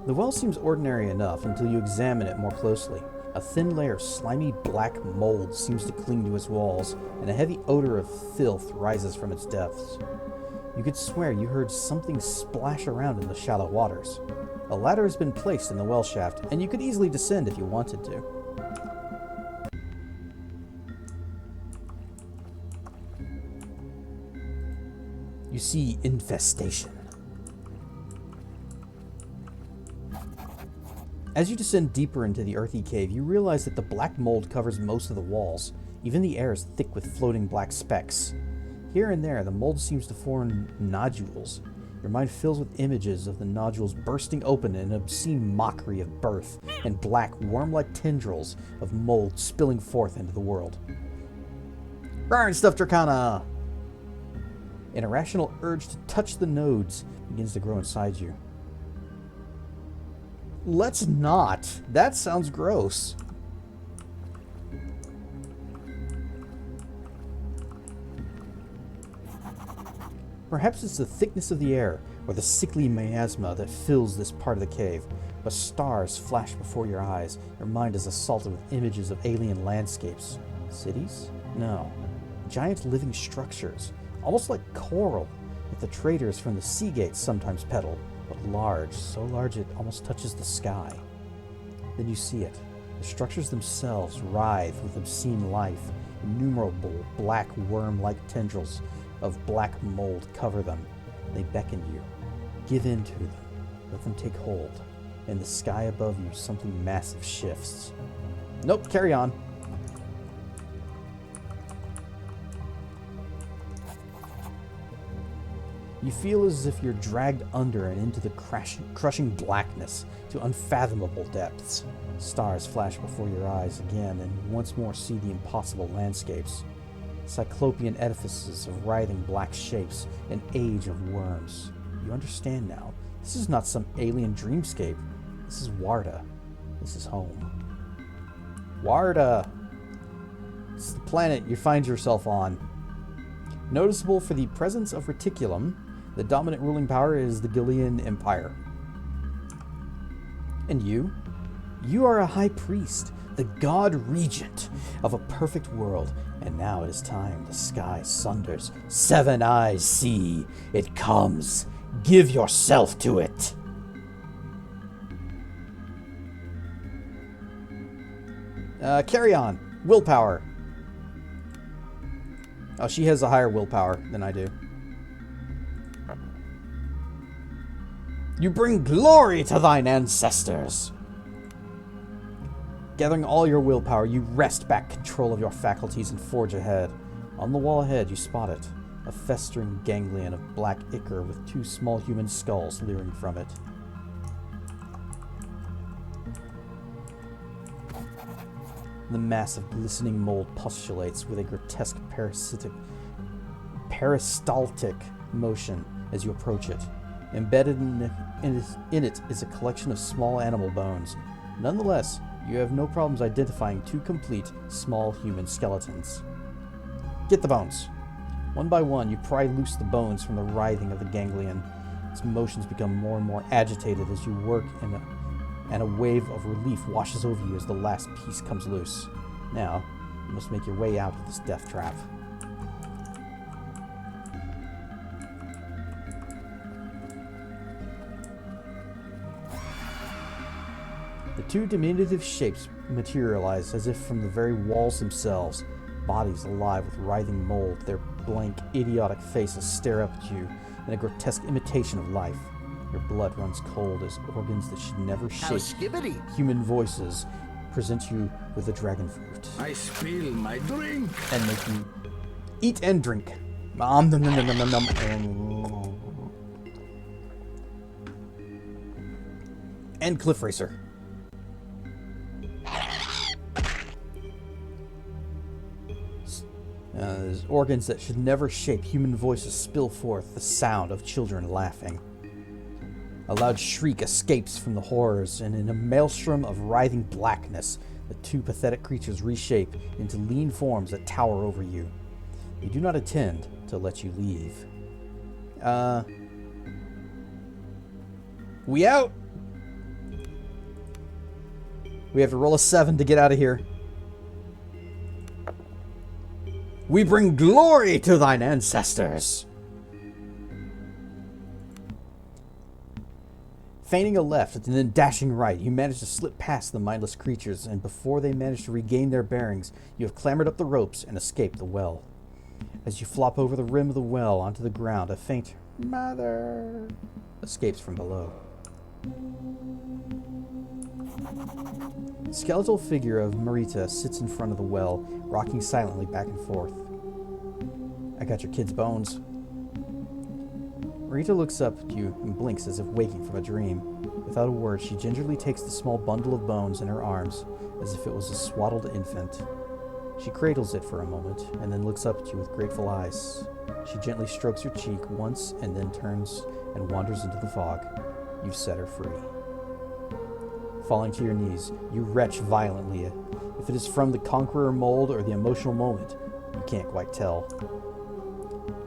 The well seems ordinary enough until you examine it more closely. A thin layer of slimy black mold seems to cling to its walls, and a heavy odor of filth rises from its depths. You could swear you heard something splash around in the shallow waters. A ladder has been placed in the well shaft, and you could easily descend if you wanted to. You see infestation. As you descend deeper into the earthy cave, you realize that the black mold covers most of the walls. Even the air is thick with floating black specks. Here and there, the mold seems to form nodules. Your mind fills with images of the nodules bursting open in an obscene mockery of birth, and black, worm-like tendrils of mold spilling forth into the world. Burn, Stuffed Dracana! An irrational urge to touch the nodes begins to grow inside you. Let's not. That sounds gross. Perhaps it's the thickness of the air or the sickly miasma that fills this part of the cave, but stars flash before your eyes. Your mind is assaulted with images of alien landscapes. Cities? No. Giant living structures, almost like coral, that the traders from the sea gates sometimes peddle, but large, so large it almost touches the sky. Then you see it. The structures themselves writhe with obscene life. Innumerable black worm-like tendrils of black mold cover them. They beckon you. Give in to them. Let them take hold. In the sky above you, something massive shifts. Nope, carry on. You feel as if you're dragged under and into the crushing blackness to unfathomable depths. Stars flash before your eyes again, and once more see the impossible landscapes. Cyclopean edifices of writhing black shapes, an age of worms. You understand now. This is not some alien dreamscape. This is Warda. This is home. Warda! It's the planet you find yourself on. Noticeable for the presence of reticulum, the dominant ruling power is the Gilean Empire. And you? You are a high priest, the god regent of a perfect world, and now it is time the sky sunders. Seven eyes see. It comes. Give yourself to it. Carry on. Willpower. Oh, she has a higher willpower than I do. You bring glory to thine ancestors. Gathering all your willpower, you wrest back control of your faculties and forge ahead. On the wall ahead, you spot it. A festering ganglion of black ichor with two small human skulls leering from it. The mass of glistening mold postulates with a grotesque peristaltic motion as you approach it. Embedded in it is a collection of small animal bones. Nonetheless, you have no problems identifying two complete, small human skeletons. Get the bones. One by one, you pry loose the bones from the writhing of the ganglion. Its motions become more and more agitated as you work, and a wave of relief washes over you as the last piece comes loose. Now, you must make your way out of this death trap. The two diminutive shapes materialize as if from the very walls themselves, bodies alive with writhing mold. Their blank, idiotic faces stare up at you in a grotesque imitation of life. Your blood runs cold as organs that should never shake. Human voices present you with the dragon fruit. I spill my drink. And make you eat and drink. And Cliff Racer. Organs that should never shape. Human voices spill forth the sound of children laughing. A loud shriek escapes from the horrors, and in a maelstrom of writhing blackness, the two pathetic creatures reshape into lean forms that tower over you. They do not intend to let you leave. We out? We have to roll a 7 to get out of here. We bring glory to thine ancestors. Feigning a left and then dashing right, you manage to slip past the mindless creatures, and before they manage to regain their bearings, you have clambered up the ropes and escaped the well. As you flop over the rim of the well onto the ground, a faint "Mother" escapes from below. The skeletal figure of Marita sits in front of the well, rocking silently back and forth. I got your kid's bones. Marita looks up at you and blinks as if waking from a dream. Without a word, she gingerly takes the small bundle of bones in her arms, as if it was a swaddled infant. She cradles it for a moment, and then looks up at you with grateful eyes. She gently strokes your cheek once, and then turns and wanders into the fog. You've set her free. Falling to your knees, you retch violently. If it is from the conqueror mold or the emotional moment, you can't quite tell.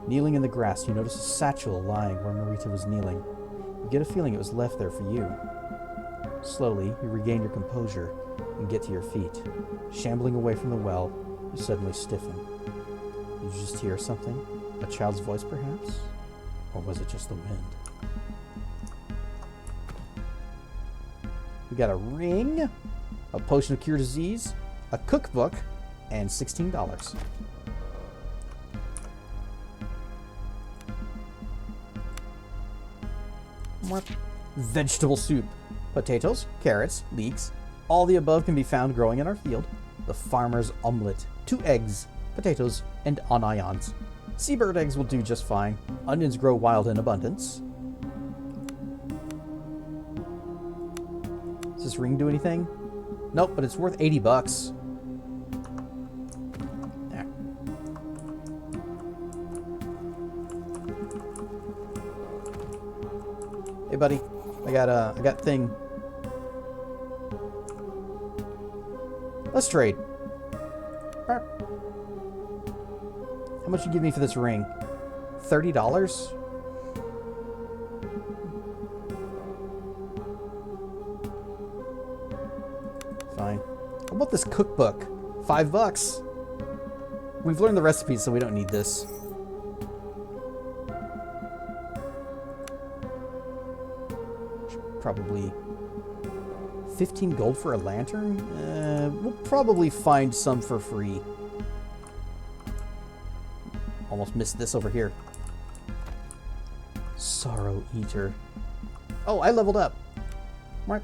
Kneeling in the grass, you notice a satchel lying where Marita was kneeling. You get a feeling it was left there for you. Slowly, you regain your composure and get to your feet. Shambling away from the well, you suddenly stiffen. Did you just hear something? A child's voice, perhaps? Or was it just the wind? We got a ring, a potion of cure disease, a cookbook, and $16. Vegetable soup. Potatoes, carrots, leeks. All the above can be found growing in our field. The farmer's omelet. 2 eggs, potatoes, and onions. Seabird eggs will do just fine. Onions grow wild in abundance. Does this ring do anything? Nope, but it's worth $80. Yeah. Hey, buddy. I got thing. Let's trade. How much you give me for this ring? $30? Fine. How about this cookbook? $5. We've learned the recipes, so we don't need this. Probably 15 gold for a lantern? We'll probably find some for free. Almost missed this over here. Sorrow Eater. Oh, I leveled up. Right.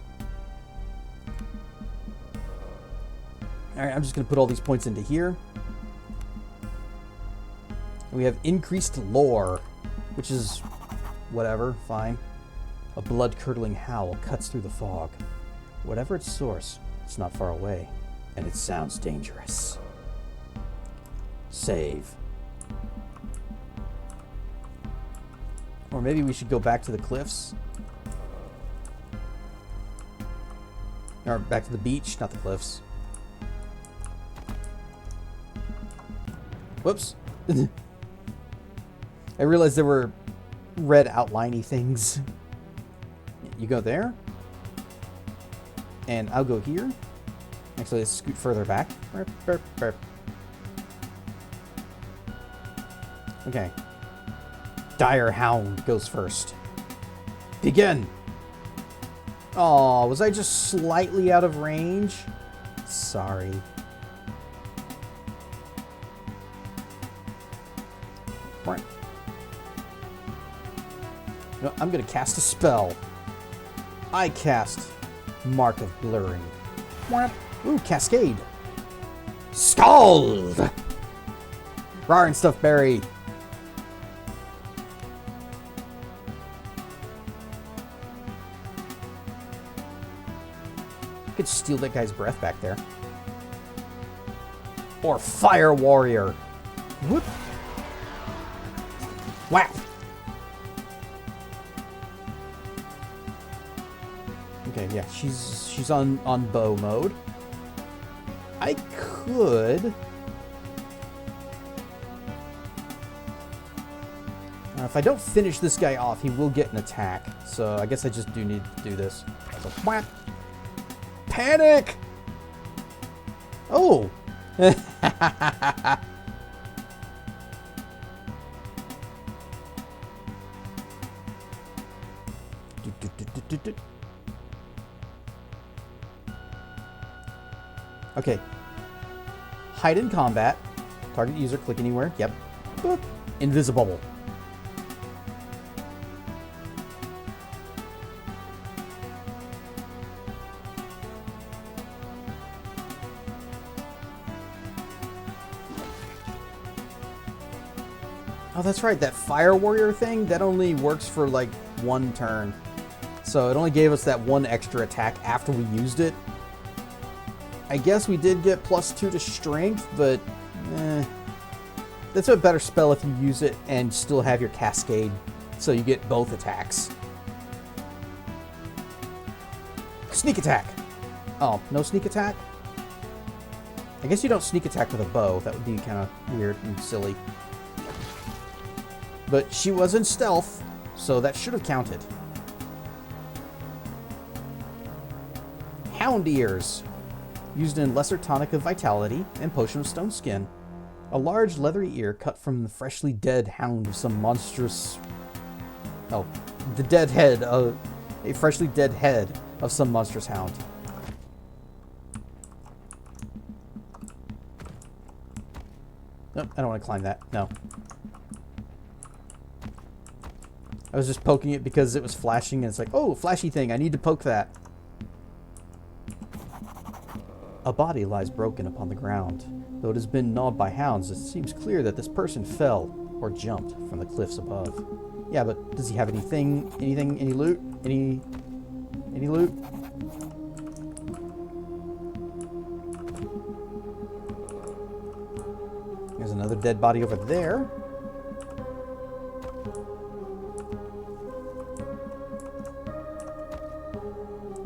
Alright, I'm just going to put all these points into here. We have increased lore, which is whatever, fine. A blood-curdling howl cuts through the fog. Whatever its source, it's not far away, and it sounds dangerous. Save. Or maybe we should go back to the cliffs. Or back to the beach, not the cliffs. Whoops. I realized there were red outliney things. You go there. And I'll go here. Actually, let's scoot further back. Burp, burp, burp. Okay. Dire Hound goes first. Begin! Aw, was I just slightly out of range? Sorry. Right. No, I'm gonna cast a spell. I cast Mark of Blurring. Ooh, Cascade. Skald! Rar and Stuff Berry. I could steal that guy's breath back there. Or Fire Warrior. Whoop. Whap. Okay, yeah, she's on bow mode. I could. If I don't finish this guy off, he will get an attack. So I guess I just do need to do this. So, whap. Panic! Oh! Okay. Hide in combat. Target user, click anywhere. Yep. Boop. Invisible. Oh, that's right. That fire warrior thing, that only works for like one turn. So it only gave us that one extra attack after we used it. I guess we did get +2 to strength, but that's a better spell if you use it and still have your cascade, so you get both attacks. Sneak attack. Oh, no sneak attack? I guess you don't sneak attack with a bow. That would be kind of weird and silly. But she was in stealth, so that should have counted. Hound ears. Used in Lesser Tonic of Vitality and Potion of Stone Skin. A large leathery ear cut from the freshly dead hound of some monstrous... Oh, the dead head of... A freshly dead head of some monstrous hound. Nope, I don't want to climb that. No. I was just poking it because it was flashing and it's like, oh, flashy thing, I need to poke that. A body lies broken upon the ground. Though it has been gnawed by hounds, it seems clear that this person fell or jumped from the cliffs above. Yeah, but does he have anything, any loot? Any loot? There's another dead body over there.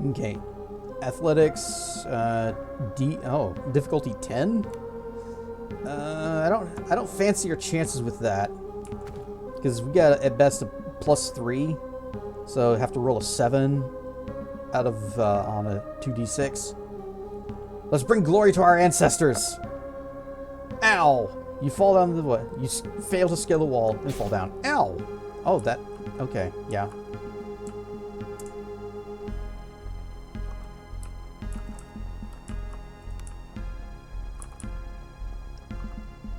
Okay. Athletics, difficulty 10? I don't fancy your chances with that. Because we got at best a +3. So I have to roll a 7 out of on a 2d6. Let's bring glory to our ancestors. Ow! You fall down the what? You fail to scale the wall and fall down. Ow! Oh, that. Okay, yeah.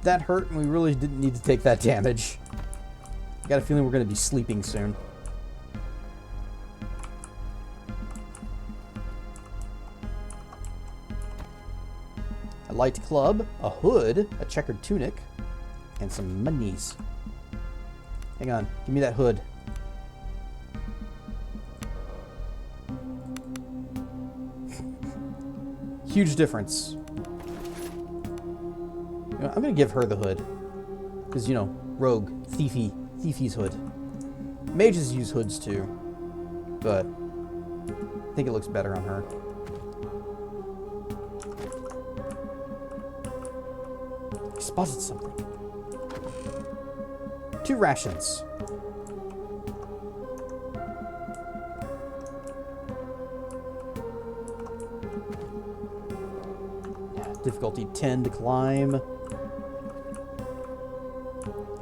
That hurt, and we really didn't need to take that damage. I got a feeling we're going to be sleeping soon. A light club, a hood, a checkered tunic, and some monies. Hang on, give me that hood. Huge difference. You know, I'm going to give her the hood. Because, you know, rogue, thiefy's hood. Mages use hoods too. But I think it looks better on her. I spotted something. 2 rations. Difficulty 10 to climb.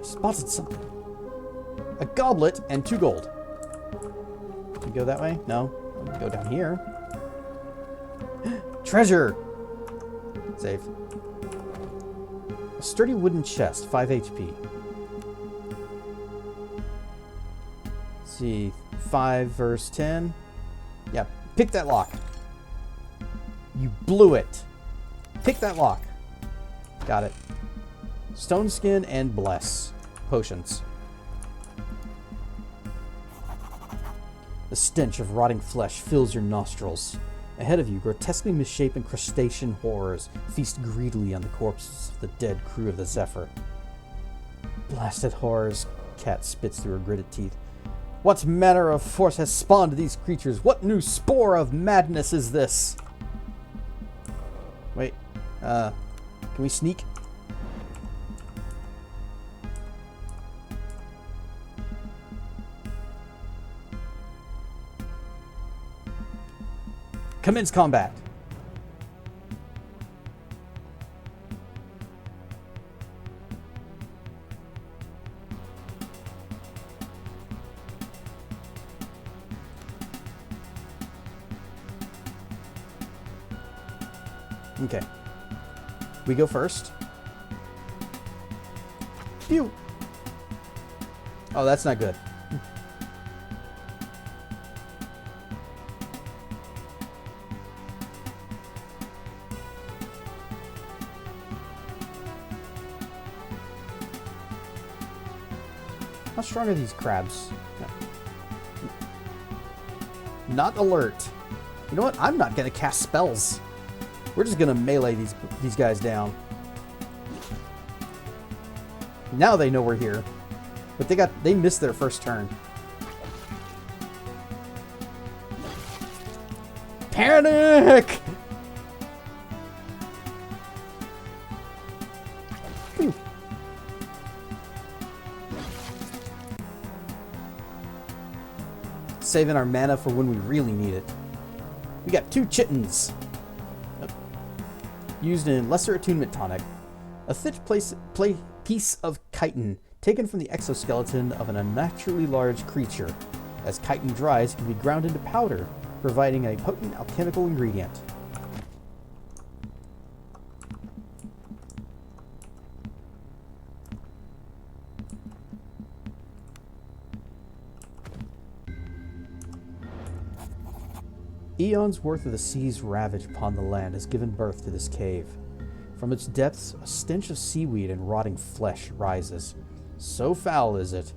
Spotted something. A goblet and 2 gold. Can you go that way? No. Go down here. Treasure! Save. A sturdy wooden chest, 5 HP. Let's see. 5 verse 10. Yeah, pick that lock. You blew it. Pick that lock. Got it. Stone skin and bless. Potions. The stench of rotting flesh fills your nostrils. Ahead of you, grotesquely misshapen crustacean horrors feast greedily on the corpses of the dead crew of the Zephyr. Blasted horrors, Cat spits through her gritted teeth. What manner of force has spawned these creatures? What new spore of madness is this? Wait, can we sneak? Commence combat. Okay. We go first. Phew. Oh, that's not good. How strong are these crabs? Not alert. You know what? I'm not gonna cast spells. We're just gonna melee these guys down. Now they know we're here. But they missed their first turn. Panic! Whew. Saving our mana for when we really need it. We got 2 chittens. Used in Lesser Attunement Tonic. A thick piece of chitin taken from the exoskeleton of an unnaturally large creature. As chitin dries, it can be ground into powder, providing a potent alchemical ingredient. Eons worth of the sea's ravage upon the land has given birth to this cave. From its depths, a stench of seaweed and rotting flesh rises. So foul is it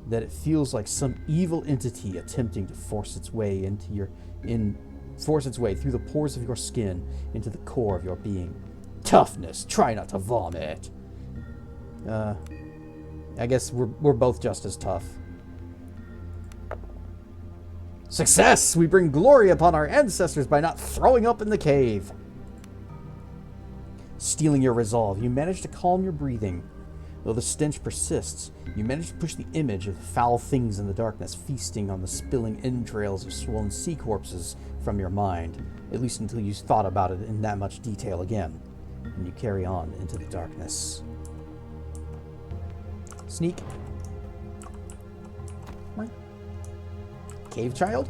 that it feels like some evil entity attempting to force its way through the pores of your skin into the core of your being. Toughness, try not to vomit. I guess we're both just as tough. Success! We bring glory upon our ancestors by not throwing up in the cave. Stealing your resolve, you manage to calm your breathing. Though the stench persists, you manage to push the image of foul things in the darkness feasting on the spilling entrails of swollen sea corpses from your mind, at least until you thought about it in that much detail again, and you carry on into the darkness. Sneak. Cave child?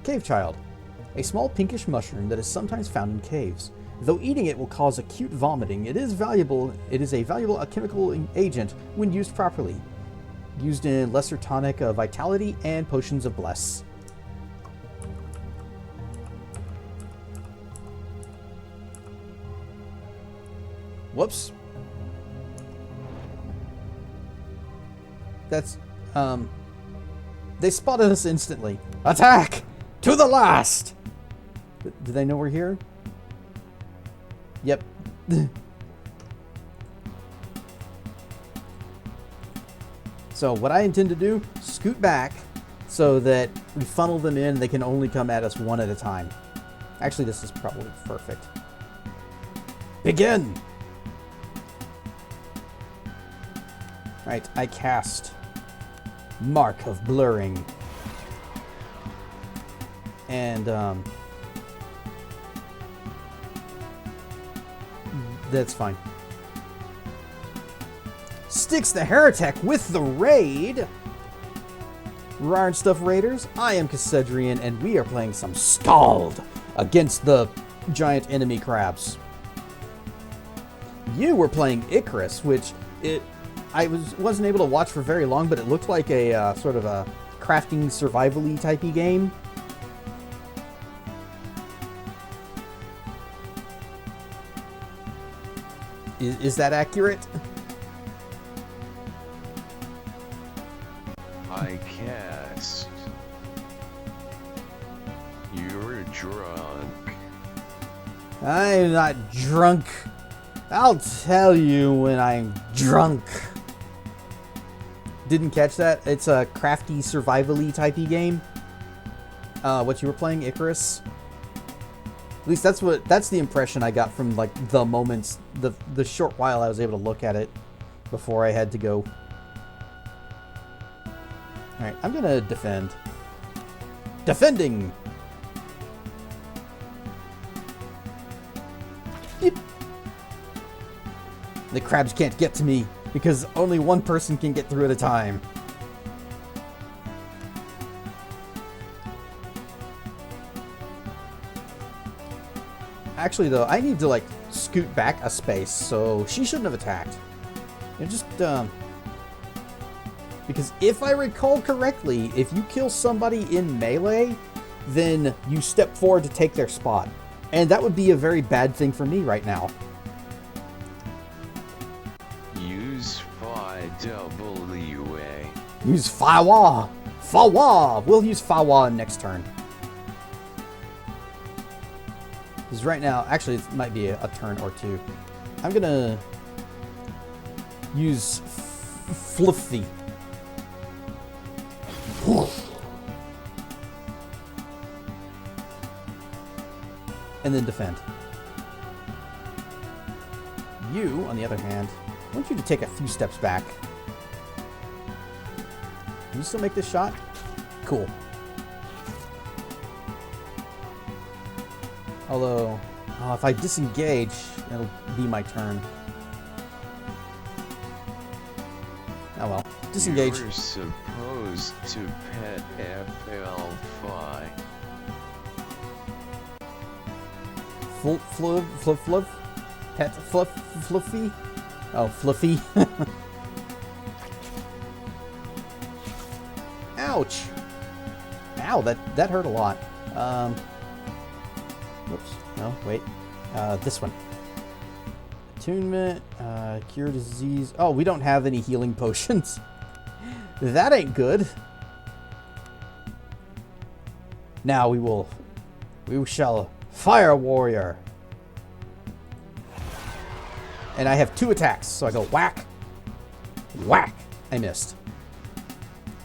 Cave child. A small pinkish mushroom that is sometimes found in caves. Though eating it will cause acute vomiting, it is a valuable alchemical agent when used properly. Used in Lesser Tonic of Vitality and Potions of Bless. Whoops. That's, they spotted us instantly. Attack! To the last! Do they know we're here? Yep. So what I intend to do, scoot back so that we funnel them in and they can only come at us one at a time. Actually, this is probably perfect. Begin! Alright, I cast Mark of Blurring. And, that's fine. Sticks the Heretic with the raid! Rar and Stuff Raiders, I am Cassedrian, and we are playing some Skald against the giant enemy crabs. You were playing Icarus, which I wasn't able to watch for very long, but it looked like a sort of a crafting survival-y typey game. Is that accurate? I cast. You're drunk. I'm not drunk. I'll tell you when I'm drunk. Didn't catch that? It's a crafty, survival-y typey game. What you were playing, Icarus? At least that's the impression I got from like the moments, the short while I was able to look at it before I had to go. All right, I'm gonna defend. Defending. Yep. The crabs can't get to me because only one person can get through at a time. Actually, though, I need to, like, scoot back a space, so she shouldn't have attacked. It just, because if I recall correctly, if you kill somebody in melee, then you step forward to take their spot. And that would be a very bad thing for me right now. WA. Use Fawa. Fawa. We'll use Fawa next turn. Because right now, actually, it might be a turn or two. I'm gonna use Fluffy. And then defend. You, on the other hand, I want you to take a few steps back. Can you still make this shot? Cool. Although, if I disengage, it'll be my turn. Oh well. Disengage. You were supposed to pet FL5. Fluff? Pet Fluffy? Oh, Fluffy. Ouch! Ow, that hurt a lot. Whoops. No, wait. This one. Attunement, cure disease. Oh, we don't have any healing potions. That ain't good. Now we shall fire warrior. And I have 2 attacks, so I go whack, whack. I missed.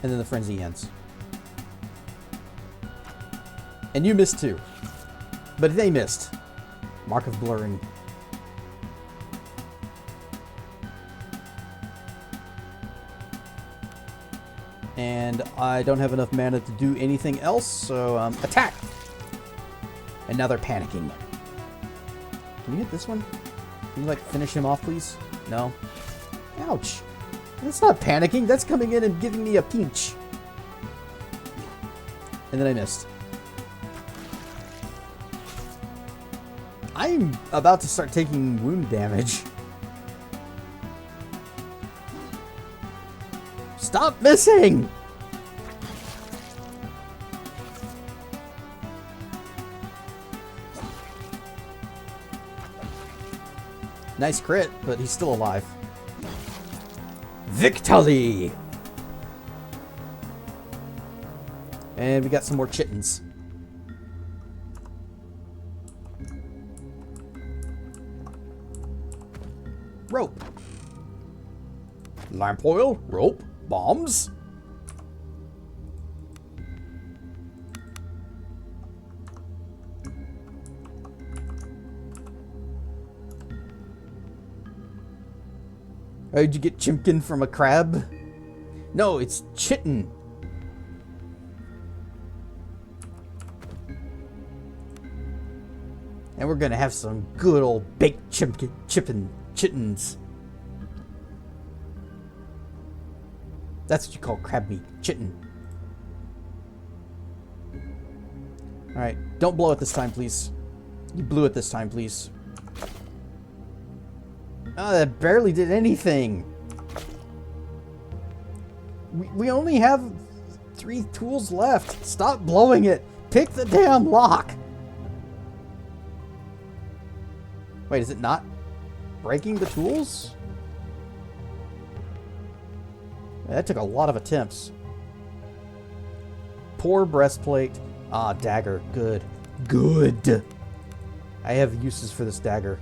And then the frenzy ends. And you missed too. But they missed. Mark of blurring. And I don't have enough mana to do anything else, so attack! And now they're panicking. Can you hit this one? Can you, like, finish him off, please? No? Ouch. That's not panicking. That's coming in and giving me a pinch. And then I missed. I'm about to start taking wound damage. Stop missing! Nice crit, but he's still alive. Victory! And we got some more chittens. Rope. Lamp oil, rope, bombs. Oh, did you get chimkin from a crab? No, it's chitin. And we're gonna have some good old baked chittens. That's what you call crab meat, chitin. Alright, don't blow it this time, please. You blew it this time, please. Oh, that barely did anything. We only have 3 tools left. Stop blowing it. Pick the damn lock. Wait, is it not breaking the tools? That took a lot of attempts. Poor breastplate. Ah, dagger. Good. Good. I have uses for this dagger.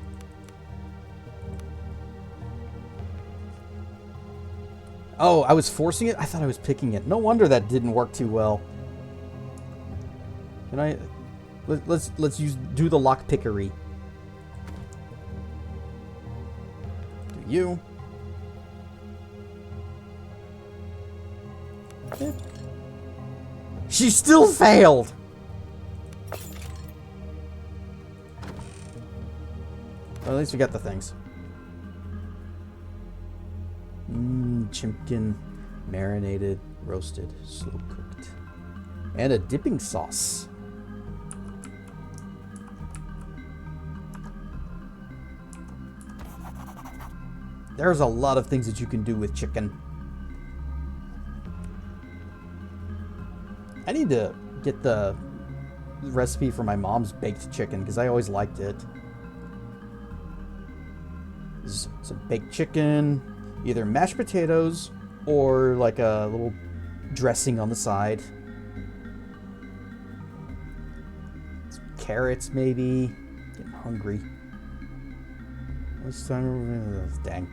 Oh, I was forcing it? I thought I was picking it. No wonder that didn't work too well. Can I... Let's do the lock pickery. Do you. She still failed! Well, at least we got the things. Chimpkin, marinated, roasted, slow cooked. And a dipping sauce. There's a lot of things that you can do with chicken. I need to get the recipe for my mom's baked chicken because I always liked it. Some baked chicken. Either mashed potatoes or like a little dressing on the side. Some carrots, maybe. Getting hungry. This time, dang.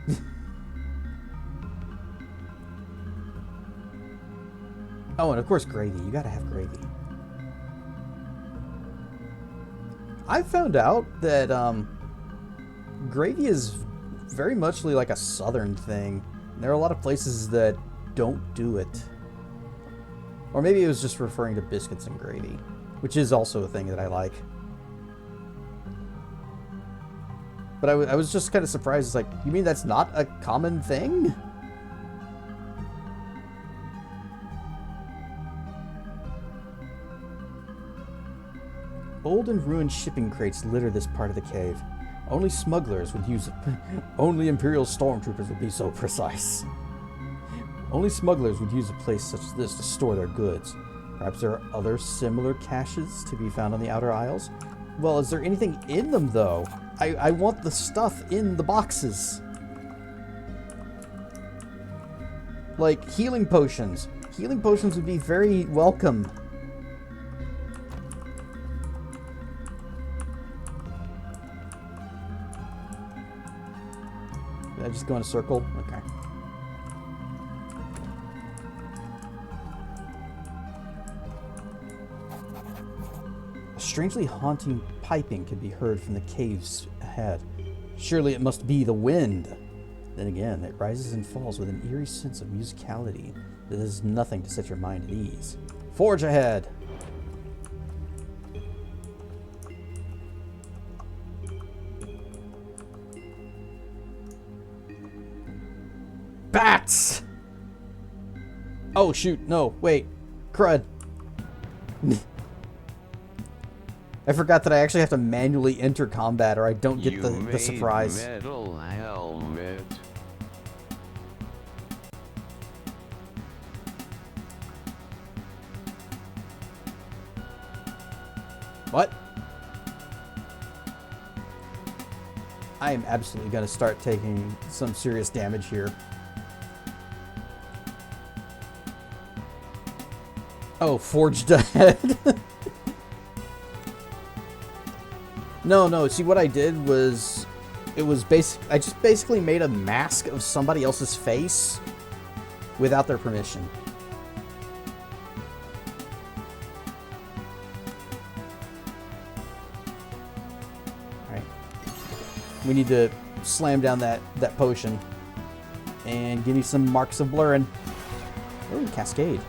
Oh, and of course gravy. You gotta have gravy. I found out that gravy is very much like a southern thing. There are a lot of places that don't do it. Or maybe it was just referring to biscuits and gravy, which is also a thing that I like. But I was just kind of surprised. It's like, you mean that's not a common thing? Old and ruined shipping crates litter this part of the cave. Only smugglers would use it. Only Imperial stormtroopers would be so precise. Only smugglers would use a place such as this to store their goods. Perhaps there are other similar caches to be found on the outer aisles? Well, is there anything in them, though? I want the stuff in the boxes. Like, healing potions. Healing potions would be very welcome. Did I just go in a circle? Okay. A strangely haunting piping can be heard from the caves ahead. Surely it must be the wind. Then again, it rises and falls with an eerie sense of musicality that is nothing to set your mind at ease. Forge ahead! Bats! Oh shoot, no, wait. Crud. I forgot that I actually have to manually enter combat or I don't get the surprise. Metal helmet. What? I am absolutely going to start taking some serious damage here. Oh, forged ahead. No, see what I did was, I just basically made a mask of somebody else's face without their permission. Alright. We need to slam down that potion and give me some marks of blur and... Ooh, Cascade.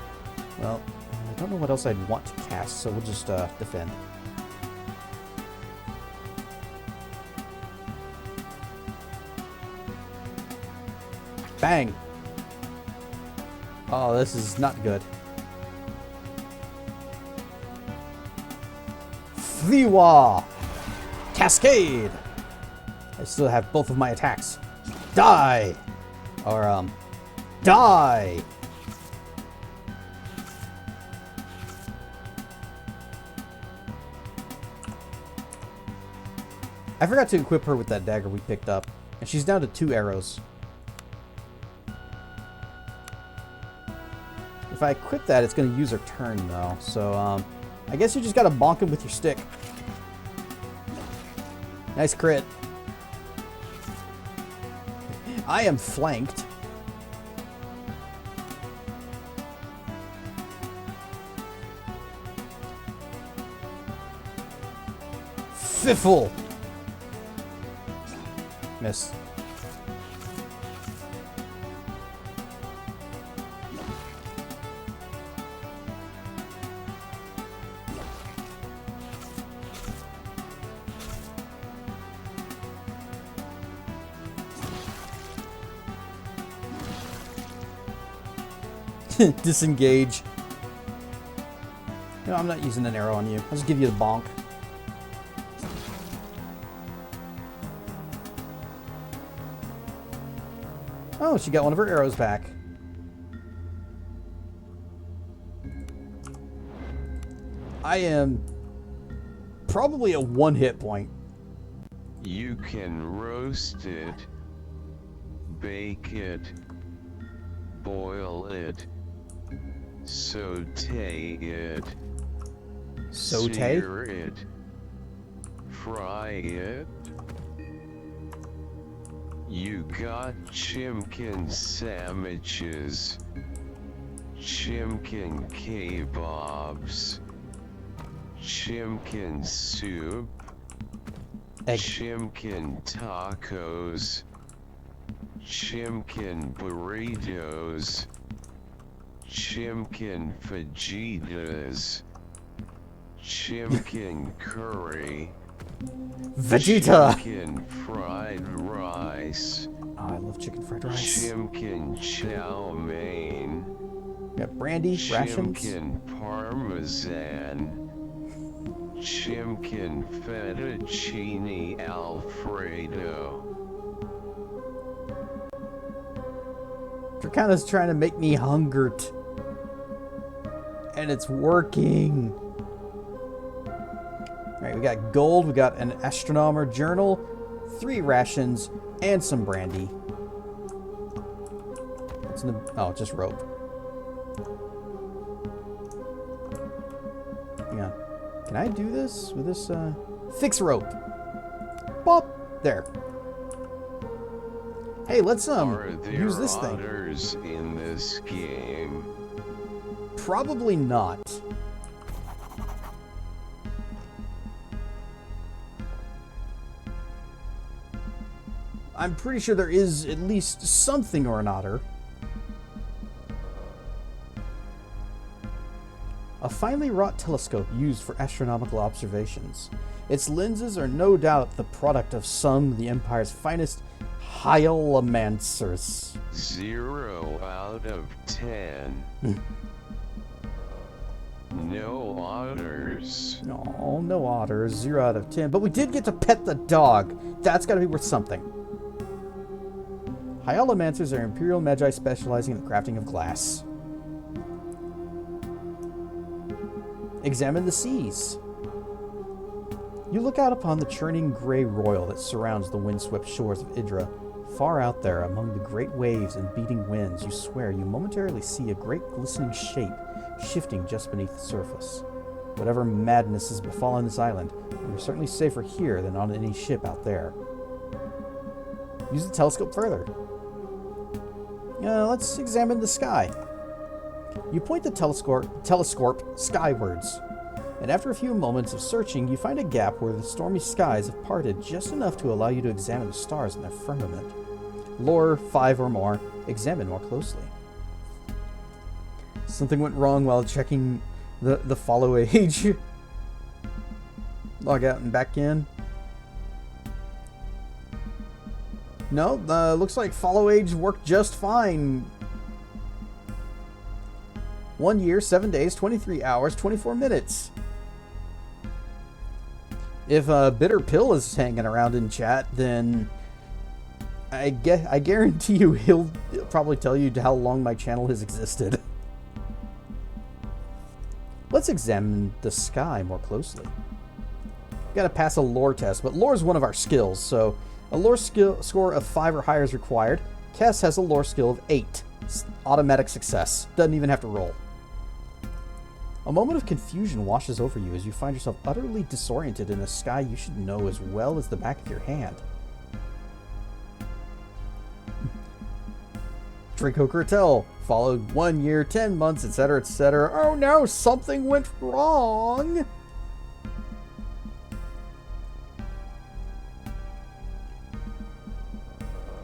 Well, I don't know what else I'd want to cast, so we'll just defend. Bang! Oh, this is not good. Fiwa! Cascade! I still have both of my attacks. Die! Or, die! I forgot to equip her with that dagger we picked up. And she's down to 2 arrows. If I equip that, it's going to use her turn, though. So, I guess you just got to bonk him with your stick. Nice crit. I am flanked. Fiffle! Miss. Disengage. No, I'm not using an arrow on you. I'll just give you the bonk. Oh, she got one of her arrows back. I am probably at 1 hit point. You can roast it, bake it, boil it, saute it, Saute? sear it, fry it. You got chimkin sandwiches, chimkin kebabs, chimkin soup, Egg. chimkin tacos, chimkin burritos, chimkin fajitas, chimkin curry, Vegeta! chimkin fried rice, Oh, I love chicken fried rice. chimkin chow mein, Got brandy, rations. chimkin parmesan, chimkin fettuccine alfredo. Dracana's trying to make me hungered. And it's working. Alright, we got gold, we got an astronomer journal, 3 rations, and some brandy. What's in the, oh, just rope. Hang on. Can I do this with this, fix rope? Bop! There. Hey, let's, Are there use this thing. otters in this game? Probably not. I'm pretty sure there is at least something or an otter. A finely wrought telescope used for astronomical observations. Its lenses are no doubt the product of some of the Empire's finest hyomancers. 0 out of 10. No otters. No, no otters. 0 out of 10. But we did get to pet the dog. That's got to be worth something. Hyalomancers are imperial magi specializing in the crafting of glass. Examine the seas. You look out upon the churning gray roil that surrounds the windswept shores of Idra. Far out there, among the great waves and beating winds, you swear you momentarily see a great glistening shape shifting just beneath the surface. Whatever madness has befallen this island, you're certainly safer here than on any ship out there. Use the telescope further. Let's examine the sky. You point the telescope skywards, and after a few moments of searching, you find a gap where the stormy skies have parted just enough to allow you to examine the stars in their firmament. Lore 5 or more. Examine more closely. Something went wrong while checking the follow age. Log out and back in. No, looks like follow age worked just fine. 1 year, 7 days, 23 hours, 24 minutes. If Bitter Pill is hanging around in chat, then I guarantee you he'll probably tell you how long my channel has existed. Let's examine the sky more closely. Gotta pass a lore test, but lore is one of our skills, so a lore skill score of 5 or higher is required. Kess has a lore skill of 8. Automatic success. Doesn't even have to roll. A moment of confusion washes over you as you find yourself utterly disoriented in a sky you should know as well as the back of your hand. Draco Cartel, followed 1 year, 10 months, etc., etc. Oh no, something went wrong!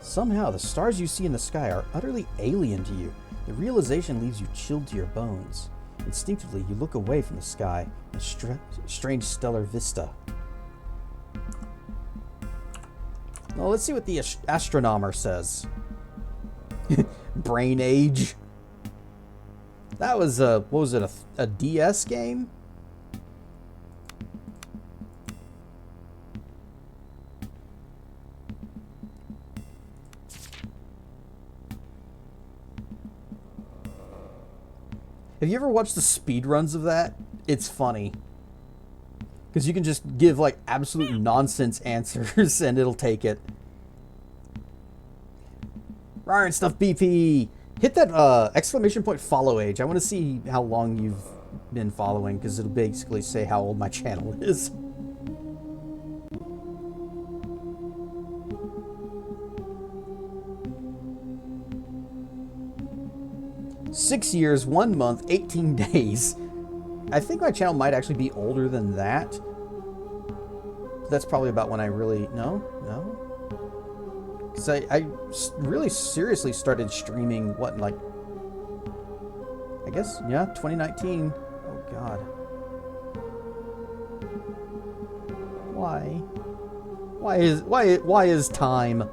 Somehow, the stars you see in the sky are utterly alien to you. The realization leaves you chilled to your bones. Instinctively, you look away from the sky, a strange stellar vista. Well, let's see what the astronomer says. Brain age. That was what was it, a DS game? Have you ever watched the speedruns of that? It's funny. Because you can just give, like, absolute nonsense answers and it'll take it. Ryan Stuff BP. Hit that exclamation point follow age. I want to see how long you've been following, because it'll basically say how old my channel is. Six years, 1 month, 18 days. I think my channel might actually be older than that. That's probably about when I really... No? Because I really seriously started streaming, what, like... I guess, yeah, 2019. Oh, God. Why? Why is time?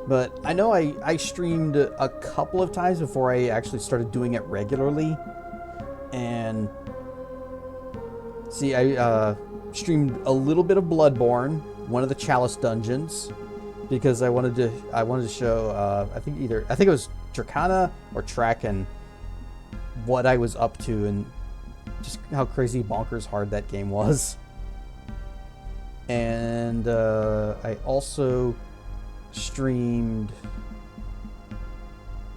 But I know I streamed a couple of times before I actually started doing it regularly. And... See, I streamed a little bit of Bloodborne, one of the Chalice dungeons, because I wanted to show I think it was Tracana or Tracken, what I was up to and just how crazy bonkers hard that game was. And I also streamed, I'm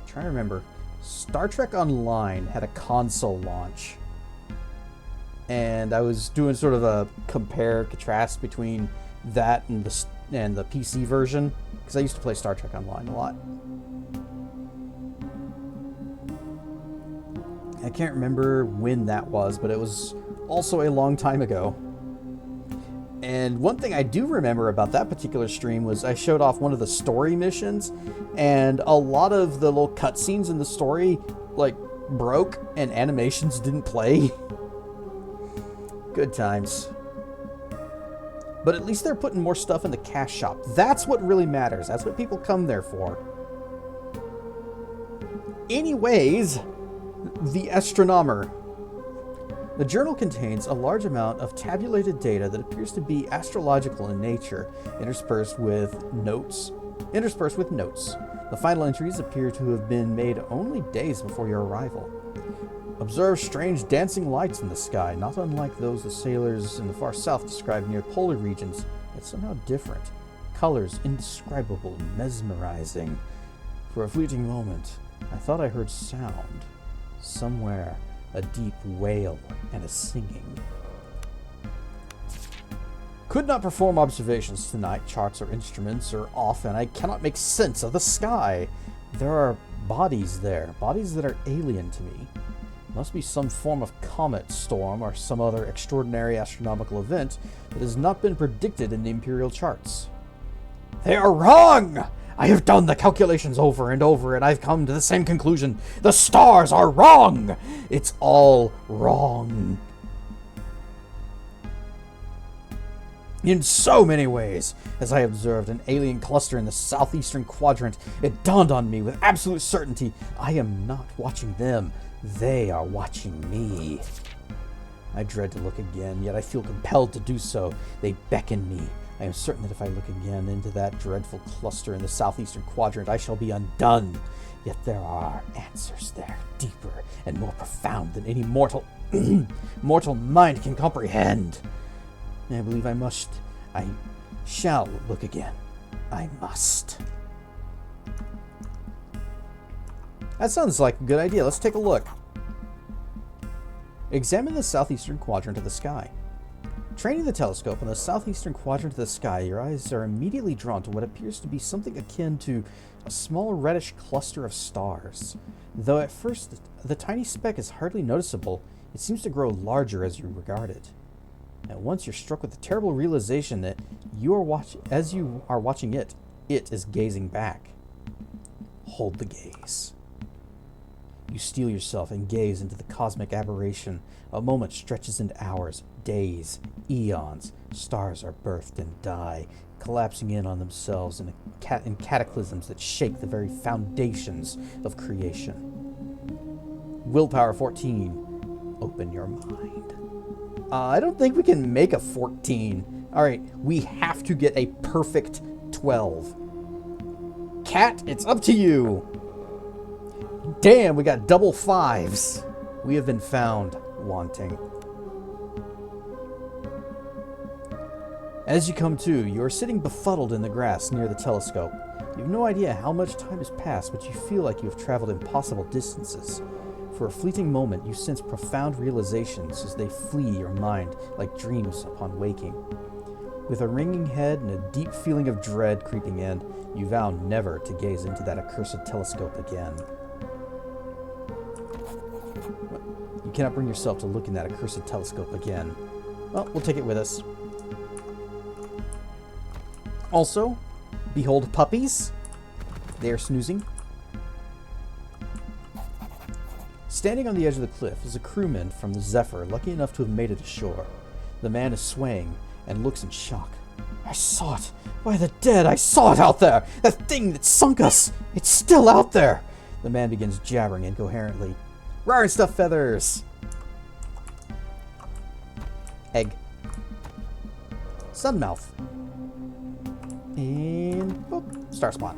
trying to remember, Star Trek Online had a console launch. And I was doing sort of a compare-contrast between that and the PC version, because I used to play Star Trek Online a lot. I can't remember when that was, but it was also a long time ago. And one thing I do remember about that particular stream was I showed off one of the story missions, and a lot of the little cutscenes in the story, like, broke and animations didn't play. Good times. But at least they're putting more stuff in the cash shop. That's what really matters. That's what people come there for. Anyways, the Astronomer. The journal contains a large amount of tabulated data that appears to be astrological in nature, interspersed with notes. The final entries appear to have been made only days before your arrival. Observe strange dancing lights in the sky, not unlike those the sailors in the far south described near polar regions, yet somehow different. Colors indescribable and mesmerizing. For a fleeting moment, I thought I heard sound. Somewhere, a deep wail and a singing. Could not perform observations tonight. Charts or instruments are off, and I cannot make sense of the sky. There are bodies there, bodies that are alien to me. Must be some form of comet, storm, or some other extraordinary astronomical event that has not been predicted in the imperial charts. They are wrong! I have done the calculations over and over, and I've come to the same conclusion. The stars are wrong! It's all wrong. In so many ways. As I observed an alien cluster in the southeastern quadrant, it dawned on me with absolute certainty, I am not watching them. They are watching me. I dread to look again, yet I feel compelled to do so. They beckon me. I am certain that if I look again into that dreadful cluster in the southeastern quadrant, I shall be undone. Yet there are answers there, deeper and more profound than any mortal mind can comprehend. I believe I shall look again. I must. That sounds like a good idea. Let's take a look. Examine the southeastern quadrant of the sky. Training the telescope on the southeastern quadrant of the sky, your eyes are immediately drawn to what appears to be something akin to a small reddish cluster of stars. Though at first the tiny speck is hardly noticeable, it seems to grow larger as you regard it. At once you're struck with the terrible realization that as you are watching it is gazing back. Hold the gaze. You steel yourself and gaze into the cosmic aberration. A moment stretches into hours, days, eons. Stars are birthed and die, collapsing in on themselves in cataclysms that shake the very foundations of creation. Willpower 14. Open your mind. I don't think we can make a 14. Alright, we have to get a perfect 12. Cat, it's up to you! Damn, we got double 5s. We have been found wanting. As you come to, you are sitting befuddled in the grass near the telescope. You have no idea how much time has passed, but you feel like you have traveled impossible distances. For a fleeting moment, you sense profound realizations as they flee your mind like dreams upon waking. With a ringing head and a deep feeling of dread creeping in, you vow never to gaze into that accursed telescope again. You cannot bring yourself to look in that accursed telescope again. Well, we'll take it with us. Also, behold puppies. They are snoozing. Standing on the edge of the cliff is a crewman from the Zephyr, lucky enough to have made it ashore. The man is swaying and looks in shock. I saw it! By the dead, I saw it out there! That thing that sunk us! It's still out there! The man begins jabbering incoherently. Rawr stuff feathers! Egg. Sunmouth. And boop, star spot.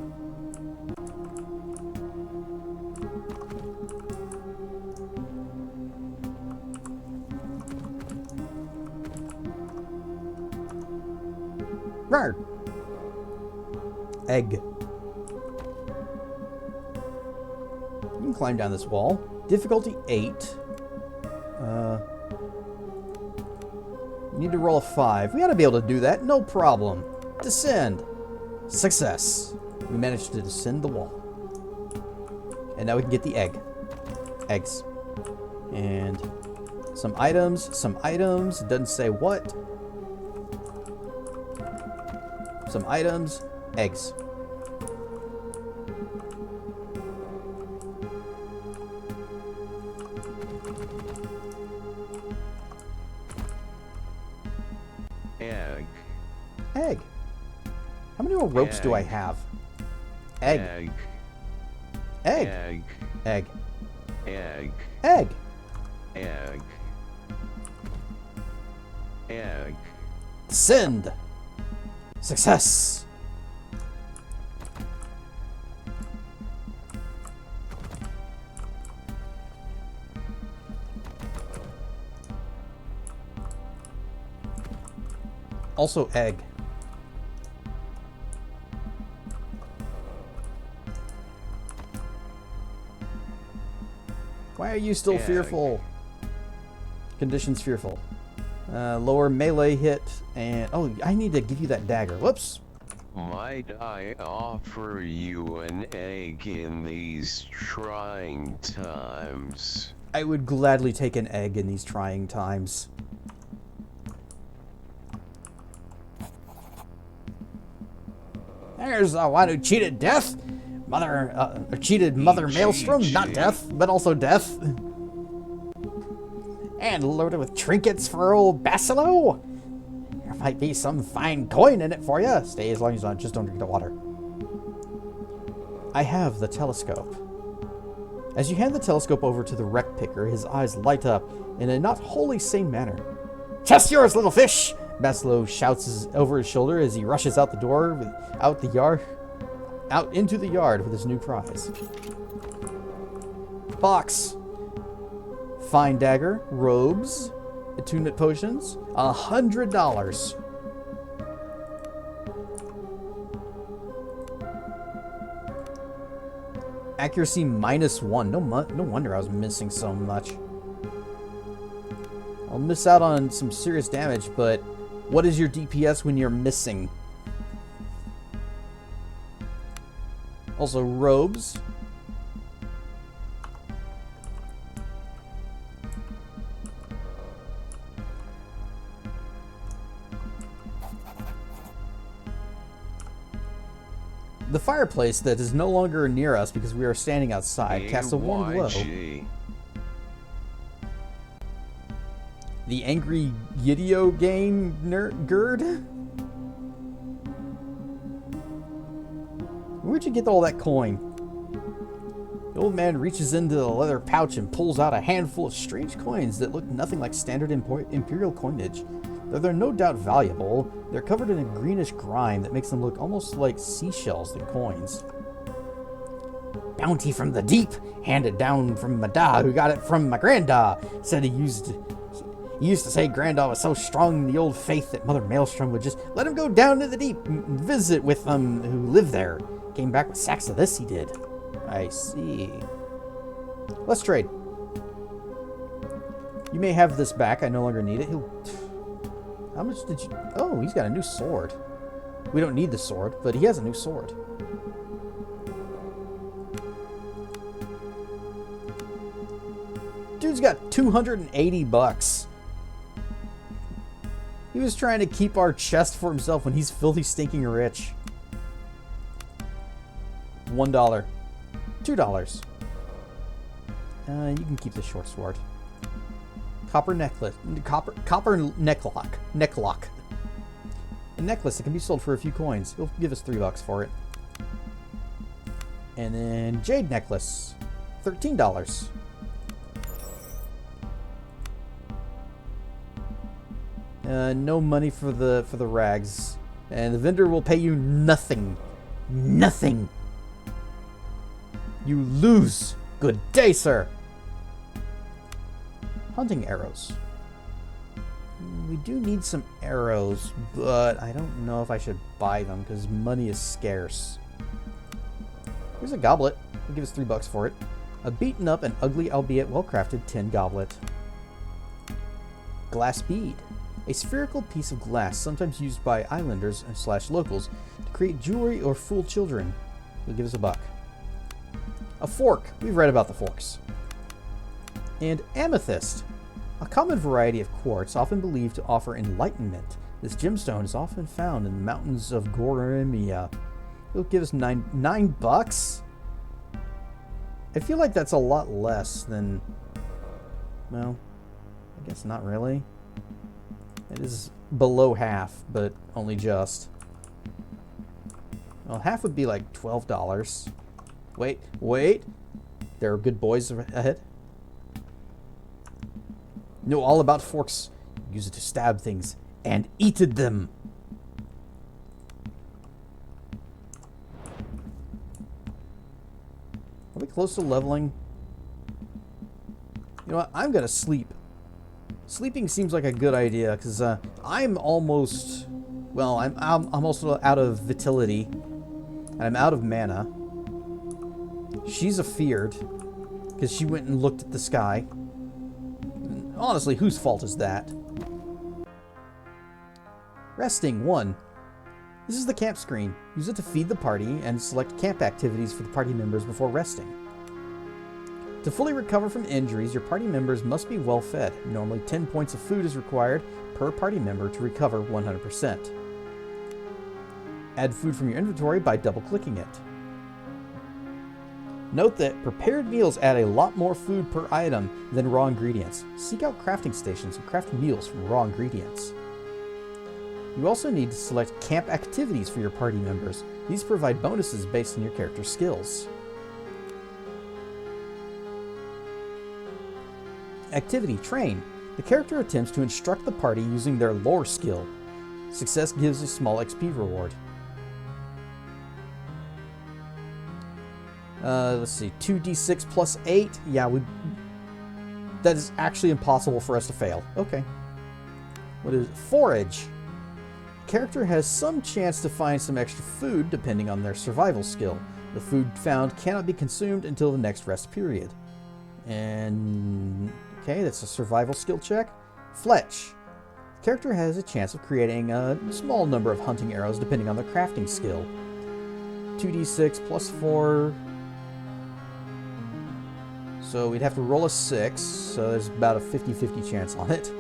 Rawr. Egg. You can climb down this wall. Difficulty 8. You need to roll a 5. We ought to be able to do that. No problem. Descend. Success. We managed to descend the wall. And now we can get the egg. Eggs. And some items. Some items. It doesn't say what. Some items. Eggs. Egg. Egg. How many more ropes do I have? Egg. Egg. Egg. Egg. Egg. Egg. Egg. Egg. Egg. Send. Success. Also egg. Why are you still Egg. fearful? Conditions fearful. Lower melee hit and... Oh, I need to give you that dagger. Whoops. Might I offer you an egg in these trying times? I would gladly take an egg in these trying times. There's the one who cheated death. Cheated Mother Maelstrom, not death, but also death. And loaded with trinkets for old Basilo. There might be some fine coin in it for you. Stay as long as you just don't drink the water. I have the telescope. As you hand the telescope over to the wreck picker, his eyes light up in a not wholly sane manner. Chest yours, little fish! Basilo shouts over his shoulder as he rushes out the door, out into the yard with his new prize. Box. Fine dagger, robes, attunement potions, $100. Accuracy -1. No wonder I was missing so much. I'll miss out on some serious damage, but what is your DPS when you're missing? Also, robes. The fireplace that is no longer near us because we are standing outside casts a warm glow. AYG. The angry Yidio game Gerd? Where'd you get all that coin? The old man reaches into the leather pouch and pulls out a handful of strange coins that look nothing like standard imperial coinage. Though they're no doubt valuable, they're covered in a greenish grime that makes them look almost like seashells than coins. Bounty from the deep, handed down from my da, who got it from my granda. Said he used He used to say Grandad was so strong in the old faith that Mother Maelstrom would just let him go down to the deep and visit with them who lived there. Came back with sacks of this, he did. I see. Let's trade. You may have this back. I no longer need it. How much did you... Oh, he's got a new sword. We don't need the sword, but he has a new sword. Dude's got 280 bucks. He was trying to keep our chest for himself when he's filthy stinking rich. $1. $2. You can keep the short sword. Copper necklace. Copper necklock. A necklace that can be sold for a few coins. He'll give us $3 for it. And then jade necklace. $13. No money for the rags. And the vendor will pay you nothing. Nothing. You lose. Good day, sir. Hunting arrows. We do need some arrows, but I don't know if I should buy them because money is scarce. Here's a goblet. We'll give us $3 for it. A beaten up and ugly, albeit well-crafted tin goblet. Glass bead. A spherical piece of glass, sometimes used by islanders / locals to create jewelry or fool children. Will give us $1. A fork. We've read about the forks. And amethyst. A common variety of quartz, often believed to offer enlightenment. This gemstone is often found in the mountains of Gorimia. It'll give us $9. I feel like that's a lot less than... Well, I guess not really. It is below half, but only just. Well, half would be like $12. Wait. There are good boys ahead. Know all about forks. Use it to stab things and eated them. Are we close to leveling? You know what? I'm gonna sleep. Sleeping seems like a good idea because I'm almost, well, I'm also out of vitality and I'm out of mana. She's afeared because she went and looked at the sky. Honestly, whose fault is that? Resting 1. This is the camp screen. Use it to feed the party and select camp activities for the party members before resting. To fully recover from injuries, your party members must be well fed. Normally 10 points of food is required per party member to recover 100%. Add food from your inventory by double-clicking it. Note that prepared meals add a lot more food per item than raw ingredients. Seek out crafting stations and craft meals from raw ingredients. You also need to select camp activities for your party members. These provide bonuses based on your character's skills. Activity Train. The character attempts to instruct the party using their lore skill. Success gives a small XP reward. Let's see, 2d6 plus 8. Yeah, that is actually impossible for us to fail. Okay. What is it? Forage. Character has some chance to find some extra food depending on their survival skill. The food found cannot be consumed until the next rest period. And okay, that's a survival skill check. Fletch. Character has a chance of creating a small number of hunting arrows depending on their crafting skill. 2d6 plus 4. So we'd have to roll a 6, so there's about a 50-50 chance on it.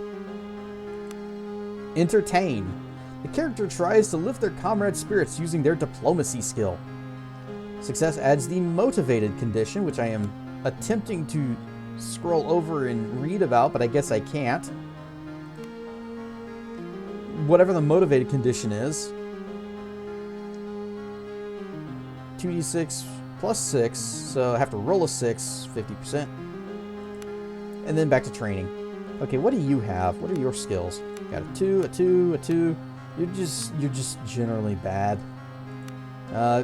Entertain. The character tries to lift their comrades' spirits using their diplomacy skill. Success adds the motivated condition, which I am attempting to scroll over and read about, but I guess I can't. Whatever the motivated condition is. 2d6 plus 6, so I have to roll a 6, 50%. And then back to training. Okay, what do you have? What are your skills? Got a 2, a 2, a 2. You're just generally bad.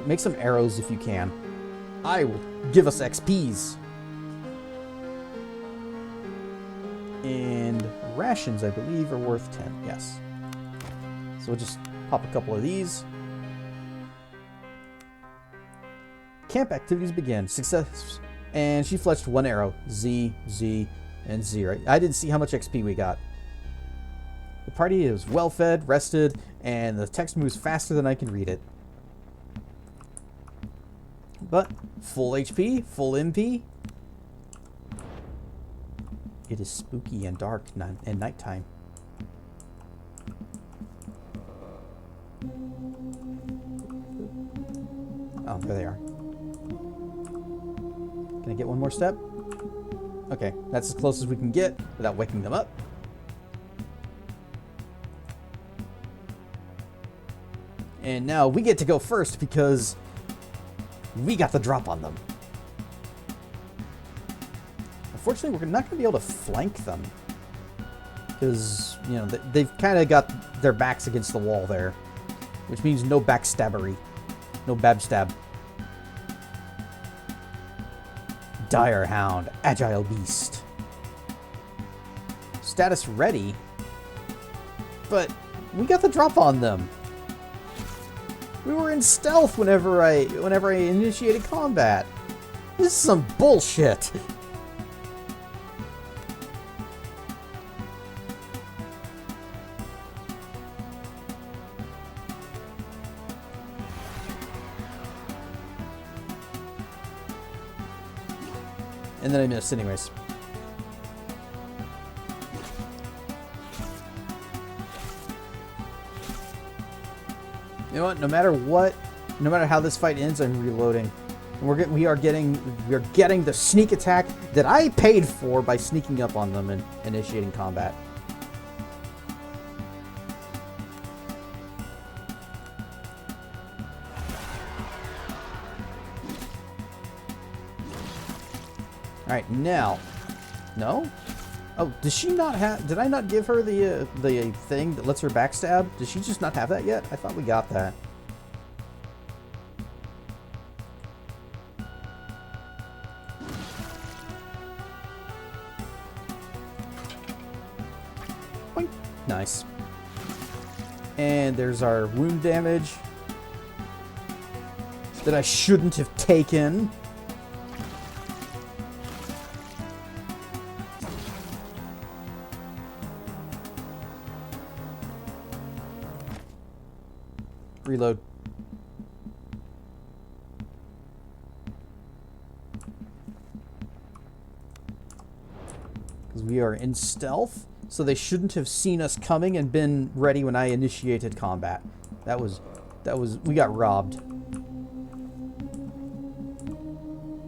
Make some arrows if you can. I will give us XPs. And rations, I believe, are worth 10. Yes. So we'll just pop a couple of these. Camp activities begin. Success. And she fletched one arrow. Z, Z, and Z, right? I didn't see how much XP we got. The party is well fed, rested, and the text moves faster than I can read it. But full HP, full MP. It is spooky and dark and nighttime. Oh, there they are. Can I get one more step? Okay, that's as close as we can get without waking them up. And now we get to go first because we got the drop on them. Unfortunately, we're not going to be able to flank them because, you know, they've kind of got their backs against the wall there, which means no backstabbery, no babstab. Dire Hound, Agile Beast. Status ready, but we got the drop on them. We were in stealth whenever I initiated combat. This is some bullshit. And then I missed anyways. You know what? No matter how this fight ends, I'm reloading. And we are getting the sneak attack that I paid for by sneaking up on them and initiating combat. All right, now, no? Oh, does she not have? Did I not give her the thing that lets her backstab? Does she just not have that yet? I thought we got that. Boink. Nice. And there's our wound damage that I shouldn't have taken. Reload. Because we are in stealth, so they shouldn't have seen us coming and been ready when I initiated combat. That was we got robbed.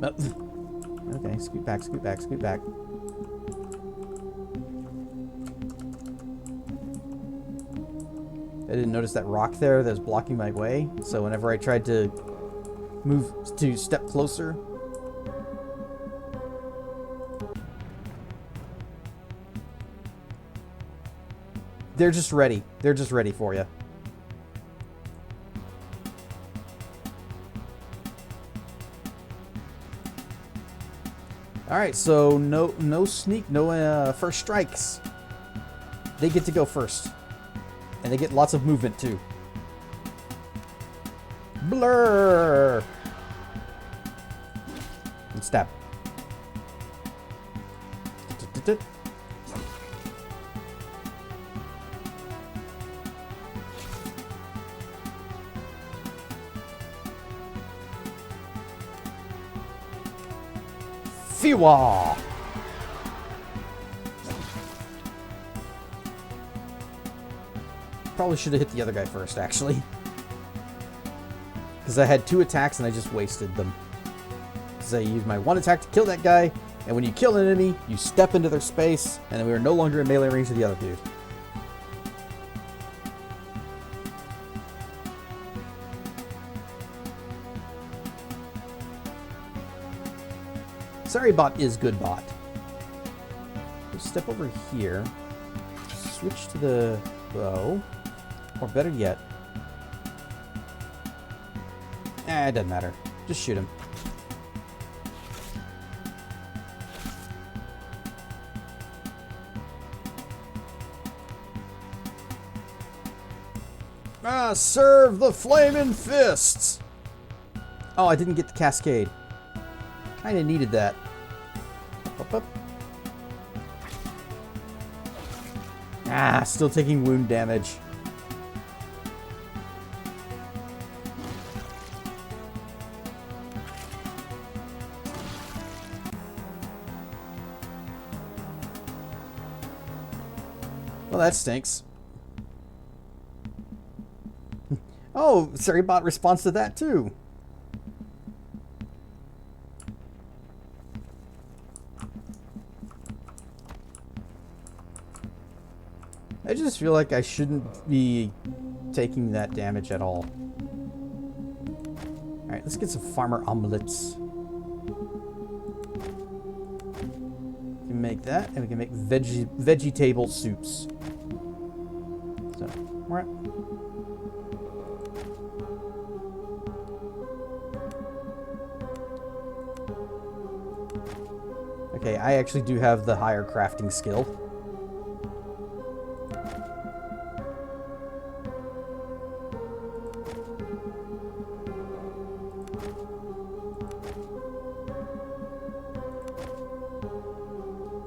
Okay, scoot back, scoot back, scoot back. I didn't notice that rock there that was blocking my way, so whenever I tried to move to step closer, they're just ready. They're just ready for you. All right, so no sneak, no first strikes. They get to go first. And they get lots of movement, too. Blur! And stab. Fiwa! Probably should have hit the other guy first, actually. Because I had 2 attacks and I just wasted them. Because I used my 1 attack to kill that guy, and when you kill an enemy, you step into their space, and then we are no longer in melee range of the other dude. Sorry, bot is good bot. Let's step over here. Switch to the bow. Or better yet. It doesn't matter. Just shoot him. Ah, serve the flaming fists! Oh, I didn't get the cascade. Kinda needed that. Up, up. Ah, still taking wound damage. Well, that stinks. Oh, Saribot responds to that too. I just feel like I shouldn't be taking that damage at all. Alright, let's get some farmer omelets. We can make that, and we can make vegetable soups. So, alright. Okay, I actually do have the higher crafting skill.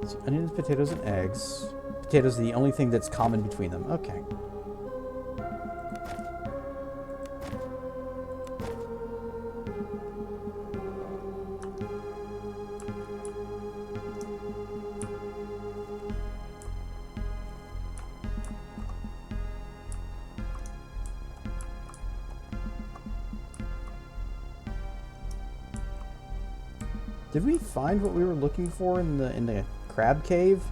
So onions, potatoes, and eggs. Potatoes are the only thing that's common between them. Okay. Did we find what we were looking for in the crab cave?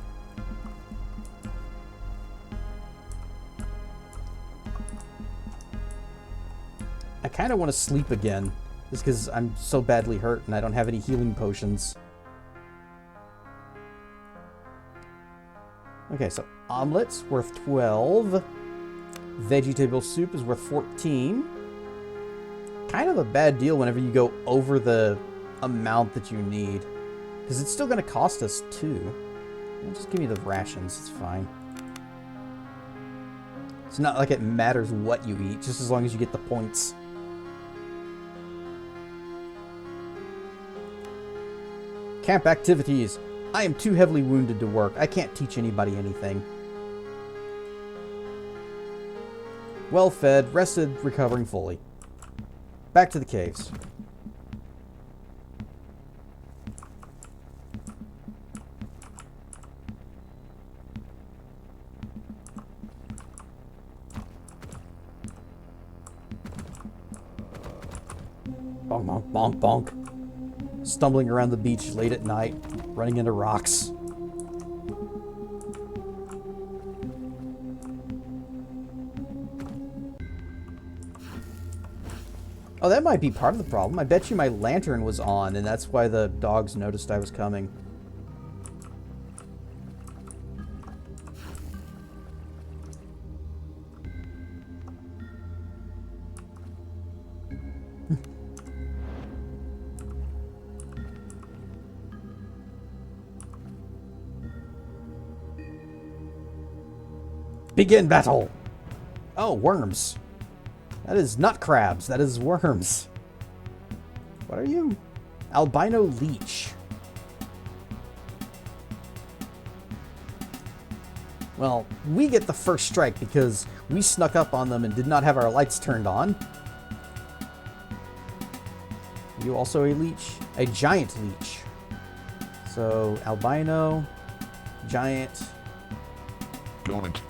I kind of want to sleep again, just because I'm so badly hurt and I don't have any healing potions. Okay, so omelets worth 12. Vegetable soup is worth 14. Kind of a bad deal whenever you go over the amount that you need, because it's still going to cost us 2. Just give me the rations, it's fine. It's not like it matters what you eat, just as long as you get the points. Camp activities. I am too heavily wounded to work. I can't teach anybody anything. Well fed, rested, recovering fully. Back to the caves. Bonk, bonk, bonk, bonk. Stumbling around the beach late at night, running into rocks. Oh, that might be part of the problem. I bet you my lantern was on, and that's why the dogs noticed I was coming. Begin battle! Oh, worms. That is not crabs, that is worms. What are you? Albino leech. Well, we get the first strike because we snuck up on them and did not have our lights turned on. You also a leech? A giant leech. So, albino, giant, Donut.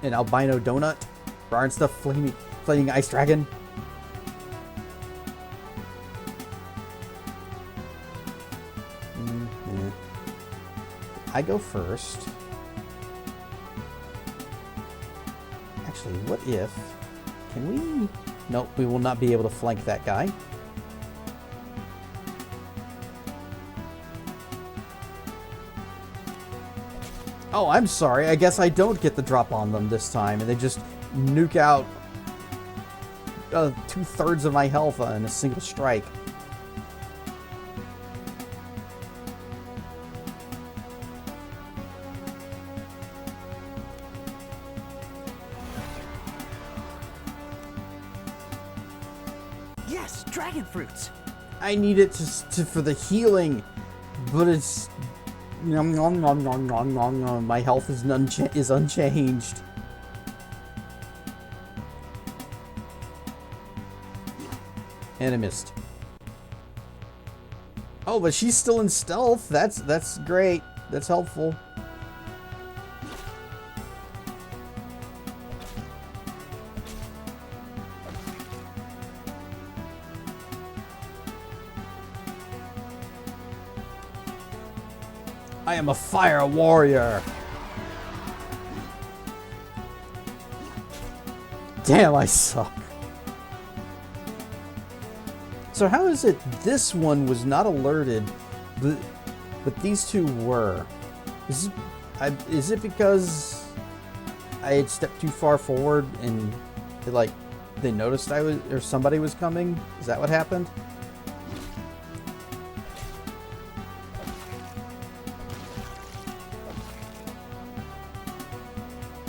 an albino donut, barn stuff, flaming ice dragon. I go first. Actually, what if... Can we... Nope, we will not be able to flank that guy. Oh, I'm sorry. I guess I don't get the drop on them this time, and they just nuke out 2/3 of my health in a single strike. Yes, dragon fruits. I need it for the healing, but it's nom, nom, nom, nom, nom, nom, nom. My health is unchanged. And I missed. Oh, but she's still in stealth. That's great. That's helpful. I am a fire warrior. Damn, I suck. So how is it this one was not alerted, but these two were? Is it because I had stepped too far forward and they noticed I was, or somebody was coming? Is that what happened?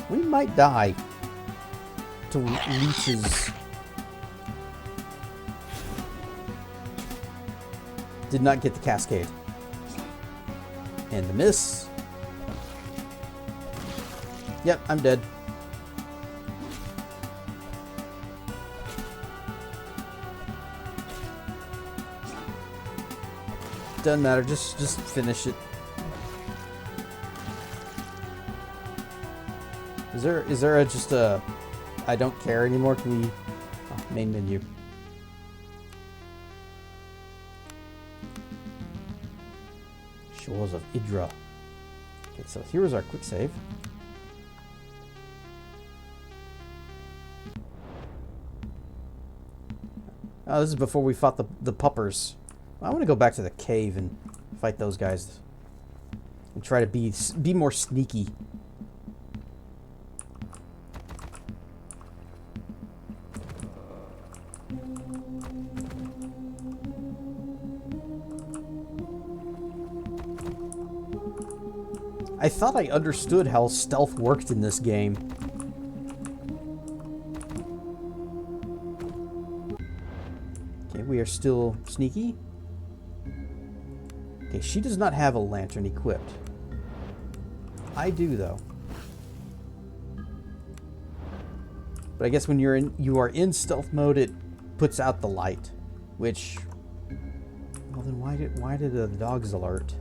We might die to leeches. Did not get the cascade. And the miss. Yep, I'm dead. Doesn't matter, just finish it. Is there just a I don't care anymore? Can we main menu? Shores of Idra. Okay, so here's our quick save. Oh, this is before we fought the puppers. I want to go back to the cave and fight those guys and try to be more sneaky. I thought I understood how stealth worked in this game. Okay, we are still sneaky. Okay, she does not have a lantern equipped. I do, though. But I guess when you are in stealth mode, it puts out the light, which, well, then why did the dogs alert?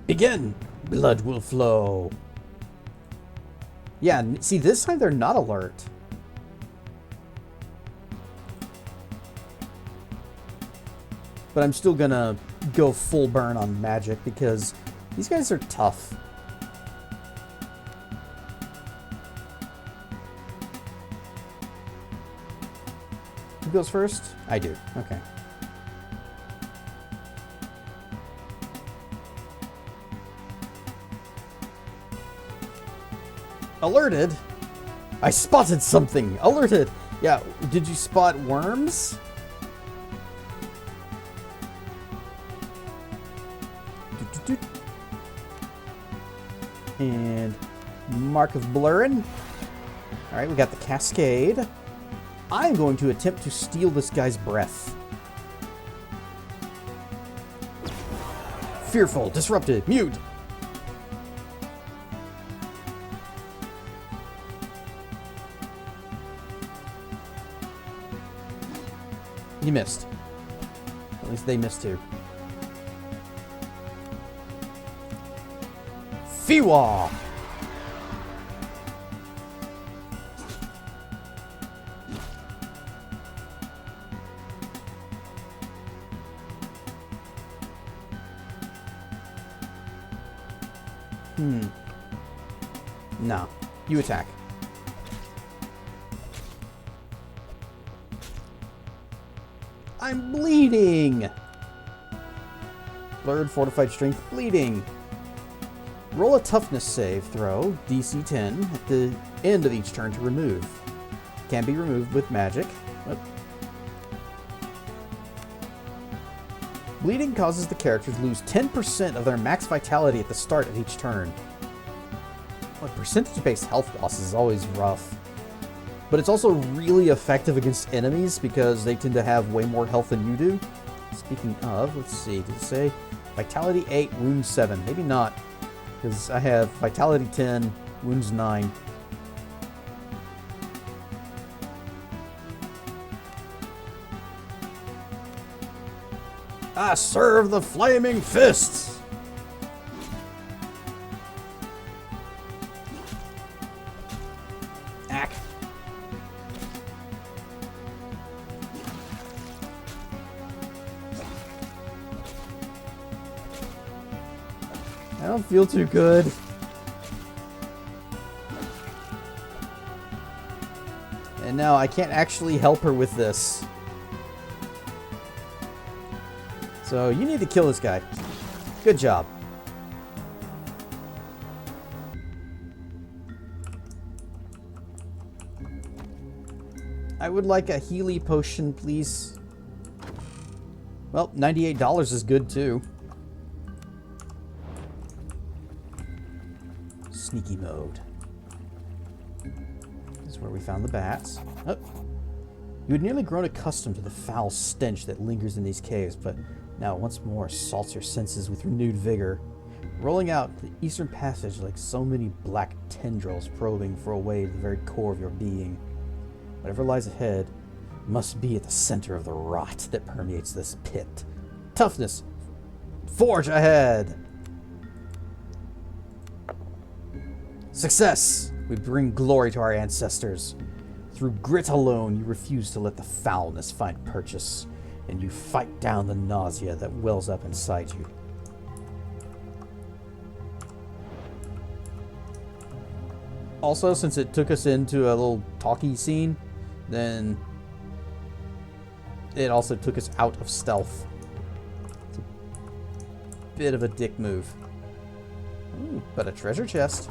Begin! Blood will flow. Yeah, see, this time they're not alert. But I'm still gonna go full burn on magic because these guys are tough. Who goes first? I do. Okay. Alerted? I spotted something! Alerted! Yeah, did you spot worms? And Mark of Blurring. Alright, we got the Cascade. I'm going to attempt to steal this guy's breath. Fearful, disrupted, mute. He missed. At least they missed too. Fiwa! No. You attack. I'm bleeding! Blurred, fortified strength, bleeding. Roll a toughness save throw, DC 10, at the end of each turn to remove. Can be removed with magic. Oh. Bleeding causes the character to lose 10% of their max vitality at the start of each turn. Well, percentage-based health loss is always rough. But it's also really effective against enemies because they tend to have way more health than you do. Speaking of, let's see, did it say Vitality 8, Wounds 7? Maybe not, because I have Vitality 10, Wounds 9. I serve the flaming fists! Ack. I don't feel too good. And now I can't actually help her with this. So you need to kill this guy. Good job. I would like a Healy potion, please. Well, $98 is good too. Sneaky mode. This is where we found the bats. Oh. You had nearly grown accustomed to the foul stench that lingers in these caves, but now once more assaults your senses with renewed vigor, rolling out the eastern passage like so many black tendrils probing for a way to the very core of your being. Whatever lies ahead must be at the center of the rot that permeates this pit. Toughness! Forge ahead! Success! We bring glory to our ancestors. Through grit alone, you refuse to let the foulness find purchase, and you fight down the nausea that wells up inside you. Also, since it took us into a little talkie scene, then it also took us out of stealth. It's a bit of a dick move. Ooh, but a treasure chest.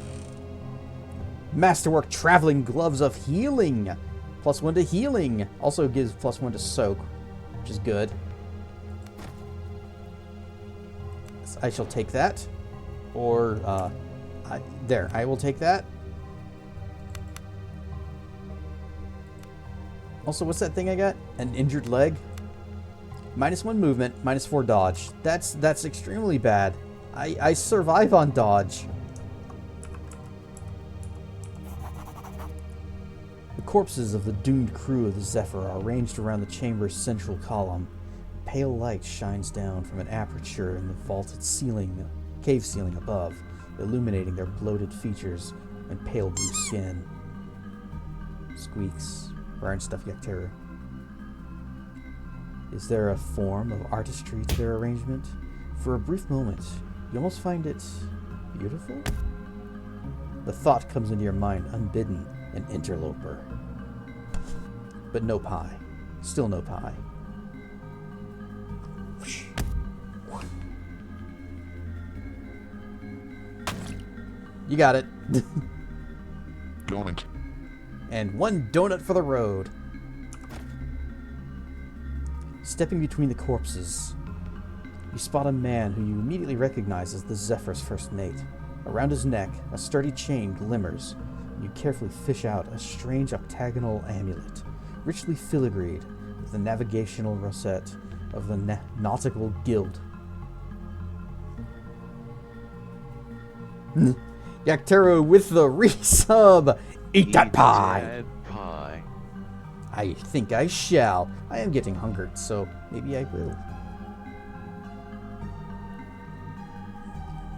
Masterwork Traveling Gloves of Healing. +1 to healing. Also gives +1 to soak, which is good. So I shall take that. Or, I will take that. Also, what's that thing I got? An injured leg? -1 movement, -4 dodge. That's extremely bad. I survive on dodge. The corpses of the doomed crew of the Zephyr are arranged around the chamber's central column. Pale light shines down from an aperture in the vaulted ceiling, cave ceiling above, illuminating their bloated features and pale blue skin. Squeaks. Burn stuff, Yakteru. Is there a form of artistry to their arrangement? For a brief moment, you almost find it beautiful? The thought comes into your mind unbidden, an interloper. But no pie. Still no pie. You got it. Donut. And 1 donut for the road. Stepping between the corpses, you spot a man who you immediately recognize as the Zephyr's first mate. Around his neck, a sturdy chain glimmers, and you carefully fish out a strange octagonal amulet, richly filigreed with the navigational rosette of the Nautical Guild. Yakteru with the resub! Eat that pie! That pie. I think I shall. I am getting hungered, so maybe I will.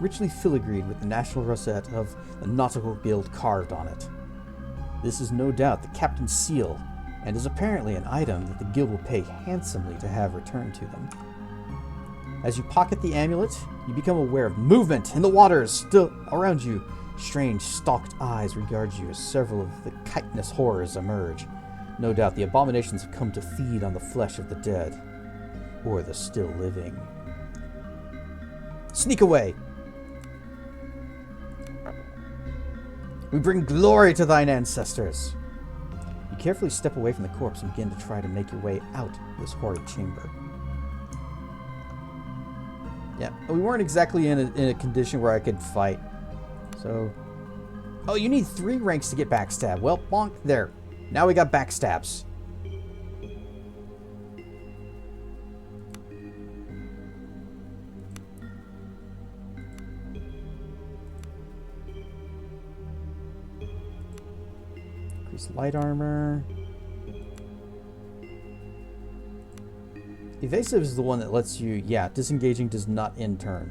Richly filigreed with the national rosette of the Nautical Guild carved on it. This is no doubt the captain's seal, and is apparently an item that the guild will pay handsomely to have returned to them. As you pocket the amulet, you become aware of movement in the waters still around you. Strange, stalked eyes regard you as several of the chitinous horrors emerge. No doubt the abominations have come to feed on the flesh of the dead, or the still living. Sneak away! We bring glory to thine ancestors! You carefully step away from the corpse and begin to try to make your way out of this horrid chamber. Yeah, we weren't exactly in a condition where I could fight. So... Oh, you need 3 ranks to get backstab. Well, bonk, there. Now we got backstabs. Increase light armor. Evasive is the one that lets you... Yeah, disengaging does not end turn.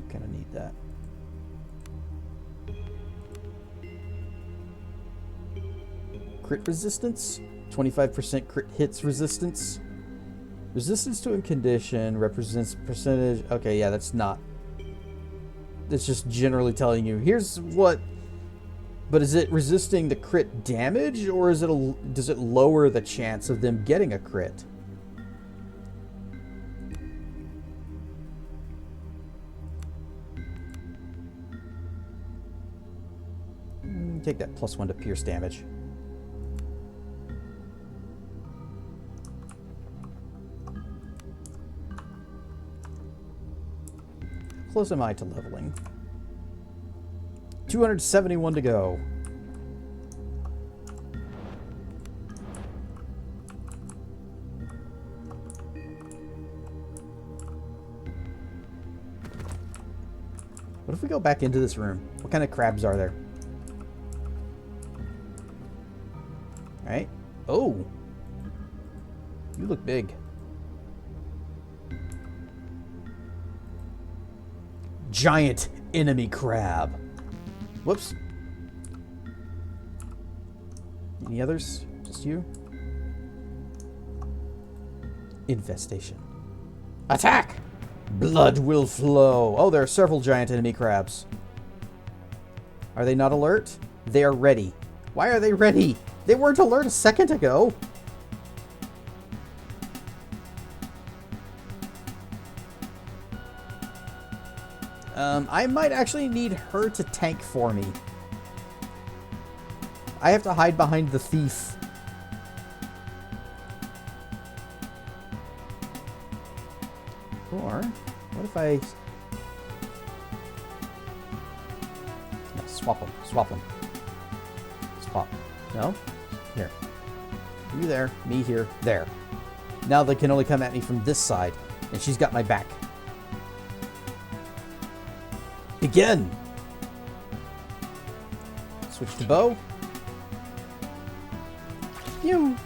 Kind of need that. Crit resistance, 25% crit hits resistance. Resistance to a condition represents percentage. Okay, yeah, that's not. It's just generally telling you here's what. But is it resisting the crit damage, or is it does it lower the chance of them getting a crit? Take that +1 to pierce damage. How close am I to leveling? 271 to go. What if we go back into this room? What kind of crabs are there? Right? Oh! You look big. Giant enemy crab. Whoops. Any others? Just you? Infestation. Attack! Blood will flow. Oh, there are several giant enemy crabs. Are they not alert? They are ready. Why are they ready? They weren't alert a second ago. I might actually need her to tank for me. I have to hide behind the thief. Or, what if I... No, swap them. Swap them. Swap. No? Here. You there. Me here. There. Now they can only come at me from this side. And she's got my back. Begin! Switch to bow. Pew!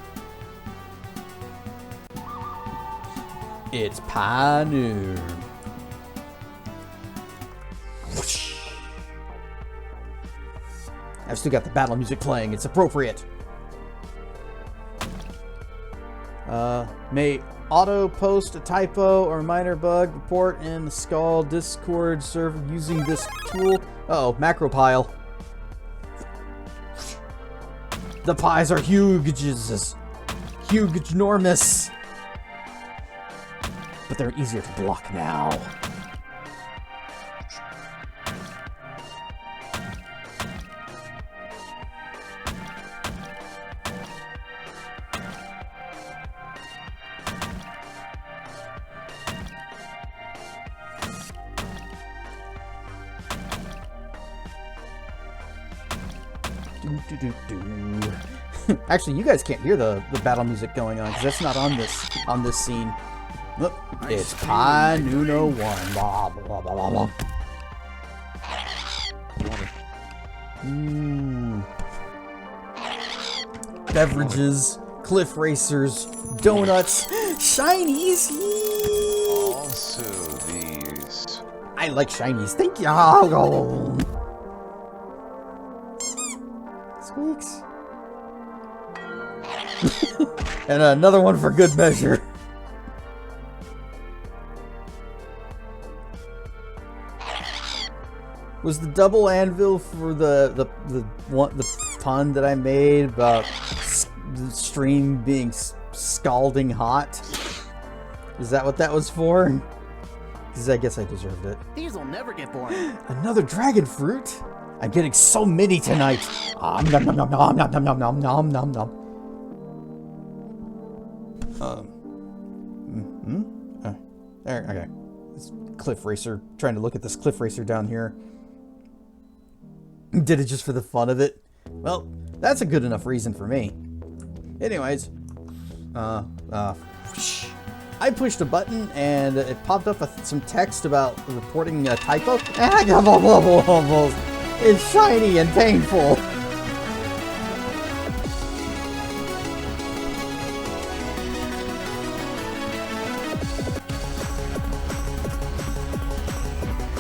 It's pie noon. Whoosh. I've still got the battle music playing. It's appropriate. May auto post a typo or minor bug report in the Skald Discord server using this tool. Uh-oh, macro pile. The pies are huge. Huge, enormous. But they're easier to block now. Actually, you guys can't hear the battle music going on because that's not on this scene. Look, it's Pi Nuno 1. Blah, blah, blah, blah, blah. Beverages, cliff racers, donuts, shinies. Also these. I like shinies. Thank you. Squeaks. And another one for good measure. Was the double anvil for the pun that I made about the stream being scalding hot? Is that what that was for? Because I guess I deserved it. These will never get boring. Another dragon fruit? I'm getting so many tonight. Nom nom nom nom nom nom nom nom nom nom nom. There. Okay. This cliff racer, trying to look at this cliff racer down here. Did it just for the fun of it. Well, that's a good enough reason for me. Anyways, I pushed a button and it popped up with some text about reporting a typo. It's shiny and painful.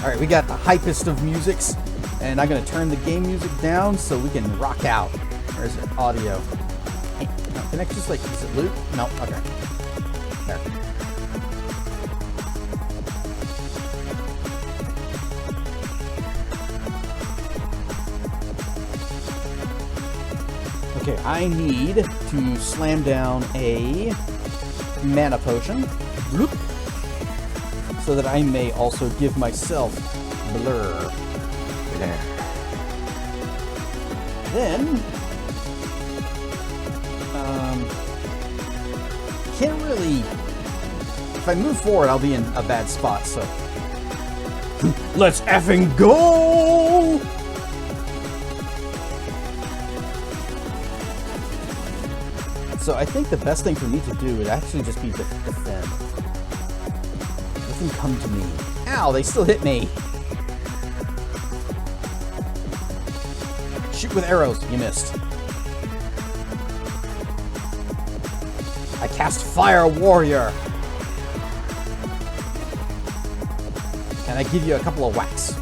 Alright, we got the hypest of musics, and I'm going to turn the game music down so we can rock out. Where's it? Audio. Hey, no, can I just like, is it loop? No, okay. There. Okay, I need to slam down a mana potion. Bloop. So that I may also give myself blur. There. Then, can't really, if I move forward, I'll be in a bad spot, so. Let's effing go! So I think the best thing for me to do would actually just be to defend. Let them come to me. Ow, they still hit me. Shoot with arrows. You missed. I cast Fire Warrior. And I give you a couple of whacks.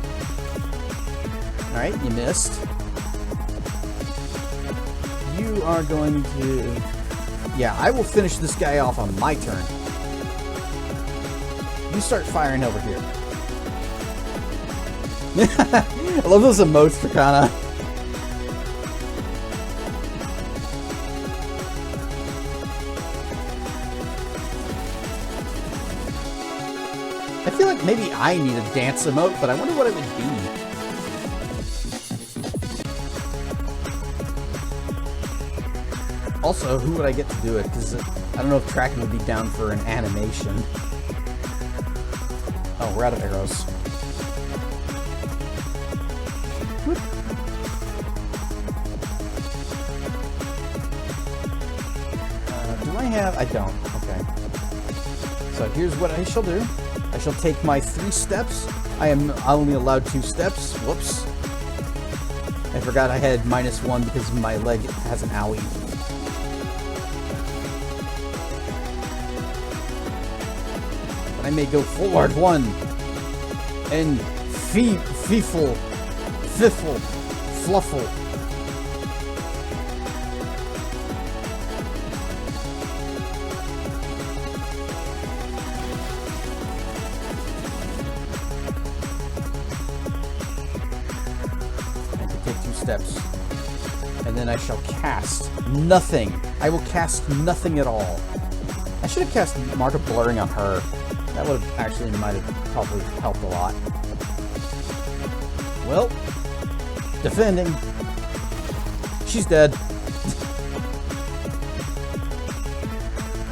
Alright, you missed. You are going to... Yeah, I will finish this guy off on my turn. You start firing over here. I love those emotes, Tricana. I feel like maybe I need a dance emote, but I wonder what it would be. Also, who would I get to do it? Because I don't know if Tracken would be down for an animation. Oh, we're out of arrows. Whoop. Do I have... I don't. Okay. So here's what I shall do. I shall take my 3 steps. I am only allowed 2 steps. Whoops. I forgot I had -1 because my leg has an owie. I may go forward 1 and fiffle, fluffle. I can take 2 steps, and then I shall cast nothing. I will cast nothing at all. I should have cast Mark of Blurring on her. That would have actually might have probably helped a lot. Well, defending. She's dead.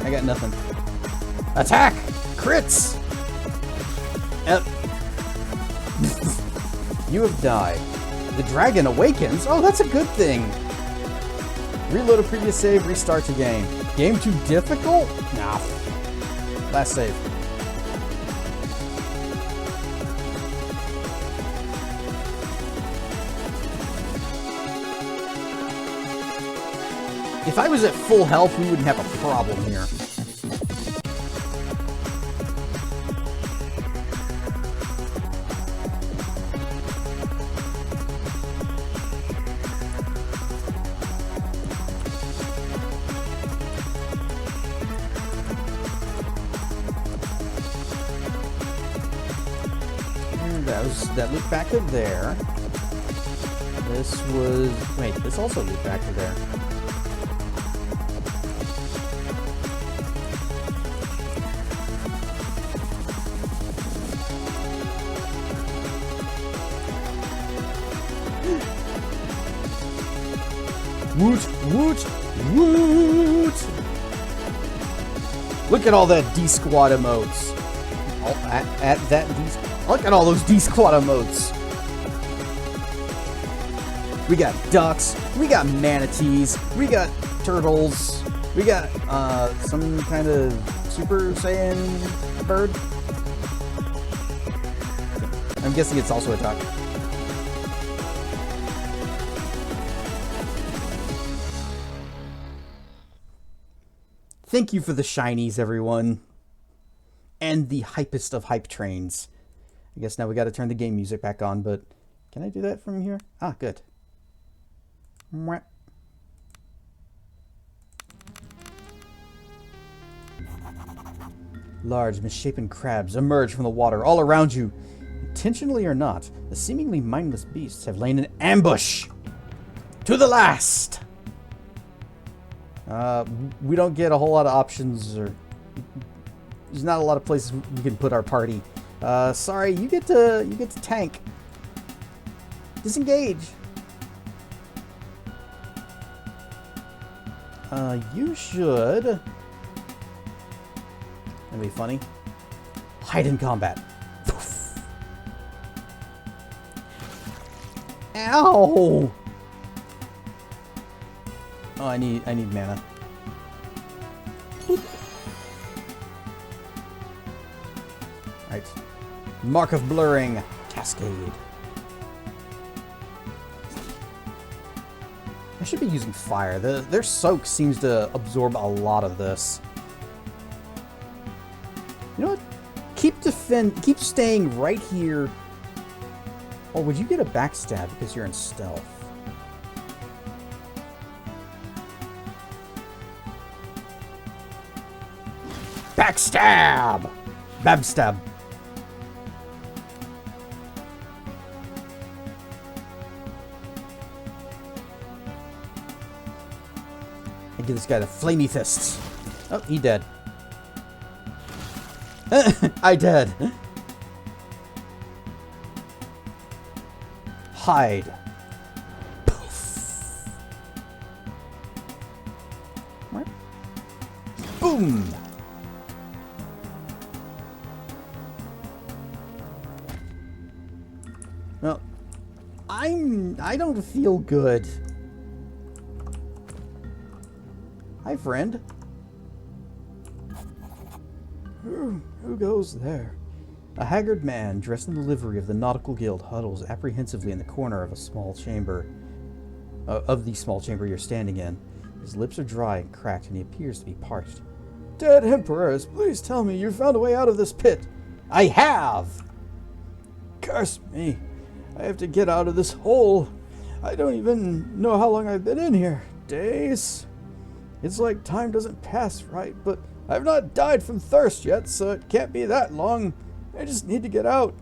I got nothing. Attack! Crits! You have died. The dragon awakens? Oh, that's a good thing. Reload a previous save, restart the game. Game too difficult? Nah. Last save. If I was at full health, we wouldn't have a problem here. And that looped back to there. This was... Wait, this also looped back to there. Woot, woot, woot! Look at all that D-Squad emotes. at that. Look at all those D-Squad emotes. We got ducks. We got manatees. We got turtles. We got some kind of Super Saiyan bird. I'm guessing it's also a duck. Thank you for the shinies, everyone. And the hypest of hype trains. I guess now we got to turn the game music back on, but can I do that from here? Ah, good. Mwah. Large, misshapen crabs emerge from the water all around you. Intentionally or not, the seemingly mindless beasts have lain in ambush. To the last! We don't get a whole lot of options, or there's not a lot of places we can put our party. Sorry, you get to tank. Disengage. You should. That'd be funny. Hide in combat. Poof. Ow! Oh, I need mana. Right. Mark of blurring. Cascade. I should be using fire. Their soak seems to absorb a lot of this. You know what? Keep staying right here. Or would you get a backstab because you're in stealth? Backstab! Babstab. I give this guy the flamey fists. Oh, he dead. I dead. Hide. Poof. Boom. Well, I don't feel good. Hi, friend. Who goes there? A haggard man dressed in the livery of the Nautical Guild huddles apprehensively in the corner of a small chamber. Of the small chamber you're standing in. His lips are dry and cracked, and he appears to be parched. Dead Emperors, please tell me you found a way out of this pit. I have! Curse me. I have to get out of this hole. I don't even know how long I've been in here. Days? It's like time doesn't pass right, but I've not died from thirst yet, so it can't be that long. I just need to get out.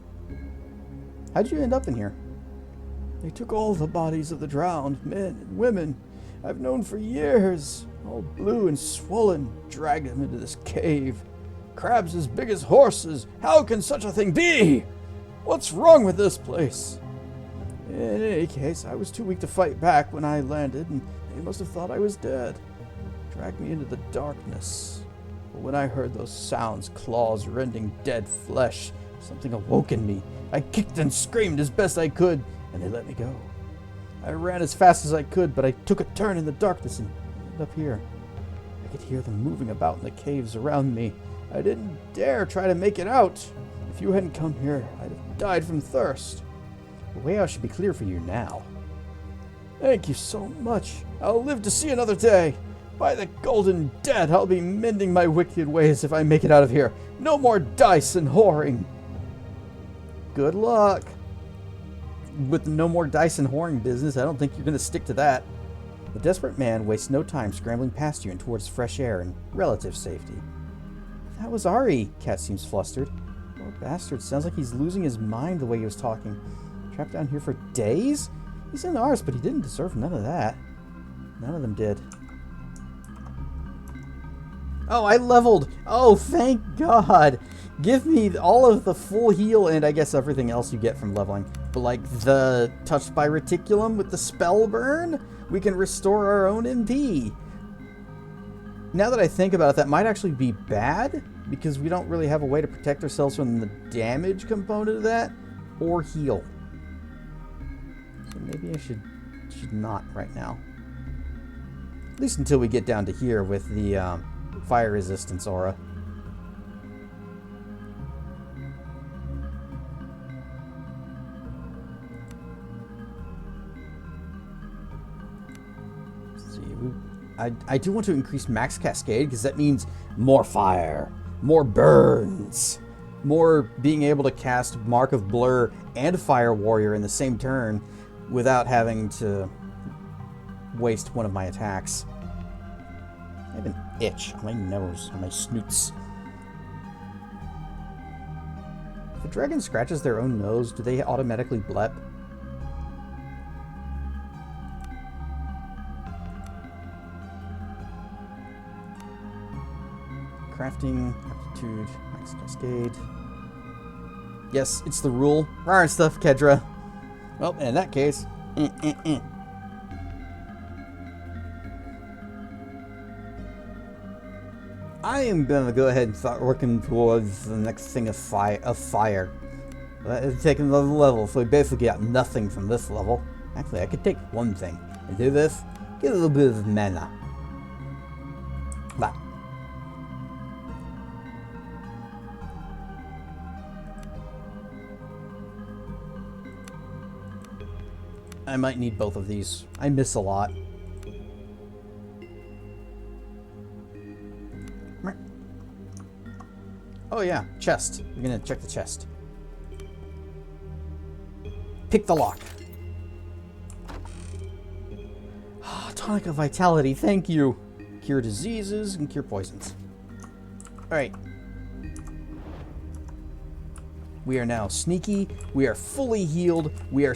How'd you end up in here? They took all the bodies of the drowned, men and women I've known for years, all blue and swollen, dragged them into this cave. Crabs as big as horses. How can such a thing be? What's wrong with this place? In any case, I was too weak to fight back when I landed, and they must have thought I was dead. Dragged me into the darkness. But when I heard those sounds, claws rending dead flesh, something awoke in me. I kicked and screamed as best I could, and they let me go. I ran as fast as I could, but I took a turn in the darkness and ended up here. I could hear them moving about in the caves around me. I didn't dare try to make it out. If you hadn't come here, I'd have died from thirst. The way out should be clear for you now. Thank you so much. I'll live to see another day. By the golden dead, I'll be mending my wicked ways if I make it out of here. No more dice and whoring. Good luck. With the no more dice and whoring business, I don't think you're going to stick to that. The desperate man wastes no time scrambling past you and towards fresh air and relative safety. That was Ari. Cat seems flustered. Poor bastard. Sounds like he's losing his mind the way he was talking. Trapped down here for days? He's in ours, but he didn't deserve none of that. None of them did. Oh, I leveled! Oh, thank God! Give me all of the full heal and I guess everything else you get from leveling. But like the Touched by Reticulum with the spell burn, we can restore our own MP. Now that I think about it, that might actually be bad, because we don't really have a way to protect ourselves from the damage component of that, or heal. So maybe I should not right now. At least until we get down to here with the fire resistance aura. Let's see, I do want to increase max cascade, because that means more fire, more burns, more being able to cast Mark of Blur and Fire Warrior in the same turn without having to waste one of my attacks. I have an itch on my nose, on my snoots. If a dragon scratches their own nose, do they automatically blep? Crafting, aptitude, max cascade. Yes, it's the rule. Rawr stuff, Kedra. Well, in that case, I am gonna go ahead and start working towards the next thing of fire. It's taking another level, so we basically got nothing from this level. Actually, I could take one thing and do this. Get a little bit of mana. Bah. I might need both of these. I miss a lot. Oh yeah, chest. We're gonna check the chest. Pick the lock. Tonic of Vitality, thank you. Cure diseases and cure poisons. Alright. We are now sneaky. We are fully healed. We are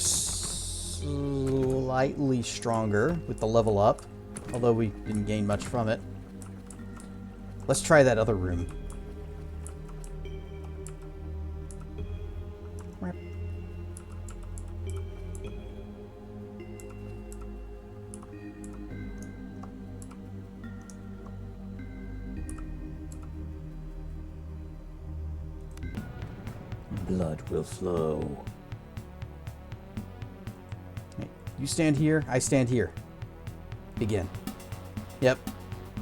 slightly stronger with the level up, although we didn't gain much from it. Let's try that other room. Blood will flow. Okay. You stand here, I stand here. Begin. Yep.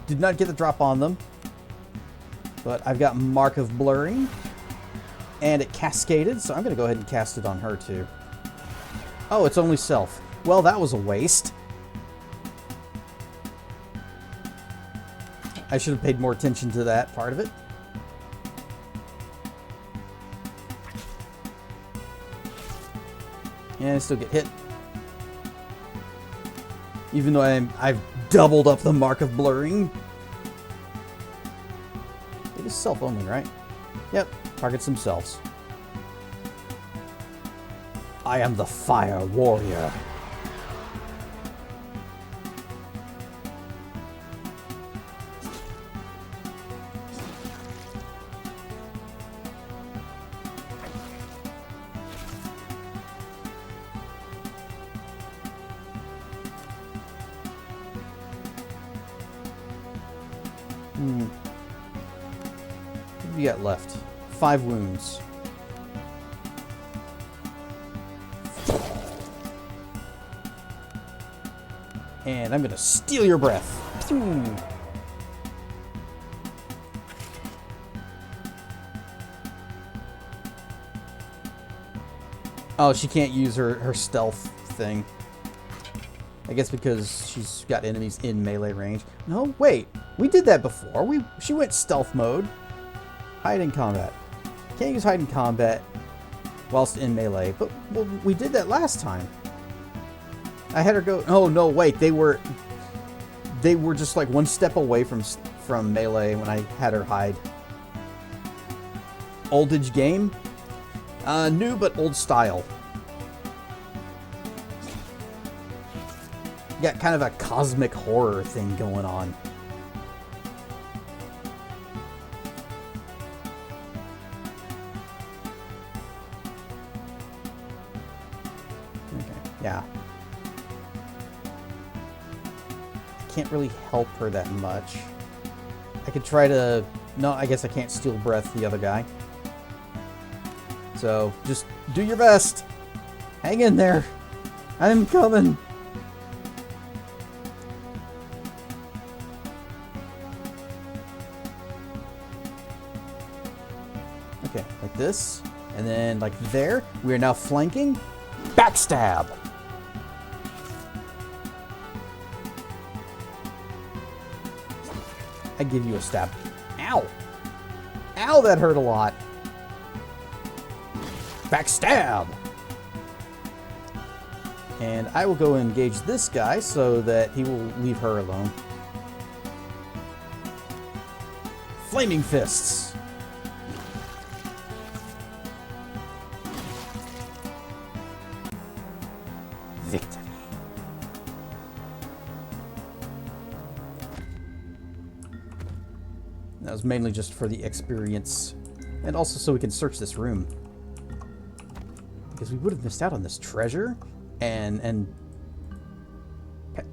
Did not get the drop on them. But I've got Mark of Blurring. And it cascaded, so I'm going to go ahead and cast it on her too. Oh, it's only self. Well, that was a waste. I should have paid more attention to that part of it. And I still get hit. Even though I've doubled up the Mark of Blurring. It is self only, right? Yep, targets themselves. I am the Fire Warrior. What do we got left? 5 wounds. And I'm gonna steal your breath. Oh, she can't use her stealth thing. I guess because she's got enemies in melee range. No, wait. We did that before. She went stealth mode. Hide in combat. Can't use hide in combat whilst in melee. But well, we did that last time. I had her go. Oh no! Wait, they were just like one step away from melee when I had her hide. Oldage game, new but old style. Got kind of a cosmic horror thing going on. Okay, yeah. Can't really help her that much. I could try to... No, I guess I can't steal breath the other guy. So, just do your best. Hang in there. I'm coming. Okay, like this. And then like there. We are now flanking. Backstab. I give you a stab. Ow. Ow, that hurt a lot. Backstab. And I will go engage this guy so that he will leave her alone. Flaming fists. Victory. That was mainly just for the experience. And also so we can search this room. Because we would have missed out on this treasure. And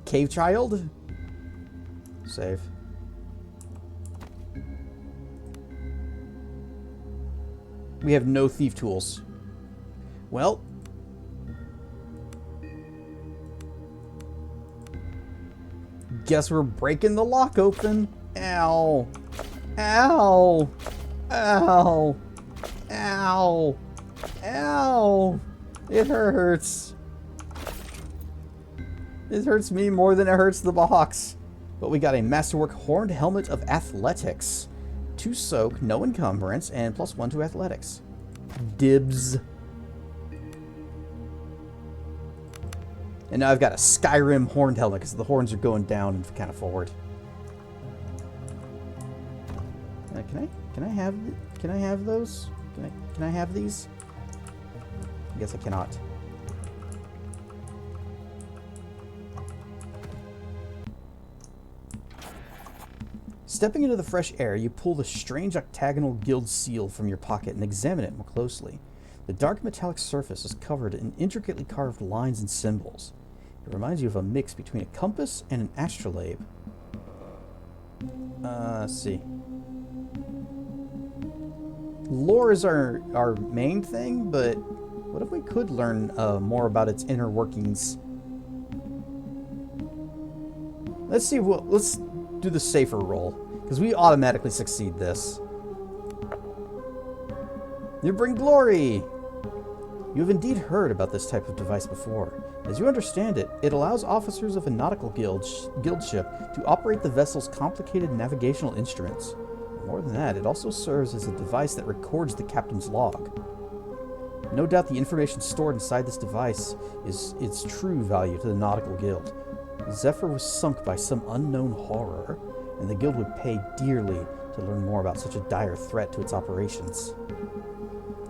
cave child. Save. We have no thief tools. Well, guess we're breaking the lock open. Ow. Ow. Ow. Ow. Ow. It hurts. It hurts me more than it hurts the box. But we got a Masterwork Horned Helmet of Athletics. 2 soak, no encumbrance, and +1 to athletics. Dibs. And now I've got a Skyrim Horned Helmet because the horns are going down and kind of forward. Can I have those? Can I have these? I guess I cannot. Stepping into the fresh air, you pull the strange octagonal guild seal from your pocket and examine it more closely. The dark metallic surface is covered in intricately carved lines and symbols. It reminds you of a mix between a compass and an astrolabe. Let's see. Lore is our main thing, but what if we could learn more about its inner workings? Let's see. Let's do the safer roll, because we automatically succeed this. You bring glory! You have indeed heard about this type of device before. As you understand it, it allows officers of a nautical guild ship to operate the vessel's complicated navigational instruments. More than that, it also serves as a device that records the captain's log. No doubt the information stored inside this device is its true value to the nautical guild. Zephyr was sunk by some unknown horror, and the guild would pay dearly to learn more about such a dire threat to its operations.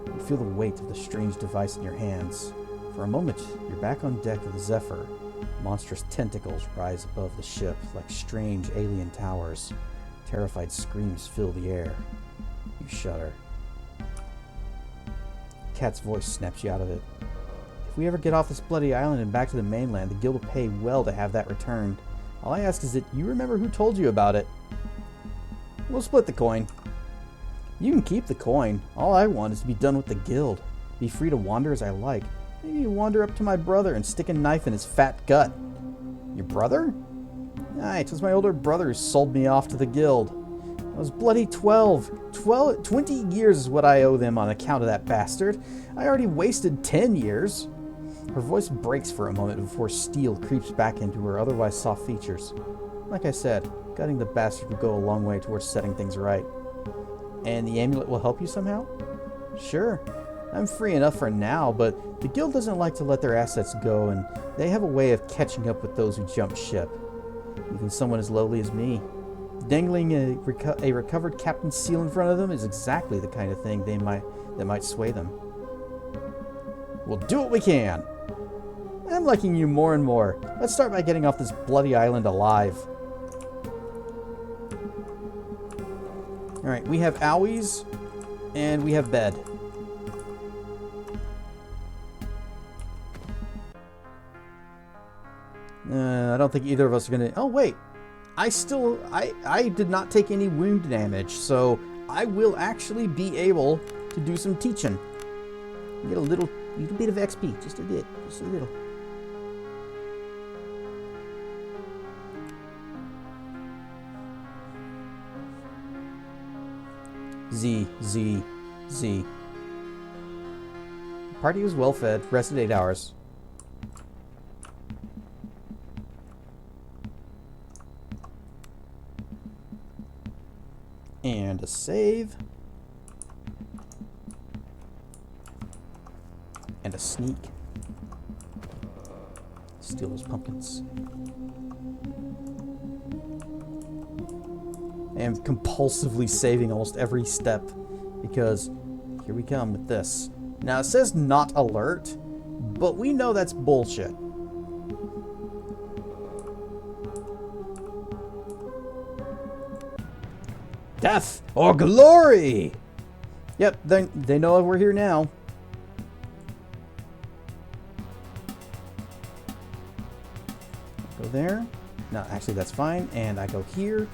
You feel the weight of the strange device in your hands. For a moment, you're back on deck of the Zephyr. Monstrous tentacles rise above the ship like strange alien towers. Terrified screams fill the air. You shudder. Cat's voice snaps you out of it. If we ever get off this bloody island and back to the mainland, the guild will pay well to have that returned. All I ask is that you remember who told you about it. We'll split the coin. You can keep the coin. All I want is to be done with the guild. Be free to wander as I like. Maybe wander up to my brother and stick a knife in his fat gut. Your brother? Aye, it was my older brother who sold me off to the guild. I was bloody 20 years is what I owe them on account of that bastard. I already wasted 10 years. Her voice breaks for a moment before steel creeps back into her otherwise soft features. Like I said, gutting the bastard would go a long way towards setting things right. And the amulet will help you somehow? Sure. I'm free enough for now, but the guild doesn't like to let their assets go, and they have a way of catching up with those who jump ship. Even someone as lowly as me. Dangling a recovered captain's seal in front of them is exactly the kind of thing that might sway them. We'll do what we can. I'm liking you more and more. Let's start by getting off this bloody island alive. Alright, we have owies, and we have bed. I don't think either of us are going to... Oh, wait. I did not take any wound damage, so I will actually be able to do some teaching. Get a little bit of XP, just a bit, just a little. Z. Party was well fed, rested 8 hours. And a save. And a sneak. Steal those pumpkins. I am compulsively saving almost every step because here we come with this. Now it says not alert, but we know that's bullshit. Death or glory! Yep, they know we're here now. Go there. No, actually that's fine. And I go here.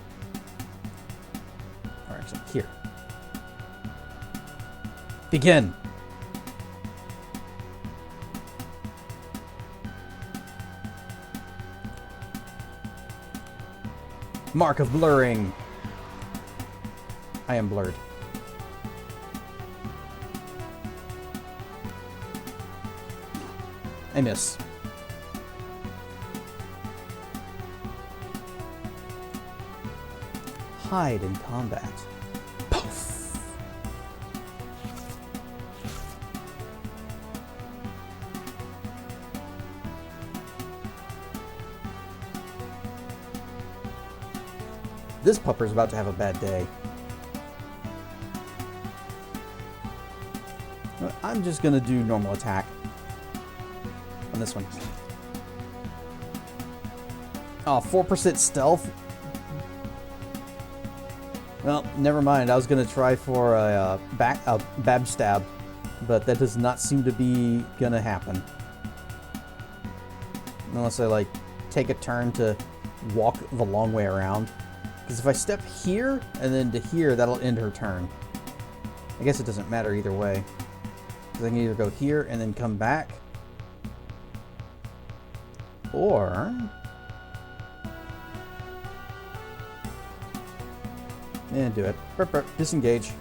Or actually here. Begin. Mark of blurring. I am blurred. I miss. Hide in combat. Poof. This pupper's about to have a bad day. I'm just gonna do normal attack on this one. Oh, 4% stealth. Well, never mind. I was gonna try for a bab stab, but that does not seem to be gonna happen unless I like take a turn to walk the long way around. Because if I step here and then to here, that'll end her turn. I guess it doesn't matter either way. Because I can either go here and then come back, or and do it. Burp, burp. Disengage.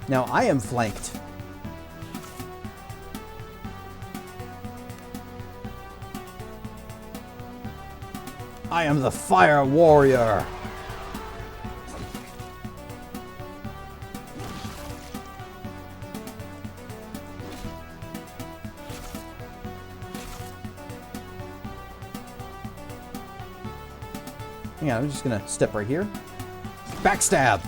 Now I am flanked. I am the fire warrior. Yeah, I'm just gonna step right here. Backstab!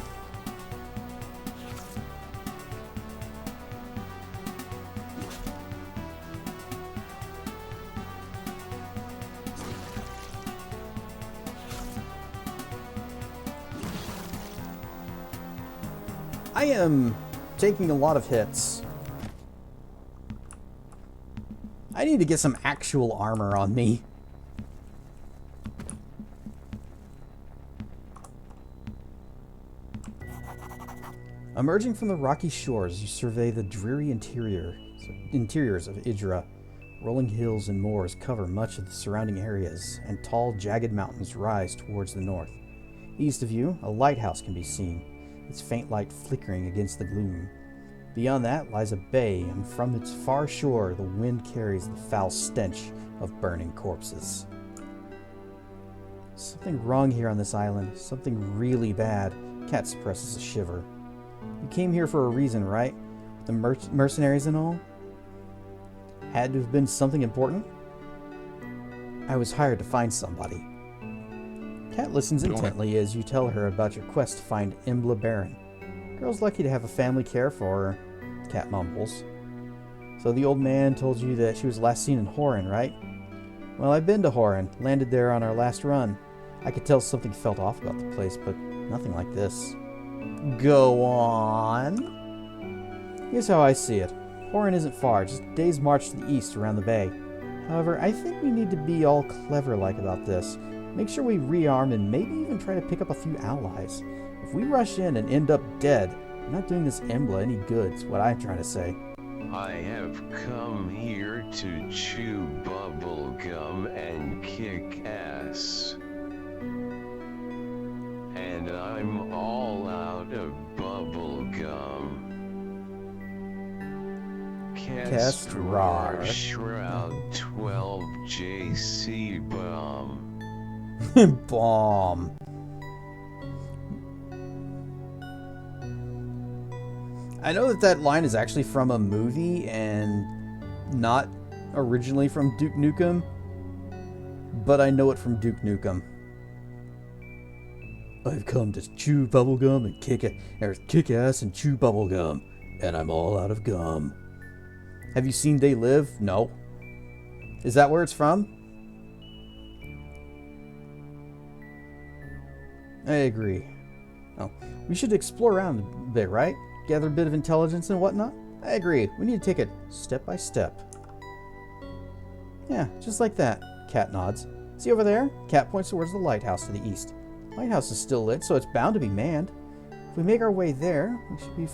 I am taking a lot of hits. I need to get some actual armor on me. Emerging from the rocky shores, you survey the dreary interiors of Idra. Rolling hills and moors cover much of the surrounding areas, and tall, jagged mountains rise towards the north. East of you, a lighthouse can be seen, its faint light flickering against the gloom. Beyond that lies a bay, and from its far shore the wind carries the foul stench of burning corpses. Something wrong here on this island, something really bad. Cat suppresses a shiver. You came here for a reason, right? The mercenaries and all? Had to have been something important? I was hired to find somebody. Cat listens intently as you tell her about your quest to find Embla Baron. Girl's lucky to have a family care for her, Cat mumbles. So the old man told you that she was last seen in Horan, right? Well, I've been to Horan, landed there on our last run. I could tell something felt off about the place, but nothing like this. Go on. Here's how I see it. Horan isn't far, just a day's march to the east around the bay. However, I think we need to be all clever-like about this. Make sure we rearm and maybe even try to pick up a few allies. If we rush in and end up dead, we're not doing this Embla any good, is what I'm trying to say. I have come here to chew bubble gum and kick ass. And I'm all out of bubble gum. Castrar. Shroud 12 JC bomb. Bomb. I know that line is actually from a movie and not originally from Duke Nukem, but I know it from Duke Nukem. I've come to chew bubblegum and kick ass and chew bubblegum, and I'm all out of gum. Have you seen They Live? No. Is that where it's from? I agree. Oh, we should explore around a bit, right? Gather a bit of intelligence and whatnot? I agree. We need to take it step by step. Yeah, just like that. Cat nods. See over there? Cat points towards the lighthouse to the east. Lighthouse is still lit, so it's bound to be manned. If we make our way there, we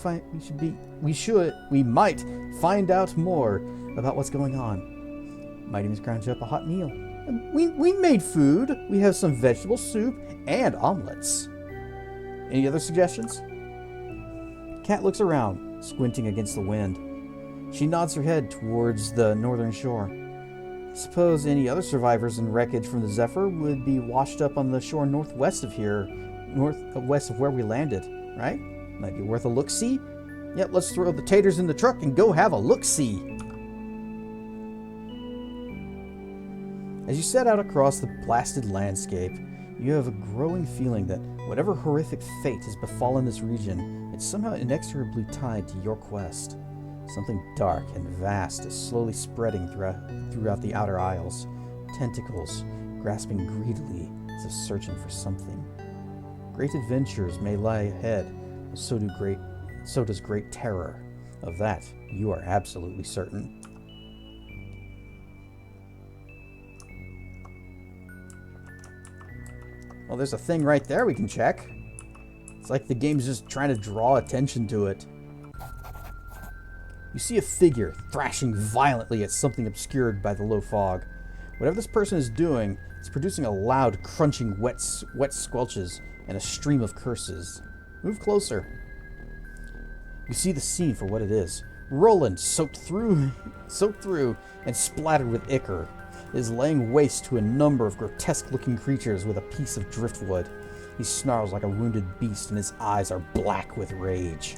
might find out more about what's going on. Might even scrounge up a hot meal. We made food. We have some vegetable soup and omelets. Any other suggestions? Cat looks around, squinting against the wind. She nods her head towards the northern shore. Suppose any other survivors and wreckage from the Zephyr would be washed up on the shore northwest of here, northwest of where we landed, right? Might be worth a look-see. Yep, let's throw the taters in the truck and go have a look-see. As you set out across the blasted landscape, you have a growing feeling that whatever horrific fate has befallen this region, it's somehow inexorably tied to your quest. Something dark and vast is slowly spreading throughout the outer isles, tentacles grasping greedily as if searching for something. Great adventures may lie ahead, but so does great terror. Of that, you are absolutely certain. Well, there's a thing right there we can check. It's like the game's just trying to draw attention to it. You see a figure thrashing violently at something obscured by the low fog. Whatever this person is doing, it's producing a loud, crunching, wet squelches and a stream of curses. Move closer. You see the scene for what it is. Roland, soaked through and splattered with ichor, is laying waste to a number of grotesque-looking creatures with a piece of driftwood. He snarls like a wounded beast, and his eyes are black with rage.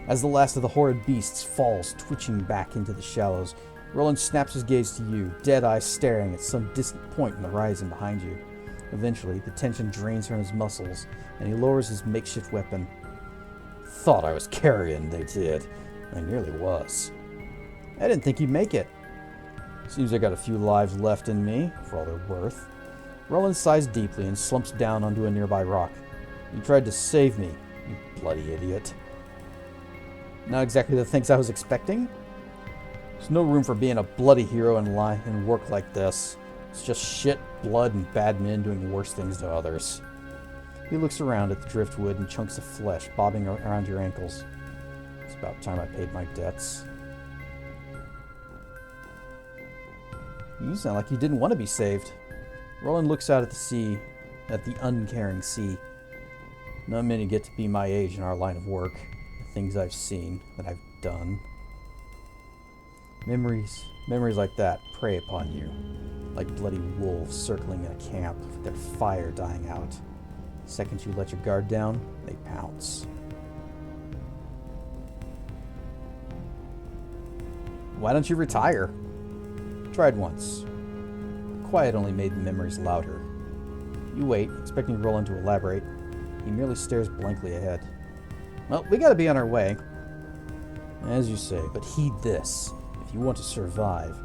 As the last of the horrid beasts falls, twitching back into the shallows, Roland snaps his gaze to you, dead-eye staring at some distant point in the horizon behind you. Eventually, the tension drains from his muscles, and he lowers his makeshift weapon. Thought I was carrion, they did. I nearly was. I didn't think he'd make it. Seems I got a few lives left in me, for all they're worth. Roland sighs deeply and slumps down onto a nearby rock. You tried to save me, you bloody idiot. Not exactly the things I was expecting. There's no room for being a bloody hero in work like this. It's just shit, blood, and bad men doing worse things to others. He looks around at the driftwood and chunks of flesh bobbing around your ankles. It's about time I paid my debts. You sound like you didn't want to be saved. Roland looks out at the sea, at the uncaring sea. Not many get to be my age in our line of work. The things I've seen, that I've done. Memories like that prey upon you, like bloody wolves circling in a camp, their fire dying out. The second you let your guard down, they pounce. Why don't you retire? Tried once. Quiet only made the memories louder. You wait, expecting Roland to elaborate. He merely stares blankly ahead. Well, we gotta be on our way. As you say, but heed this. If you want to survive,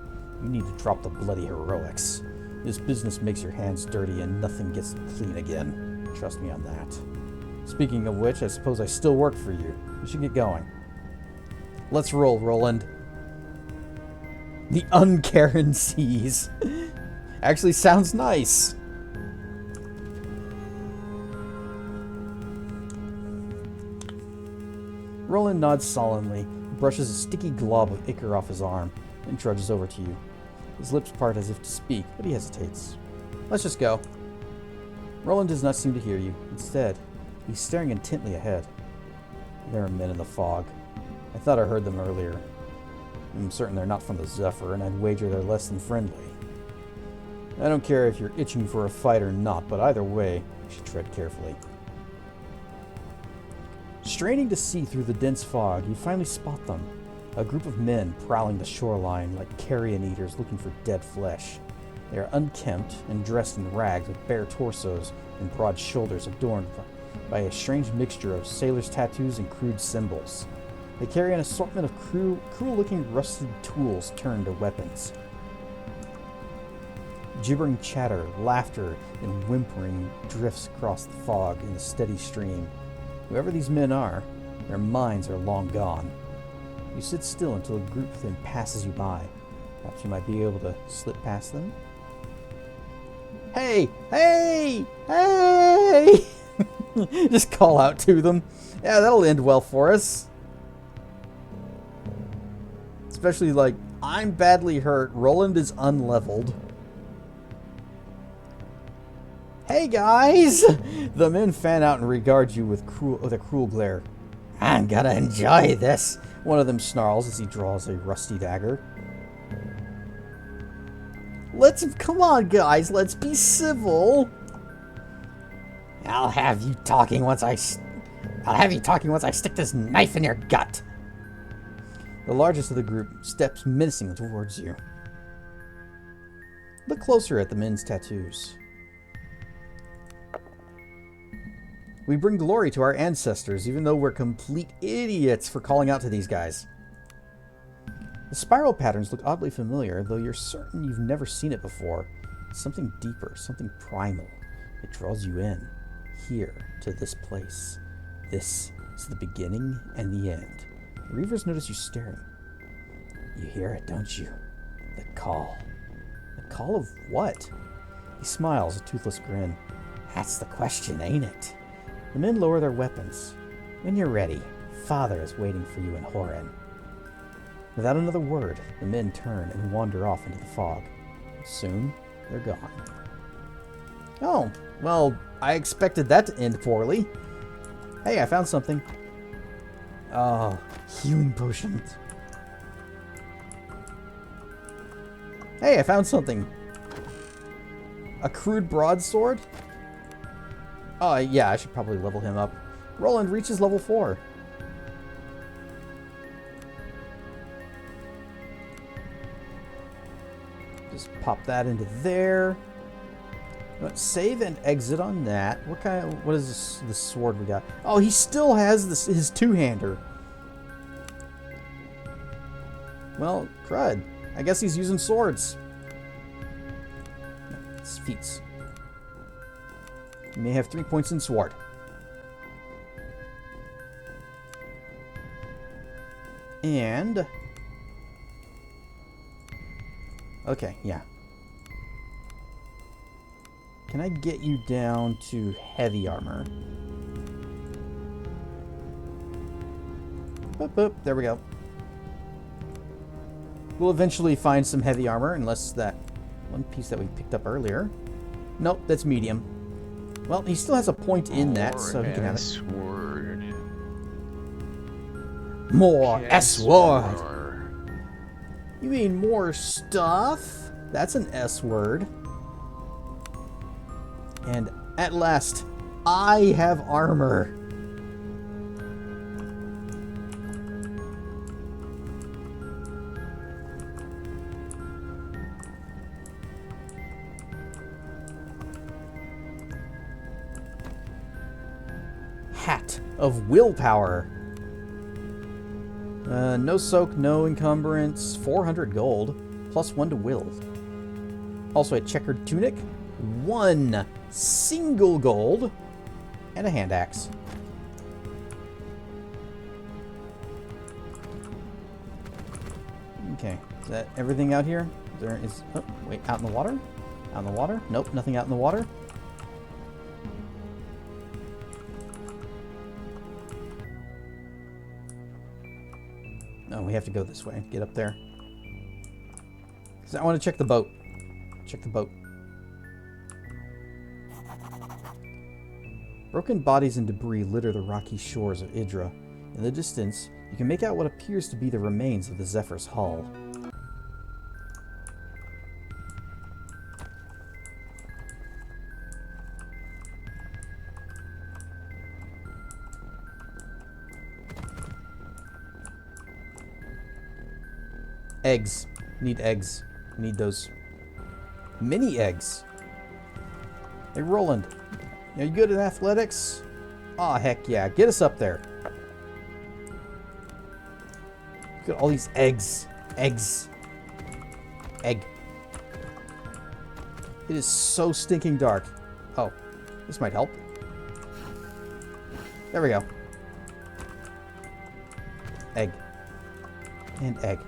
you need to drop the bloody heroics. This business makes your hands dirty and nothing gets them clean again. Trust me on that. Speaking of which, I suppose I still work for you. We should get going. Let's roll, Roland. The Uncaring Seas. Actually sounds nice. Roland nods solemnly, brushes a sticky glob of ichor off his arm, and trudges over to you. His lips part as if to speak, but he hesitates. Let's just go. Roland does not seem to hear you. Instead, he's staring intently ahead. There are men in the fog. I thought I heard them earlier. I'm certain they're not from the Zephyr, and I'd wager they're less than friendly. I don't care if you're itching for a fight or not, but either way, you should tread carefully. Straining to see through the dense fog, you finally spot them. A group of men prowling the shoreline like carrion eaters looking for dead flesh. They are unkempt and dressed in rags with bare torsos and broad shoulders adorned by a strange mixture of sailors' tattoos and crude symbols. They carry an assortment of cruel-looking rusted tools turned to weapons. Gibbering chatter, laughter, and whimpering drifts across the fog in a steady stream. Whoever these men are, their minds are long gone. You sit still until a group of them passes you by. Perhaps you might be able to slip past them? Hey! Hey! Hey! Just call out to them. Yeah, that'll end well for us. Especially like, I'm badly hurt, Roland is unleveled. Hey guys! The men fan out and regard you with a cruel glare. I'm gonna enjoy this, one of them snarls as he draws a rusty dagger. Come on guys, let's be civil. I'll have you talking once I stick this knife in your gut. The largest of the group steps menacingly towards you. Look closer at the men's tattoos. We bring glory to our ancestors, even though we're complete idiots for calling out to these guys. The spiral patterns look oddly familiar, though you're certain you've never seen it before. It's something deeper, something primal. It draws you in, here, to this place. This is the beginning and the end. The Reavers notice you staring. You hear it, don't you? The call. The call of what? He smiles, a toothless grin. That's the question, ain't it? The men lower their weapons. When you're ready, Father is waiting for you in Horan. Without another word, the men turn and wander off into the fog. Soon, they're gone. Oh, well, I expected that to end poorly. Hey, I found something. Oh, healing potions. Hey, I found something. A crude broadsword? Oh, yeah, I should probably level him up. Roland reaches level 4. Just pop that into there. Save and exit on that. What is this sword we got? Oh, he still has his two-hander. Well, crud. I guess he's using swords. It's feats. You may have 3 points in sword. And... okay, yeah. Can I get you down to heavy armor? Boop, boop. There we go. We'll eventually find some heavy armor, unless that one piece that we picked up earlier. Nope, that's medium. Well, he still has a point in that, so he can have it. S-word. More S-word. S-word. You mean more stuff? That's an S-word. And at last, I have armor. Hat of willpower. No soak, no encumbrance, 400 gold, plus 1 to will. Also a checkered tunic, 1 single gold, and a hand axe. Okay, is that everything out here? There is, oh, wait, out in the water? Out in the water? Nope, nothing out in the water. Oh, we have to go this way. Get up there. 'Cause I want to check the boat. Check the boat. Broken bodies and debris litter the rocky shores of Idra. In the distance, you can make out what appears to be the remains of the Zephyr's hull. Eggs. Need eggs. Need those mini eggs. Hey, Roland. Are you good at athletics? Aw, heck yeah. Get us up there. Look at all these eggs. Eggs. Egg. It is so stinking dark. Oh, this might help. There we go. Egg. And egg.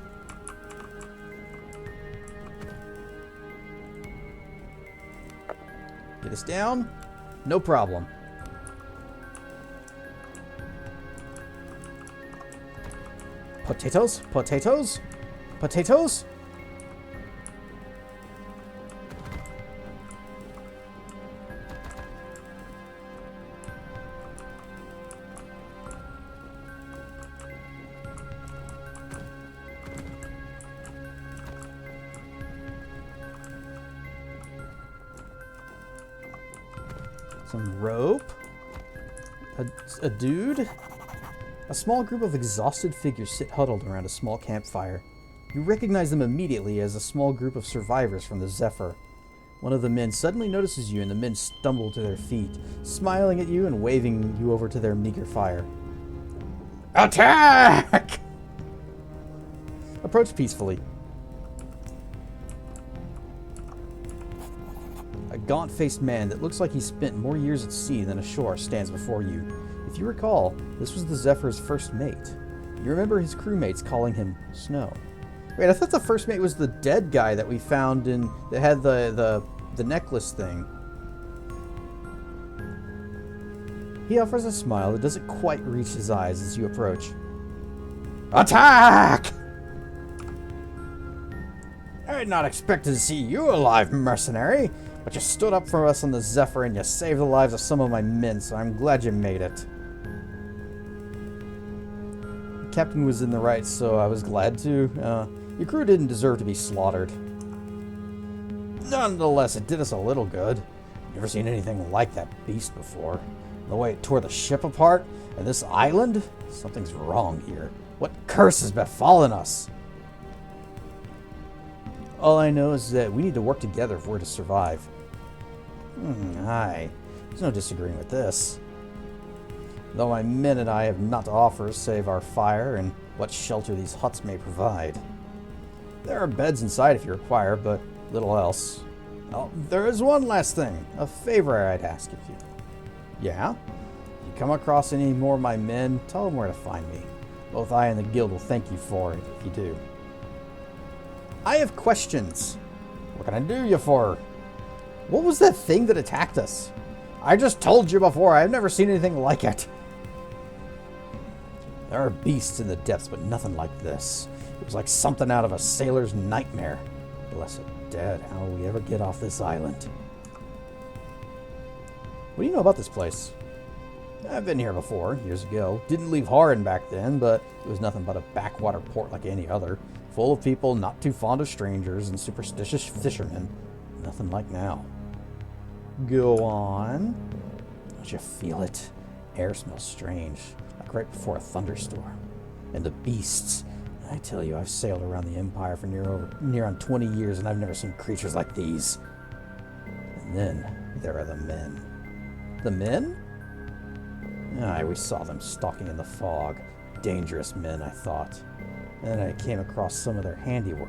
Get us down. No problem. Potatoes? Potatoes? Potatoes? Some rope. A dude. A small group of exhausted figures sit huddled around a small campfire. You recognize them immediately as a small group of survivors from the Zephyr. One of the men suddenly notices you, and the men stumble to their feet, smiling at you and waving you over to their meager fire. Attack! Approach peacefully. A gaunt-faced man that looks like he spent more years at sea than ashore stands before you. If you recall, this was the Zephyr's first mate. You remember his crewmates calling him Snow. Wait, I thought the first mate was the dead guy that we found in that had the necklace thing. He offers a smile that doesn't quite reach his eyes as you approach. Attack! I had not expected to see you alive, mercenary, but you stood up for us on the Zephyr and you saved the lives of some of my men, so I'm glad you made it. The captain was in the right, so I was glad to. Your crew didn't deserve to be slaughtered. Nonetheless, it did us a little good. Never seen anything like that beast before. The way it tore the ship apart, and this island? Something's wrong here. What curse has befallen us? All I know is that we need to work together if we're to survive. Aye. There's no disagreeing with this. Though my men and I have not to offer save our fire and what shelter these huts may provide. There are beds inside if you require, but little else. Oh, there is one last thing. A favor I'd ask of you. Yeah? If you come across any more of my men, tell them where to find me. Both I and the guild will thank you for it if you do. I have questions. What can I do you for? What was that thing that attacked us? I just told you before, I've never seen anything like it. There are beasts in the depths, but nothing like this. It was like something out of a sailor's nightmare. Blessed dead, how will we ever get off this island? What do you know about this place? I've been here before, years ago. Didn't leave Haran back then, but it was nothing but a backwater port like any other. Full of people not too fond of strangers and superstitious fishermen. Nothing like now. Go on. Don't you feel it? Air smells strange, like right before a thunderstorm. And the beasts. I tell you, I've sailed around the Empire for near on 20 years, and I've never seen creatures like these. And then there are the men. The men? Aye, we saw them stalking in the fog. Dangerous men, I thought. And then I came across some of their handiwork.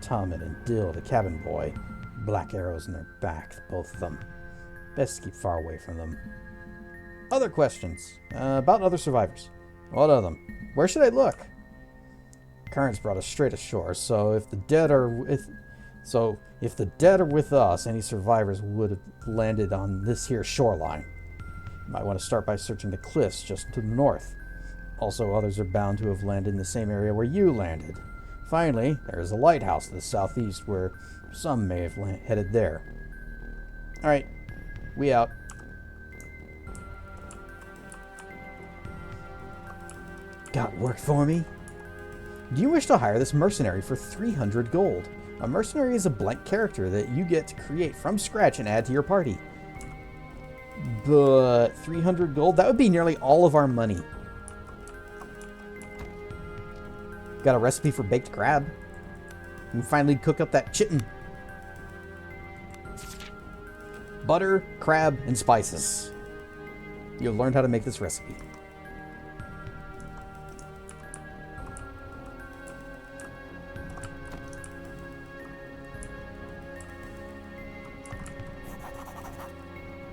Tommen and Dill, the cabin boy. Black arrows in their back, both of them. Best to keep far away from them. Other questions. About other survivors. What of them? Where should I look? Currents brought us straight ashore, so if the dead are with us, any survivors would have landed on this here shoreline. You might want to start by searching the cliffs just to the north. Also, others are bound to have landed in the same area where you landed. Finally, there is a lighthouse to the southeast where some may have headed there. Alright, we out. Got work for me? Do you wish to hire this mercenary for 300 gold? A mercenary is a blank character that you get to create from scratch and add to your party. But 300 gold? That would be nearly all of our money. Got a recipe for baked crab. You can finally cook up that chitin. Butter, crab, and spices. You'll learn how to make this recipe.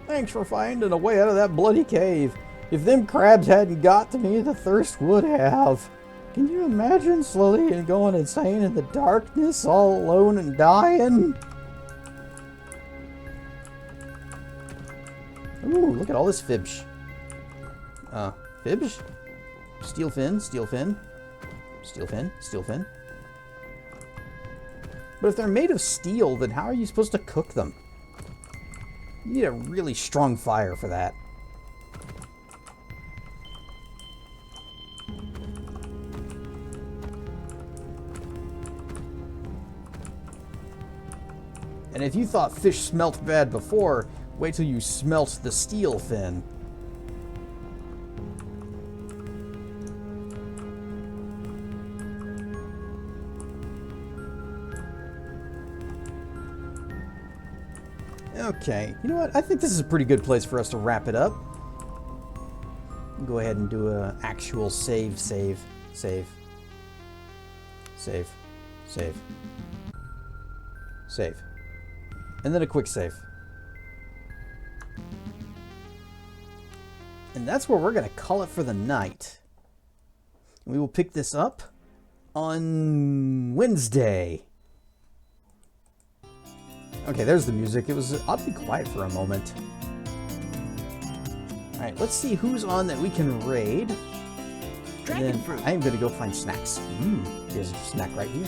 Thanks for finding a way out of that bloody cave. If them crabs hadn't got to me, the thirst would have. Can you imagine slowly going insane in the darkness, all alone and dying? Ooh, look at all this fibsh. Fibsh? Steel fin, steel fin. Steel fin, steel fin. But if they're made of steel, then how are you supposed to cook them? You need a really strong fire for that. And if you thought fish smelt bad before, wait till you smelt the steel fin. Okay, you know what? I think this is a pretty good place for us to wrap it up. Go ahead and do an actual save. And then a quick save. And that's where we're going to call it for the night. We will pick this up on Wednesday. Okay, there's the music. It was oddly quiet for a moment. Alright, let's see who's on that we can raid. Dragon fruit. I am going to go find snacks. There's a snack right here.